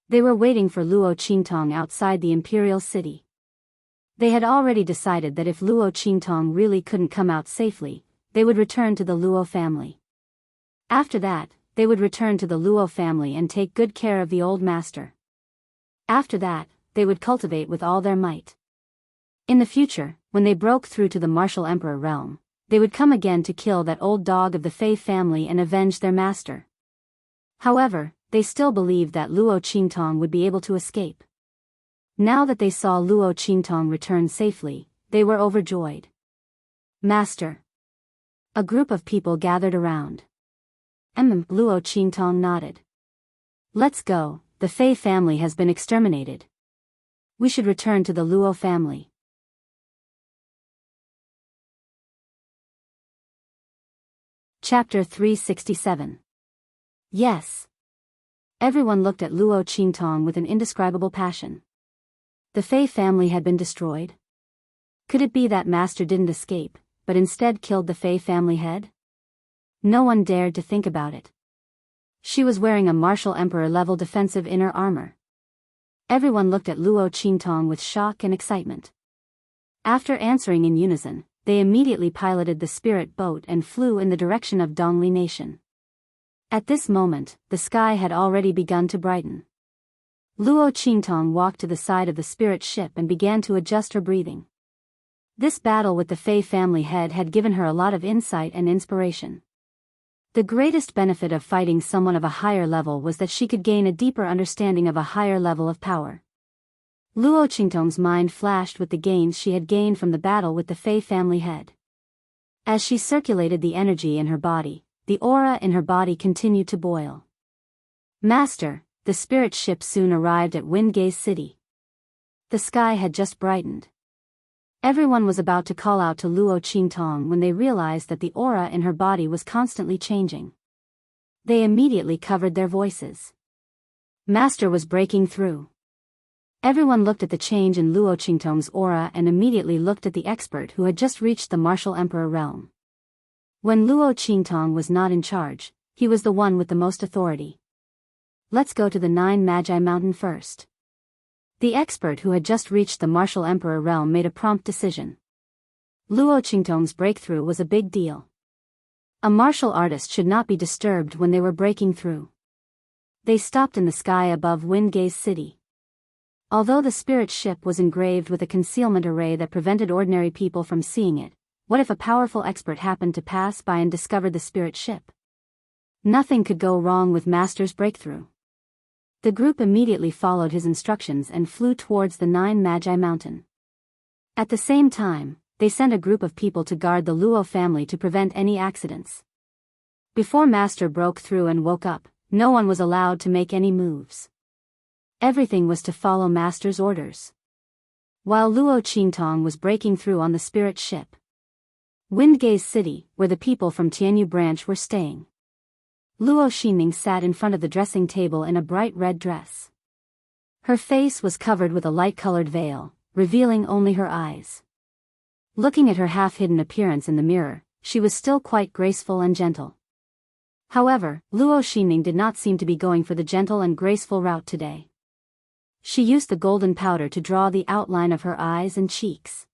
They were waiting for Luo Qingtong outside the Imperial City. They had already decided that if Luo Qingtong really couldn't come out safely, they would return to the Luo family. After that, they would return to the Luo family and take good care of the old master. After that, they would cultivate with all their might. In the future, when they broke through to the Martial Emperor realm, they would come again to kill that old dog of the Fei family and avenge their master. However, they still believed that Luo Qingtong would be able to escape. Now that they saw Luo Qingtong return safely, they were overjoyed. Master! A group of people gathered around. Luo Qingtong nodded. Let's go, the Fei family has been exterminated. We should return to the Luo family. Chapter 367. Yes. Everyone looked at Luo Qingtong with an indescribable passion. The Fei family had been destroyed. Could it be that master didn't escape, but instead killed the Fei family head? No one dared to think about it. She was wearing a martial emperor-level defensive inner armor. Everyone looked at Luo Qingtong with shock and excitement. After answering in unison, they immediately piloted the spirit boat and flew in the direction of Dongli Nation. At this moment, the sky had already begun to brighten. Luo Qingtong walked to the side of the spirit ship and began to adjust her breathing. This battle with the Fei family head had given her a lot of insight and inspiration. The greatest benefit of fighting someone of a higher level was that she could gain a deeper understanding of a higher level of power. Luo Qingtong's mind flashed with the gains she had gained from the battle with the Fei family head. As she circulated the energy in her body, the aura in her body continued to boil. Master, the spirit ship soon arrived at Windgaze City. The sky had just brightened. Everyone was about to call out to Luo Qingtong when they realized that the aura in her body was constantly changing. They immediately covered their voices. Master was breaking through. Everyone looked at the change in Luo Qingtong's aura and immediately looked at the expert who had just reached the Martial Emperor realm. When Luo Qingtong was not in charge, he was the one with the most authority. Let's go to the Nine Magi Mountain first. The expert who had just reached the Martial Emperor realm made a prompt decision. Luo Qingtong's breakthrough was a big deal. A martial artist should not be disturbed when they were breaking through. They stopped in the sky above Windgaze City. Although the spirit ship was engraved with a concealment array that prevented ordinary people from seeing it, what if a powerful expert happened to pass by and discovered the spirit ship? Nothing could go wrong with Master's breakthrough. The group immediately followed his instructions and flew towards the Nine Magi Mountain. At the same time, they sent a group of people to guard the Luo family to prevent any accidents. Before Master broke through and woke up, no one was allowed to make any moves. Everything was to follow Master's orders. While Luo Qingtong was breaking through on the spirit ship, Windgaze City, where the people from Tianyu branch were staying, Luo Xinming sat in front of the dressing table in a bright red dress. Her face was covered with a light-colored veil, revealing only her eyes. Looking at her half-hidden appearance in the mirror, she was still quite graceful and gentle. However, Luo Xinming did not seem to be going for the gentle and graceful route today. She used the golden powder to draw the outline of her eyes and cheeks.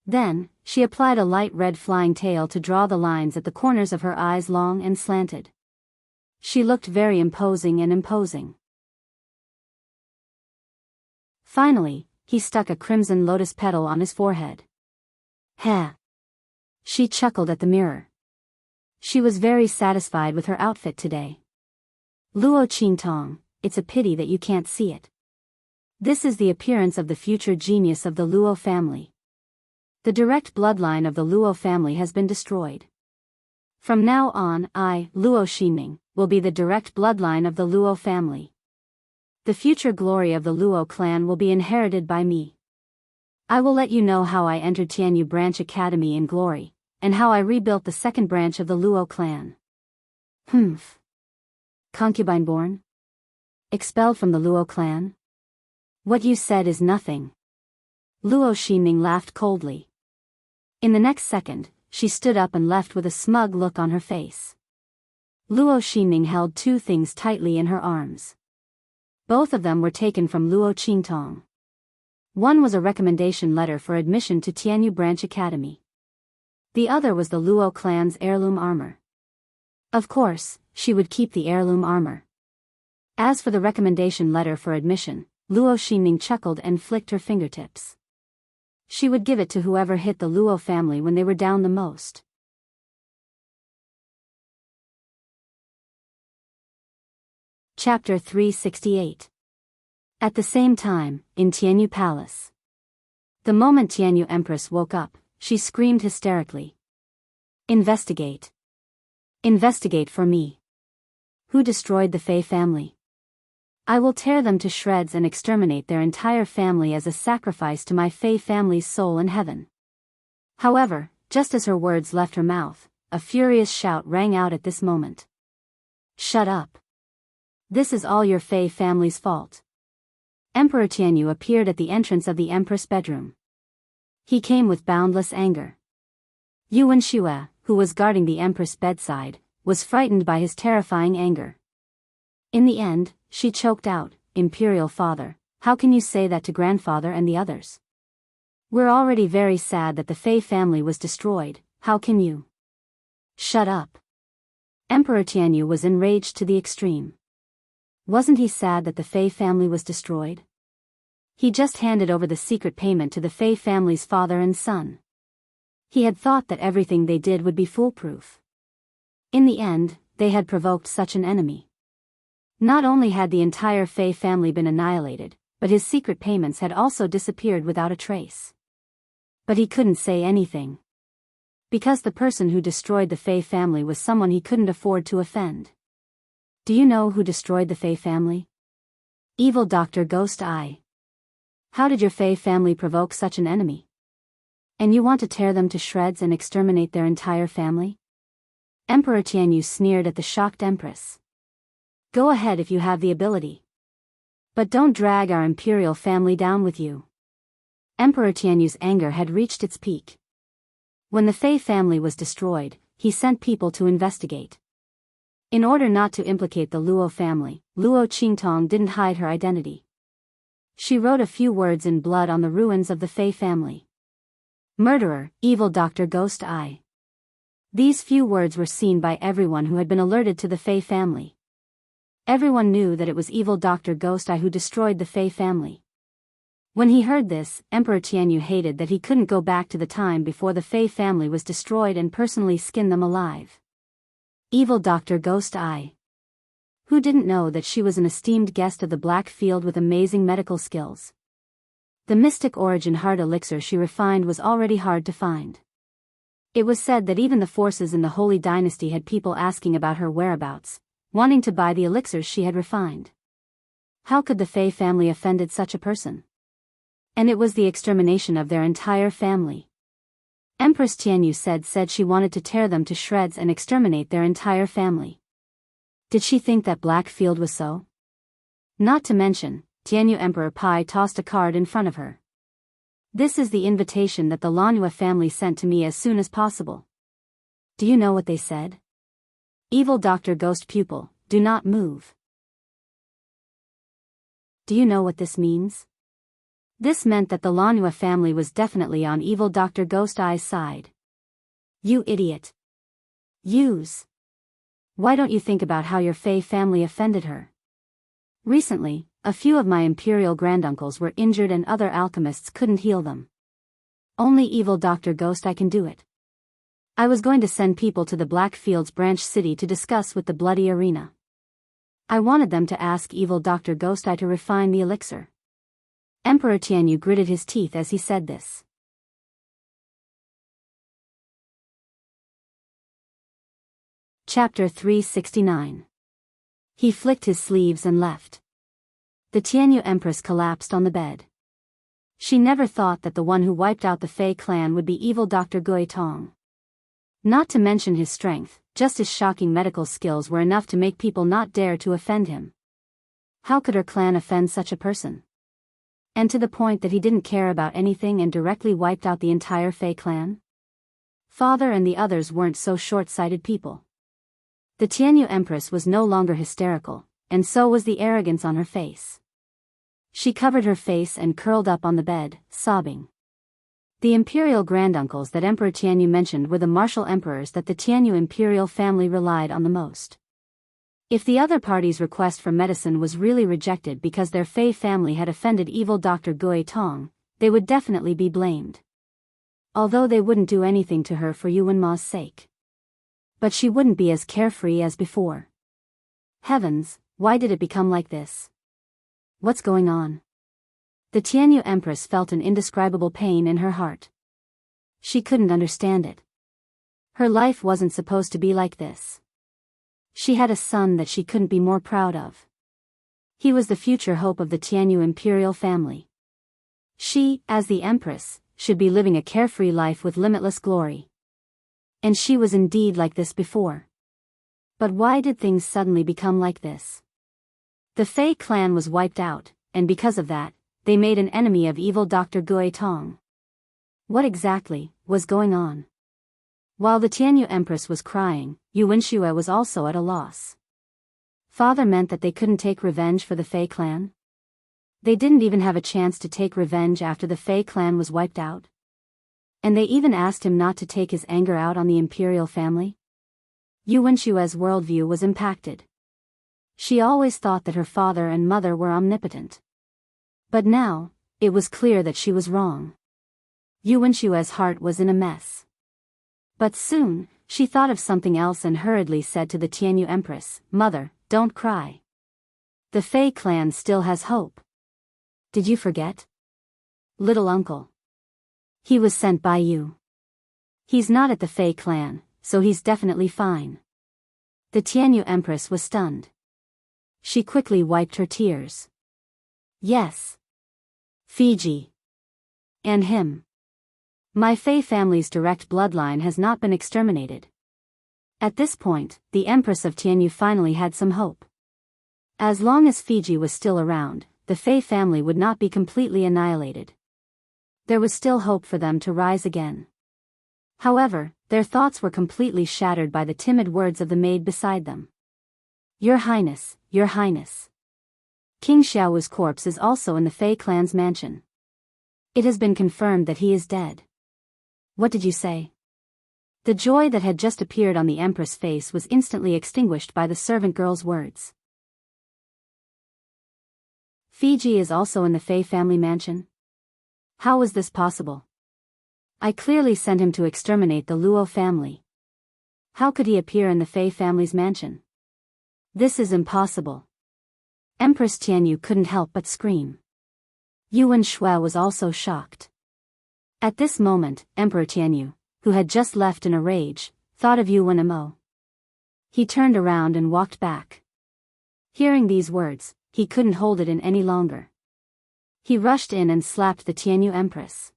Then, she applied a light red flying tail to draw the lines at the corners of her eyes long and slanted. She looked very imposing. Finally, he stuck a crimson lotus petal on his forehead. Heh! She chuckled at the mirror. She was very satisfied with her outfit today. Luo Qingtong, it's a pity that you can't see it. This is the appearance of the future genius of the Luo family. The direct bloodline of the Luo family has been destroyed. From now on, I, Luo Xinming, will be the direct bloodline of the Luo family. The future glory of the Luo clan will be inherited by me. I will let you know how I entered Tianyu Branch Academy in glory, and how I rebuilt the second branch of the Luo clan. Humph. Concubine born? Expelled from the Luo clan? What you said is nothing. Luo Xinming laughed coldly. In the next second, she stood up and left with a smug look on her face. Luo Xinming held two things tightly in her arms. Both of them were taken from Luo Qingtong. One was a recommendation letter for admission to Tianyu Branch Academy. The other was the Luo clan's heirloom armor. Of course, she would keep the heirloom armor. As for the recommendation letter for admission, Luo Xinming chuckled and flicked her fingertips. She would give it to whoever hit the Luo family when they were down the most. Chapter 368. At the same time, in Tianyu Palace. The moment Tianyu Empress woke up, she screamed hysterically. Investigate. Investigate for me. Who destroyed the Fei family? I will tear them to shreds and exterminate their entire family as a sacrifice to my Fei family's soul in heaven. However, just as her words left her mouth, a furious shout rang out at this moment. Shut up. This is all your Fei family's fault. Emperor Tianyu appeared at the entrance of the Empress' bedroom. He came with boundless anger. Yuan Xue, who was guarding the Empress' bedside, was frightened by his terrifying anger. In the end, she choked out, Imperial Father, how can you say that to Grandfather and the others? We're already very sad that the Fei family was destroyed, how can you? Shut up. Emperor Tianyu was enraged to the extreme. Wasn't he sad that the Fei family was destroyed? He just handed over the secret payment to the Fei family's father and son. He had thought that everything they did would be foolproof. In the end, they had provoked such an enemy. Not only had the entire Fei family been annihilated, but his secret payments had also disappeared without a trace. But he couldn't say anything. Because the person who destroyed the Fei family was someone he couldn't afford to offend. Do you know who destroyed the Fei family? Evil Dr. Ghost Eye. How did your Fei family provoke such an enemy? And you want to tear them to shreds and exterminate their entire family? Emperor Tianyu sneered at the shocked Empress. Go ahead if you have the ability. But don't drag our imperial family down with you. Emperor Tianyu's anger had reached its peak. When the Fei family was destroyed, he sent people to investigate. In order not to implicate the Luo family, Luo Qingtong didn't hide her identity. She wrote a few words in blood on the ruins of the Fei family. Murderer, evil Dr. Ghost Eye. These few words were seen by everyone who had been alerted to the Fei family. Everyone knew that it was evil Dr. Ghost Eye who destroyed the Fei family. When he heard this, Emperor Tianyu hated that he couldn't go back to the time before the Fei family was destroyed and personally skin them alive. Evil Dr. Ghost Eye. Who didn't know that she was an esteemed guest of the Black Field with amazing medical skills? The mystic origin heart elixir she refined was already hard to find. It was said that even the forces in the Holy Dynasty had people asking about her whereabouts, wanting to buy the elixirs she had refined. How could the Fei family offended such a person? And it was the extermination of their entire family. Empress Tianyu said she wanted to tear them to shreds and exterminate their entire family. Did she think that Black Field was so? Not to mention, Tianyu Emperor Pai tossed a card in front of her. This is the invitation that the Lanua family sent to me as soon as possible. Do you know what they said? Evil Dr. Ghost Pupil, do not move. Do you know what this means? This meant that the Lanua family was definitely on evil Dr. Ghost Eye's side. You idiot. Use. Why don't you think about how your Fei family offended her? Recently, a few of my imperial granduncles were injured and other alchemists couldn't heal them. Only evil Dr. Ghost Eye can do it. I was going to send people to the Black Fields branch city to discuss with the Bloody Arena. I wanted them to ask evil Dr. Ghost Eye to refine the elixir. Emperor Tianyu gritted his teeth as he said this. Chapter 369. He flicked his sleeves and left. The Tianyu Empress collapsed on the bed. She never thought that the one who wiped out the Fei clan would be evil Dr. Gui Tong. Not to mention his strength, just his shocking medical skills were enough to make people not dare to offend him. How could her clan offend such a person? And to the point that he didn't care about anything and directly wiped out the entire Fei clan? Father and the others weren't so short-sighted people. The Tianyu Empress was no longer hysterical, and so was the arrogance on her face. She covered her face and curled up on the bed, sobbing. The imperial granduncles that Emperor Tianyu mentioned were the martial emperors that the Tianyu imperial family relied on the most. If the other party's request for medicine was really rejected because their Fei family had offended evil Dr. Gui Tong, they would definitely be blamed. Although they wouldn't do anything to her for Yuan Ma's sake. But she wouldn't be as carefree as before. Heavens, why did it become like this? What's going on? The Tianyu Empress felt an indescribable pain in her heart. She couldn't understand it. Her life wasn't supposed to be like this. She had a son that she couldn't be more proud of. He was the future hope of the Tianyu imperial family. She, as the Empress, should be living a carefree life with limitless glory. And she was indeed like this before. But why did things suddenly become like this? The Fei clan was wiped out, and because of that, they made an enemy of evil Dr. Gui Tong. What exactly was going on? While the Tianyu Empress was crying, Yuan Shue was also at a loss. Father meant that they couldn't take revenge for the Fei clan? They didn't even have a chance to take revenge after the Fei clan was wiped out? And they even asked him not to take his anger out on the imperial family? Yuan Shue's worldview was impacted. She always thought that her father and mother were omnipotent. But now, it was clear that she was wrong. Yuan Shue's heart was in a mess. But soon, she thought of something else and hurriedly said to the Tianyu Empress, "Mother, don't cry. The Fei clan still has hope. Did you forget? Little uncle. He was sent by you. He's not at the Fei clan, so he's definitely fine." The Tianyu Empress was stunned. She quickly wiped her tears. Yes. Fiji. And him. My Fei family's direct bloodline has not been exterminated. At this point, the Empress of Tianyu finally had some hope. As long as Fiji was still around, the Fei family would not be completely annihilated. There was still hope for them to rise again. However, their thoughts were completely shattered by the timid words of the maid beside them. "Your Highness, Your Highness. King Xiaowu's corpse is also in the Fei clan's mansion. It has been confirmed that he is dead." "What did you say?" The joy that had just appeared on the Empress' face was instantly extinguished by the servant girl's words. "Fiji is also in the Fei family mansion?" How was this possible? I clearly sent him to exterminate the Luo family. How could he appear in the Fei family's mansion? This is impossible. Empress Tianyu couldn't help but scream. Yuan Shui was also shocked. At this moment, Emperor Tianyu, who had just left in a rage, thought of Yuan Mo. He turned around and walked back. Hearing these words, he couldn't hold it in any longer. He rushed in and slapped the Tianyu Empress.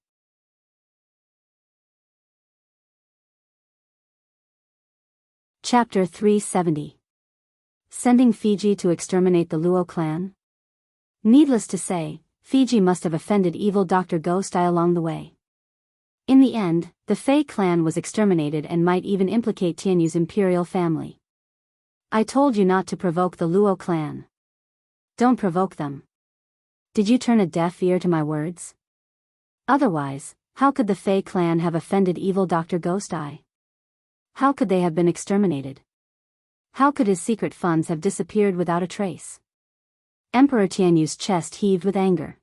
Chapter 370. Sending Fiji to exterminate the Luo clan? Needless to say, Fiji must have offended evil Dr. Ghost Eye along the way. In the end, the Fei clan was exterminated and might even implicate Tianyu's imperial family. I told you not to provoke the Luo clan. Don't provoke them. Did you turn a deaf ear to my words? Otherwise, how could the Fei clan have offended evil Dr. Ghost Eye? How could they have been exterminated? How could his secret funds have disappeared without a trace? Emperor Tianyu's chest heaved with anger.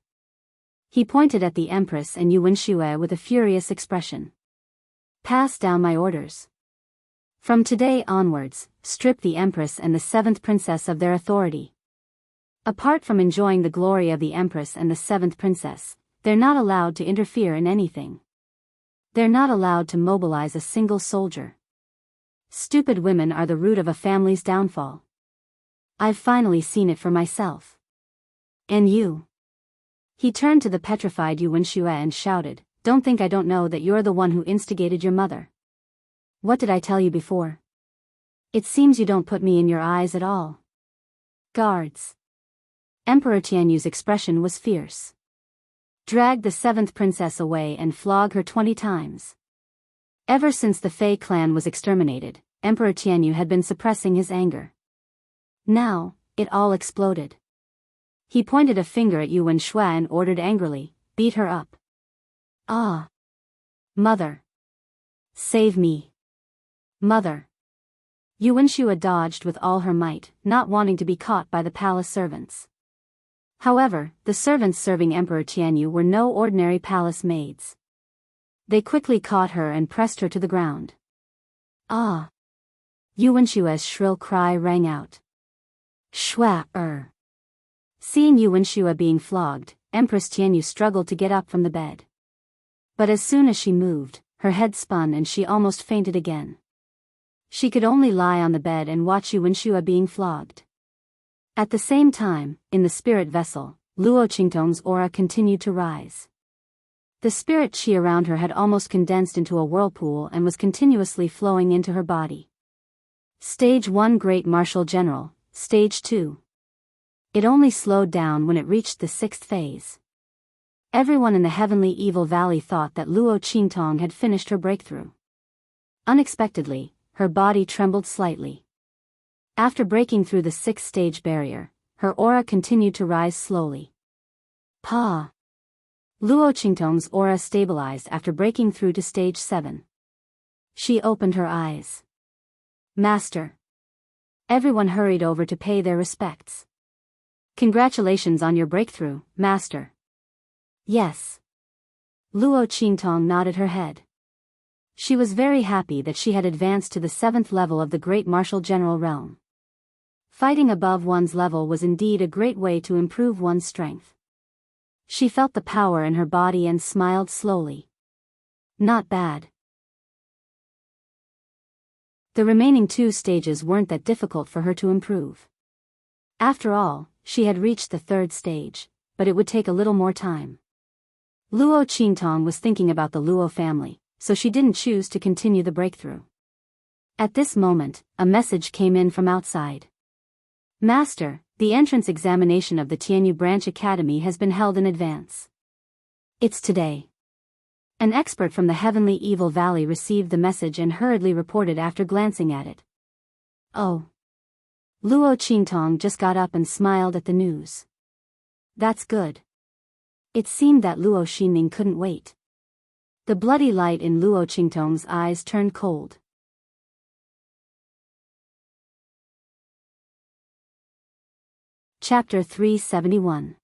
He pointed at the Empress and Yuan Shui with a furious expression. Pass down my orders. From today onwards, strip the Empress and the 7th Princess of their authority. Apart from enjoying the glory of the Empress and the 7th Princess, they're not allowed to interfere in anything. They're not allowed to mobilize a single soldier. Stupid women are the root of a family's downfall. I've finally seen it for myself. And you? He turned to the petrified Yuan Shui and shouted, Don't think I don't know that you're the one who instigated your mother. What did I tell you before? It seems you don't put me in your eyes at all. Guards. Emperor Tianyu's expression was fierce. Drag the 7th princess away and flog her 20 times. Ever since the Fei clan was exterminated, Emperor Tianyu had been suppressing his anger. Now, it all exploded. He pointed a finger at Yuan Shui and ordered angrily, Beat her up. Ah! Mother! Save me! Mother! Yuan Shui dodged with all her might, not wanting to be caught by the palace servants. However, the servants serving Emperor Tianyu were no ordinary palace maids. They quickly caught her and pressed her to the ground. Ah! Yuan Shui's shrill cry rang out. Shua-er! Seeing Yuan Shui being flogged, Empress Tianyu struggled to get up from the bed. But as soon as she moved, her head spun and she almost fainted again. She could only lie on the bed and watch Yuan Shui being flogged. At the same time, in the spirit vessel, Luo Qingtong's aura continued to rise. The spirit chi around her had almost condensed into a whirlpool and was continuously flowing into her body. Stage 1 Great Martial General, Stage 2. It only slowed down when it reached the 6th phase. Everyone in the Heavenly Evil Valley thought that Luo Qingtong had finished her breakthrough. Unexpectedly, her body trembled slightly. After breaking through the 6th stage barrier, her aura continued to rise slowly. Pa! Luo Qingtong's aura stabilized after breaking through to stage 7. She opened her eyes. Master! Everyone hurried over to pay their respects. Congratulations on your breakthrough, Master. Yes. Luo Qingtong nodded her head. She was very happy that she had advanced to the 7th level of the Great Martial General realm. Fighting above one's level was indeed a great way to improve one's strength. She felt the power in her body and smiled slowly. Not bad. The remaining 2 stages weren't that difficult for her to improve. After all, she had reached the 3rd stage, but it would take a little more time. Luo Qingtong was thinking about the Luo family, so she didn't choose to continue the breakthrough. At this moment, a message came in from outside. Master, the entrance examination of the Tianyu Branch Academy has been held in advance. It's today. An expert from the Heavenly Evil Valley received the message and hurriedly reported after glancing at it. Oh. Luo Qingtong just got up and smiled at the news. That's good. It seemed that Luo Xinning couldn't wait. The bloody light in Luo Qingtong's eyes turned cold. Chapter 371.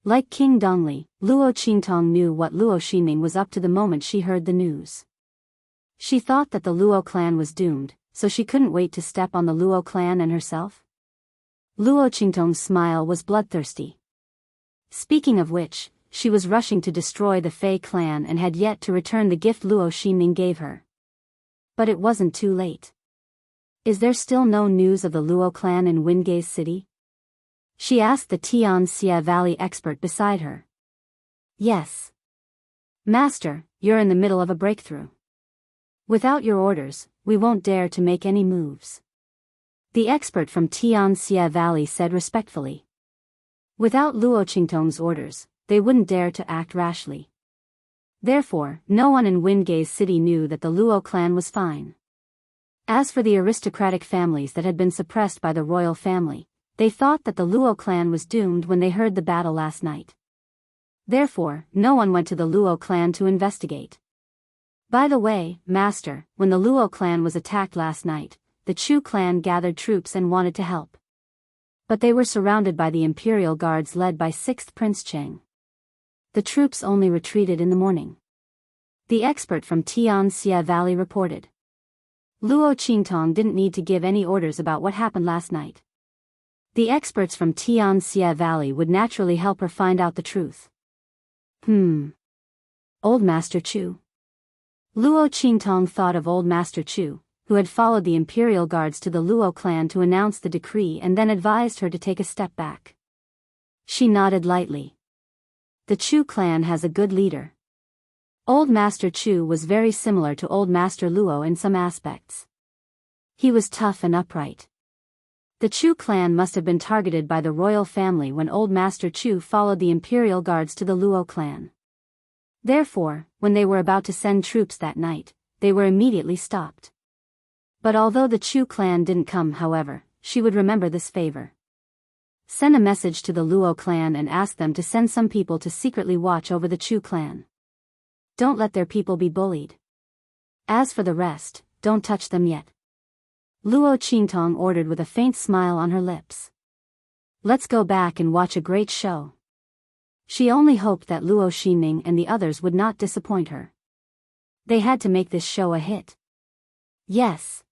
Like King Dongli, Luo Qingtong knew what Luo Xinming was up to the moment she heard the news. She thought that the Luo clan was doomed, so she couldn't wait to step on the Luo clan and herself. Luo Qingtong's smile was bloodthirsty. Speaking of which, she was rushing to destroy the Fei clan and had yet to return the gift Luo Xinming gave her. But it wasn't too late. Is there still no news of the Luo clan in Wingate City? She asked the Tianxia Valley expert beside her. Yes. Master, you're in the middle of a breakthrough. Without your orders, we won't dare to make any moves. The expert from Tianxia Valley said respectfully. Without Luo Qingtong's orders, they wouldn't dare to act rashly. Therefore, no one in Wingate City knew that the Luo clan was fine. As for the aristocratic families that had been suppressed by the royal family, they thought that the Luo clan was doomed when they heard the battle last night. Therefore, no one went to the Luo clan to investigate. By the way, Master, when the Luo clan was attacked last night, the Chu clan gathered troops and wanted to help. But they were surrounded by the imperial guards led by 6th Prince Cheng. The troops only retreated in the morning. The expert from Tianxia Valley reported. Luo Qingtong didn't need to give any orders about what happened last night. The experts from Tianxia Valley would naturally help her find out the truth. Old Master Chu. Luo Qingtong thought of Old Master Chu, who had followed the imperial guards to the Luo clan to announce the decree and then advised her to take a step back. She nodded lightly. The Chu clan has a good leader. Old Master Chu was very similar to Old Master Luo in some aspects. He was tough and upright. The Chu clan must have been targeted by the royal family when Old Master Chu followed the imperial guards to the Luo clan. Therefore, when they were about to send troops that night, they were immediately stopped. But although the Chu clan didn't come, however, she would remember this favor. Send a message to the Luo clan and ask them to send some people to secretly watch over the Chu clan. Don't let their people be bullied. As for the rest, don't touch them yet. Luo Qingtong ordered with a faint smile on her lips. Let's go back and watch a great show. She only hoped that Luo Xinming and the others would not disappoint her. They had to make this show a hit. Yes.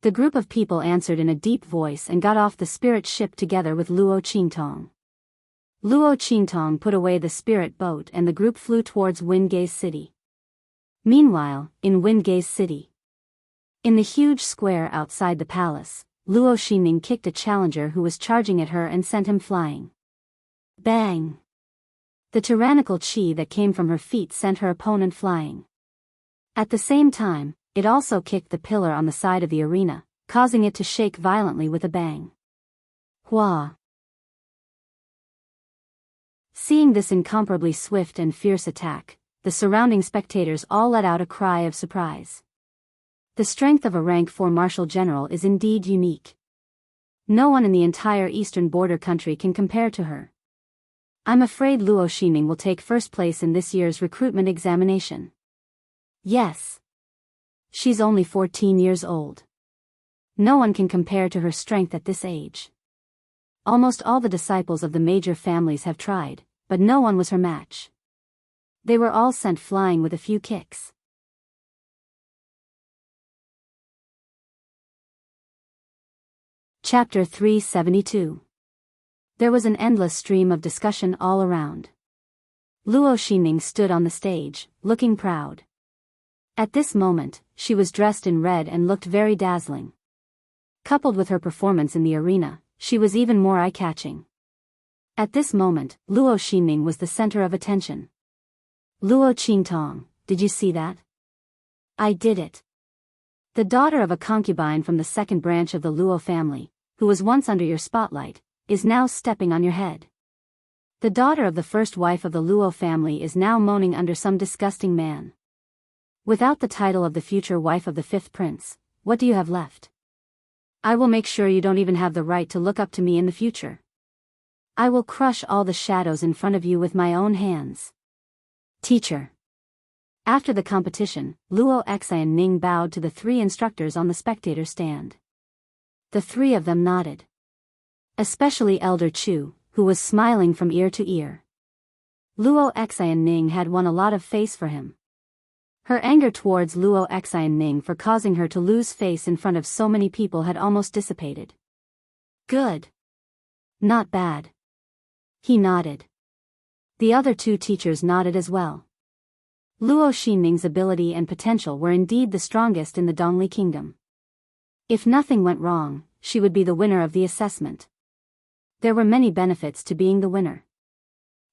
The group of people answered in a deep voice and got off the spirit ship together with Luo Qingtong. Luo Qingtong put away the spirit boat and the group flew towards Wingate City. Meanwhile, in Wingate City, in the huge square outside the palace, Luo Xinming kicked a challenger who was charging at her and sent him flying. Bang! The tyrannical chi that came from her feet sent her opponent flying. At the same time, it also kicked the pillar on the side of the arena, causing it to shake violently with a bang. Hua! Seeing this incomparably swift and fierce attack, the surrounding spectators all let out a cry of surprise. The strength of a rank 4 martial general is indeed unique. No one in the entire eastern border country can compare to her. I'm afraid Luo Xinming will take first place in this year's recruitment examination. Yes. She's only 14 years old. No one can compare to her strength at this age. Almost all the disciples of the major families have tried, but no one was her match. They were all sent flying with a few kicks. Chapter 372. There was an endless stream of discussion all around. Luo Xinming stood on the stage, looking proud. At this moment, she was dressed in red and looked very dazzling. Coupled with her performance in the arena, she was even more eye-catching. At this moment, Luo Xinming was the center of attention. Luo Qingtong, did you see that? I did it. The daughter of a concubine from the second branch of the Luo family, who was once under your spotlight, is now stepping on your head. The daughter of the first wife of the Luo family is now moaning under some disgusting man. Without the title of the future wife of the 5th prince, what do you have left? I will make sure you don't even have the right to look up to me in the future. I will crush all the shadows in front of you with my own hands. Teacher. After the competition, Luo Xi and Ning bowed to the 3 instructors on the spectator stand. The 3 of them nodded. Especially Elder Chu, who was smiling from ear to ear. Luo Xianning had won a lot of face for him. Her anger towards Luo Xianning for causing her to lose face in front of so many people had almost dissipated. Good. Not bad. He nodded. The other two teachers nodded as well. Luo Xinning's ability and potential were indeed the strongest in the Dongli Kingdom. If nothing went wrong, she would be the winner of the assessment. There were many benefits to being the winner.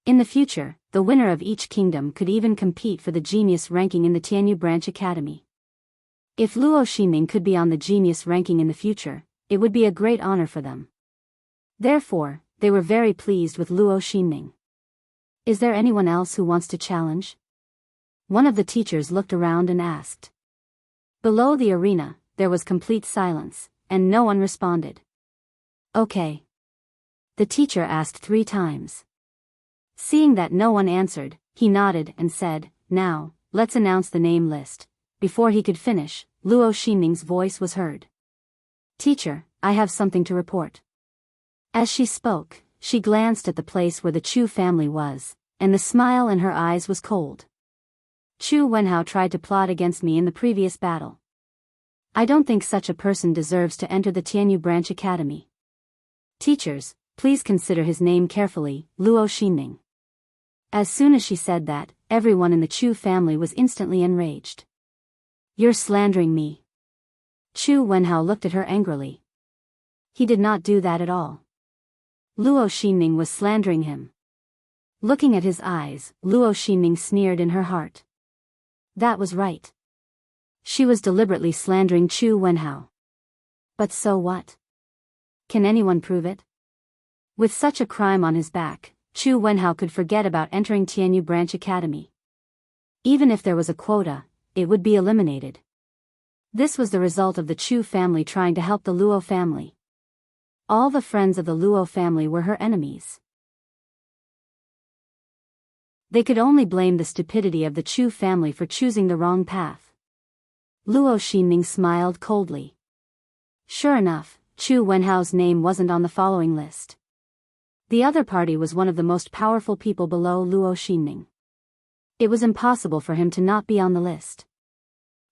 In the future, the winner of each kingdom could even compete for the genius ranking in the Tianyu Branch Academy. If Luo Xinning could be on the genius ranking in the future, it would be a great honor for them. Therefore, they were very pleased with Luo Xinning. Is there anyone else who wants to challenge? One of the teachers looked around and asked. Below the arena, there was complete silence, and no one responded. Okay. The teacher asked 3 times. Seeing that no one answered, he nodded and said, "Now, let's announce the name list." Before he could finish, Luo Xinning's voice was heard. "Teacher, I have something to report." As she spoke, she glanced at the place where the Chu family was, and the smile in her eyes was cold. Chu Wenhao tried to plot against me in the previous battle. I don't think such a person deserves to enter the Tianyu Branch Academy. Teachers, please consider his name carefully, Luo Xinning. As soon as she said that, everyone in the Chu family was instantly enraged. You're slandering me. Chu Wenhao looked at her angrily. He did not do that at all. Luo Xinning was slandering him. Looking at his eyes, Luo Xinning sneered in her heart. That was right. She was deliberately slandering Chu Wenhao. But so what? Can anyone prove it? With such a crime on his back, Chu Wenhao could forget about entering Tianyu Branch Academy. Even if there was a quota, it would be eliminated. This was the result of the Chu family trying to help the Luo family. All the friends of the Luo family were her enemies. They could only blame the stupidity of the Chu family for choosing the wrong path. Luo Xinning smiled coldly. Sure enough, Chu Wenhao's name wasn't on the following list. The other party was one of the most powerful people below Luo Xinning. It was impossible for him to not be on the list.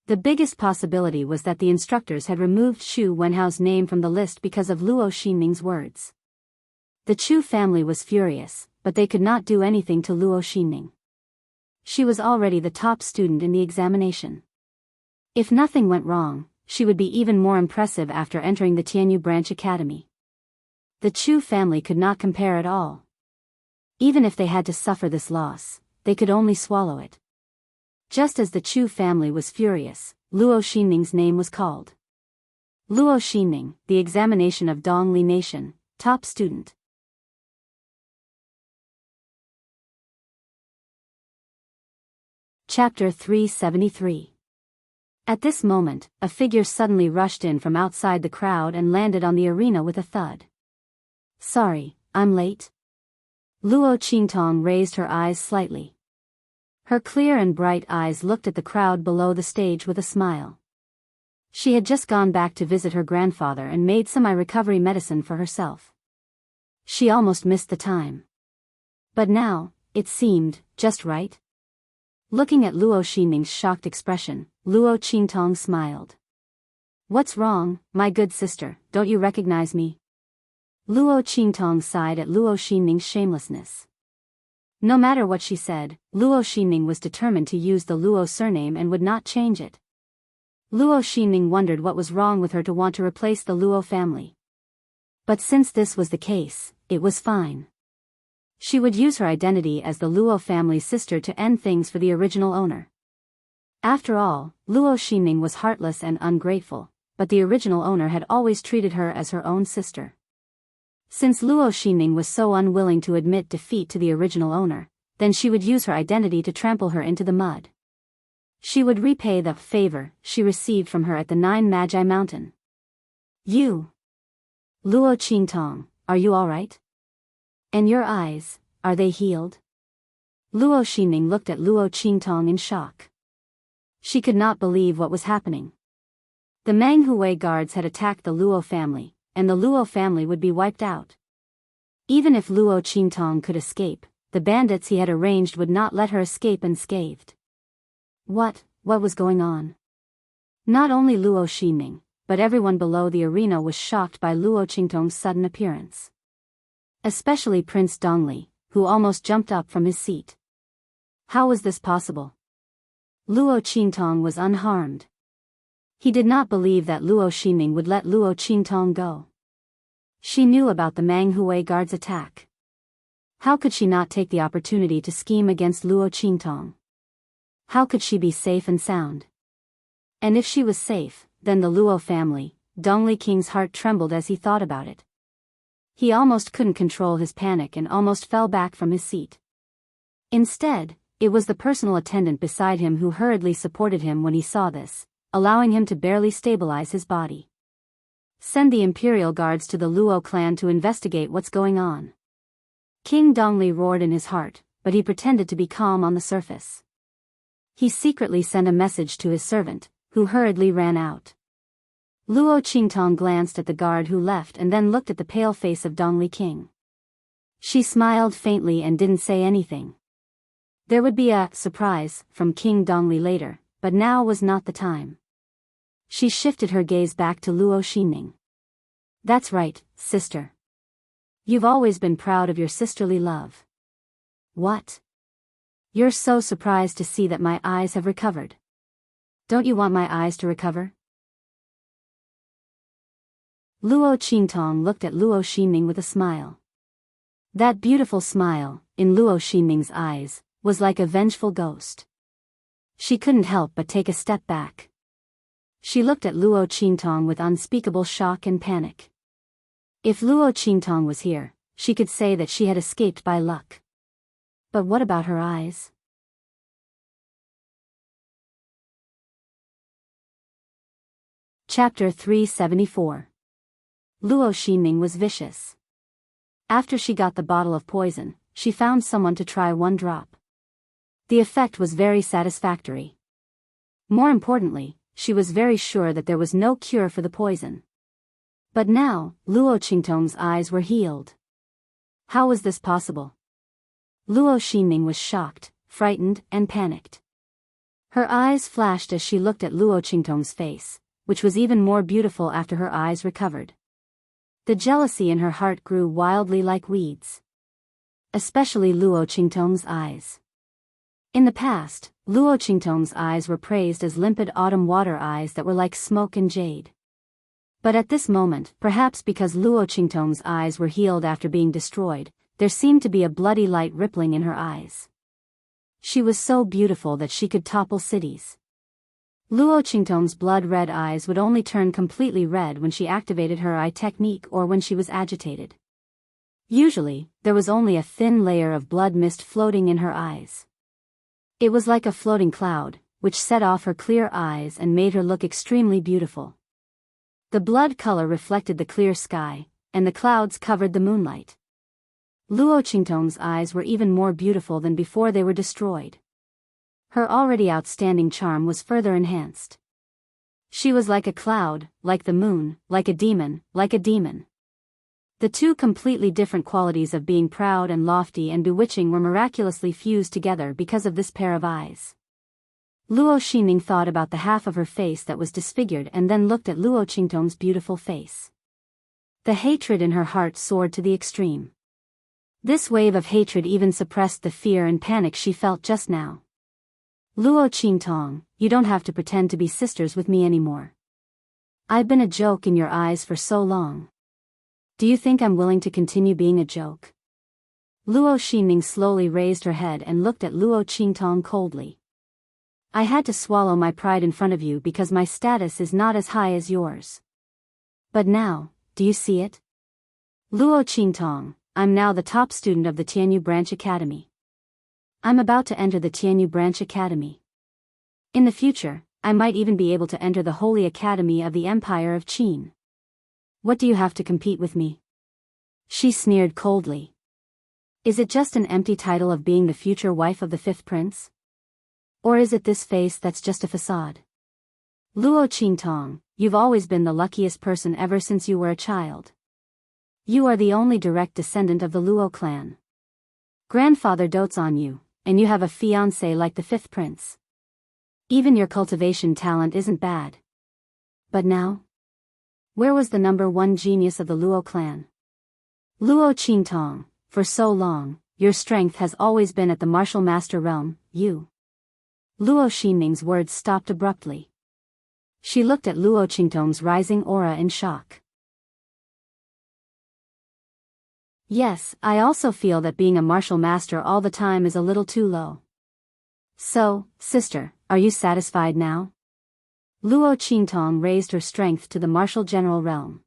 The biggest possibility was that the instructors had removed Chu Wenhao's name from the list because of Luo Xinning's words. The Chu family was furious, but they could not do anything to Luo Xinning. She was already the top student in the examination. If nothing went wrong, she would be even more impressive after entering the Tianyu Branch Academy. The Chu family could not compare at all. Even if they had to suffer this loss, they could only swallow it. Just as the Chu family was furious, Luo Xinning's name was called. Luo Xinning, the examination of Dongli Nation, top student. Chapter 373. At this moment, a figure suddenly rushed in from outside the crowd and landed on the arena with a thud. Sorry, I'm late. Luo Qingtong raised her eyes slightly. Her clear and bright eyes looked at the crowd below the stage with a smile. She had just gone back to visit her grandfather and made some eye recovery medicine for herself. She almost missed the time. But now, it seemed, just right. Looking at Luo Xinning's shocked expression, Luo Qingtong smiled. What's wrong, my good sister, don't you recognize me? Luo Qingtong sighed at Luo Xinning's shamelessness. No matter what she said, Luo Xinning was determined to use the Luo surname and would not change it. Luo Xinning wondered what was wrong with her to want to replace the Luo family. But since this was the case, it was fine. She would use her identity as the Luo family's sister to end things for the original owner. After all, Luo Xinning was heartless and ungrateful, but the original owner had always treated her as her own sister. Since Luo Xinning was so unwilling to admit defeat to the original owner, then she would use her identity to trample her into the mud. She would repay the favor she received from her at the 9 Magi Mountain. You! Luo Qingtong, are you alright? And your eyes, are they healed? Luo Xinning looked at Luo Qingtong in shock. She could not believe what was happening. The Manghui guards had attacked the Luo family, and the Luo family would be wiped out. Even if Luo Qingtong could escape, the bandits he had arranged would not let her escape unscathed. What was going on? Not only Luo Ximing, but everyone below the arena was shocked by Luo Qingtong's sudden appearance. Especially Prince Dongli, who almost jumped up from his seat. How was this possible? Luo Qingtong was unharmed. He did not believe that Luo Ximing would let Luo Qingtong go. She knew about the Manghui guard's attack. How could she not take the opportunity to scheme against Luo Qingtong? How could she be safe and sound? And if she was safe, then the Luo family, Dongli King's heart trembled as he thought about it. He almost couldn't control his panic and almost fell back from his seat. Instead, it was the personal attendant beside him who hurriedly supported him when he saw this, allowing him to barely stabilize his body. Send the imperial guards to the Luo clan to investigate what's going on. King Dongli roared in his heart, but he pretended to be calm on the surface. He secretly sent a message to his servant, who hurriedly ran out. Luo Qingtong glanced at the guard who left and then looked at the pale face of Dongli King. She smiled faintly and didn't say anything. There would be a surprise from King Dongli later, but now was not the time. She shifted her gaze back to Luo Ximing. That's right, sister. You've always been proud of your sisterly love. What? You're so surprised to see that my eyes have recovered. Don't you want my eyes to recover? Luo Qingtong looked at Luo Ximing with a smile. That beautiful smile, in Luo Ximing's eyes, was like a vengeful ghost. She couldn't help but take a step back. She looked at Luo Qingtong with unspeakable shock and panic. If Luo Qingtong was here, she could say that she had escaped by luck. But what about her eyes? Chapter 374. Luo Ximing was vicious. After she got the bottle of poison, she found someone to try one drop. The effect was very satisfactory. More importantly, she was very sure that there was no cure for the poison. But now, Luo Qingtong's eyes were healed. How was this possible? Luo Ximing was shocked, frightened, and panicked. Her eyes flashed as she looked at Luo Qingtong's face, which was even more beautiful after her eyes recovered. The jealousy in her heart grew wildly like weeds. Especially Luo Qingtong's eyes. In the past, Luo Qingtong's eyes were praised as limpid autumn water eyes that were like smoke and jade. But at this moment, perhaps because Luo Qingtong's eyes were healed after being destroyed, there seemed to be a bloody light rippling in her eyes. She was so beautiful that she could topple cities. Luo Qingtong's blood-red eyes would only turn completely red when she activated her eye technique or when she was agitated. Usually, there was only a thin layer of blood mist floating in her eyes. It was like a floating cloud, which set off her clear eyes and made her look extremely beautiful. The blood color reflected the clear sky, and the clouds covered the moonlight. Luo Qingtong's eyes were even more beautiful than before they were destroyed. Her already outstanding charm was further enhanced. She was like a cloud, like the moon, like a demon, like a demon. The two completely different qualities of being proud and lofty and bewitching were miraculously fused together because of this pair of eyes. Luo Ximing thought about the half of her face that was disfigured and then looked at Luo Qingtong's beautiful face. The hatred in her heart soared to the extreme. This wave of hatred even suppressed the fear and panic she felt just now. Luo Qingtong, you don't have to pretend to be sisters with me anymore. I've been a joke in your eyes for so long. Do you think I'm willing to continue being a joke? Luo Ximing slowly raised her head and looked at Luo Qingtong coldly. I had to swallow my pride in front of you because my status is not as high as yours. But now, do you see it? Luo Qingtong, I'm now the top student of the Tianyu Branch Academy. I'm about to enter the Tianyu Branch Academy. In the future, I might even be able to enter the Holy Academy of the Empire of Qin. What do you have to compete with me? She sneered coldly. Is it just an empty title of being the future wife of the fifth prince? Or is it this face that's just a facade? Luo Qingtong, you've always been the luckiest person ever since you were a child. You are the only direct descendant of the Luo clan. Grandfather dotes on you, and you have a fiancé like the fifth prince. Even your cultivation talent isn't bad. But now? Where was the number one genius of the Luo clan? Luo Qingtong, for so long, your strength has always been at the martial master realm, you. Luo Xinming's words stopped abruptly. She looked at Luo Qingtong's rising aura in shock. Yes, I also feel that being a martial master all the time is a little too low. So, sister, are you satisfied now? Luo Qingtong raised her strength to the martial general realm.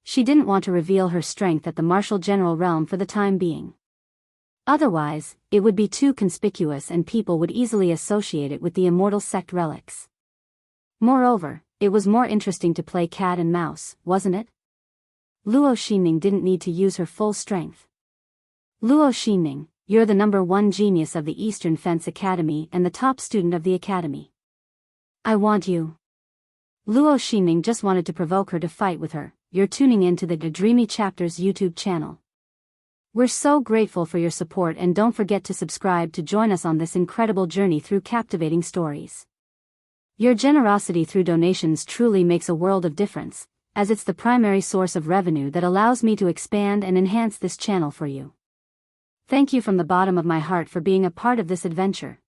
She didn't want to reveal her strength at the martial general realm for the time being. Otherwise, it would be too conspicuous and people would easily associate it with the immortal sect relics. Moreover, it was more interesting to play cat and mouse, wasn't it? Luo Xinming didn't need to use her full strength. Luo Xinming, you're the number one genius of the Eastern Fence Academy and the top student of the academy. I want you. Luo Xinming just wanted to provoke her to fight with her. You're tuning in to the Dreamy Chapters YouTube channel. We're so grateful for your support and don't forget to subscribe to join us on this incredible journey through captivating stories. Your generosity through donations truly makes a world of difference, as it's the primary source of revenue that allows me to expand and enhance this channel for you. Thank you from the bottom of my heart for being a part of this adventure.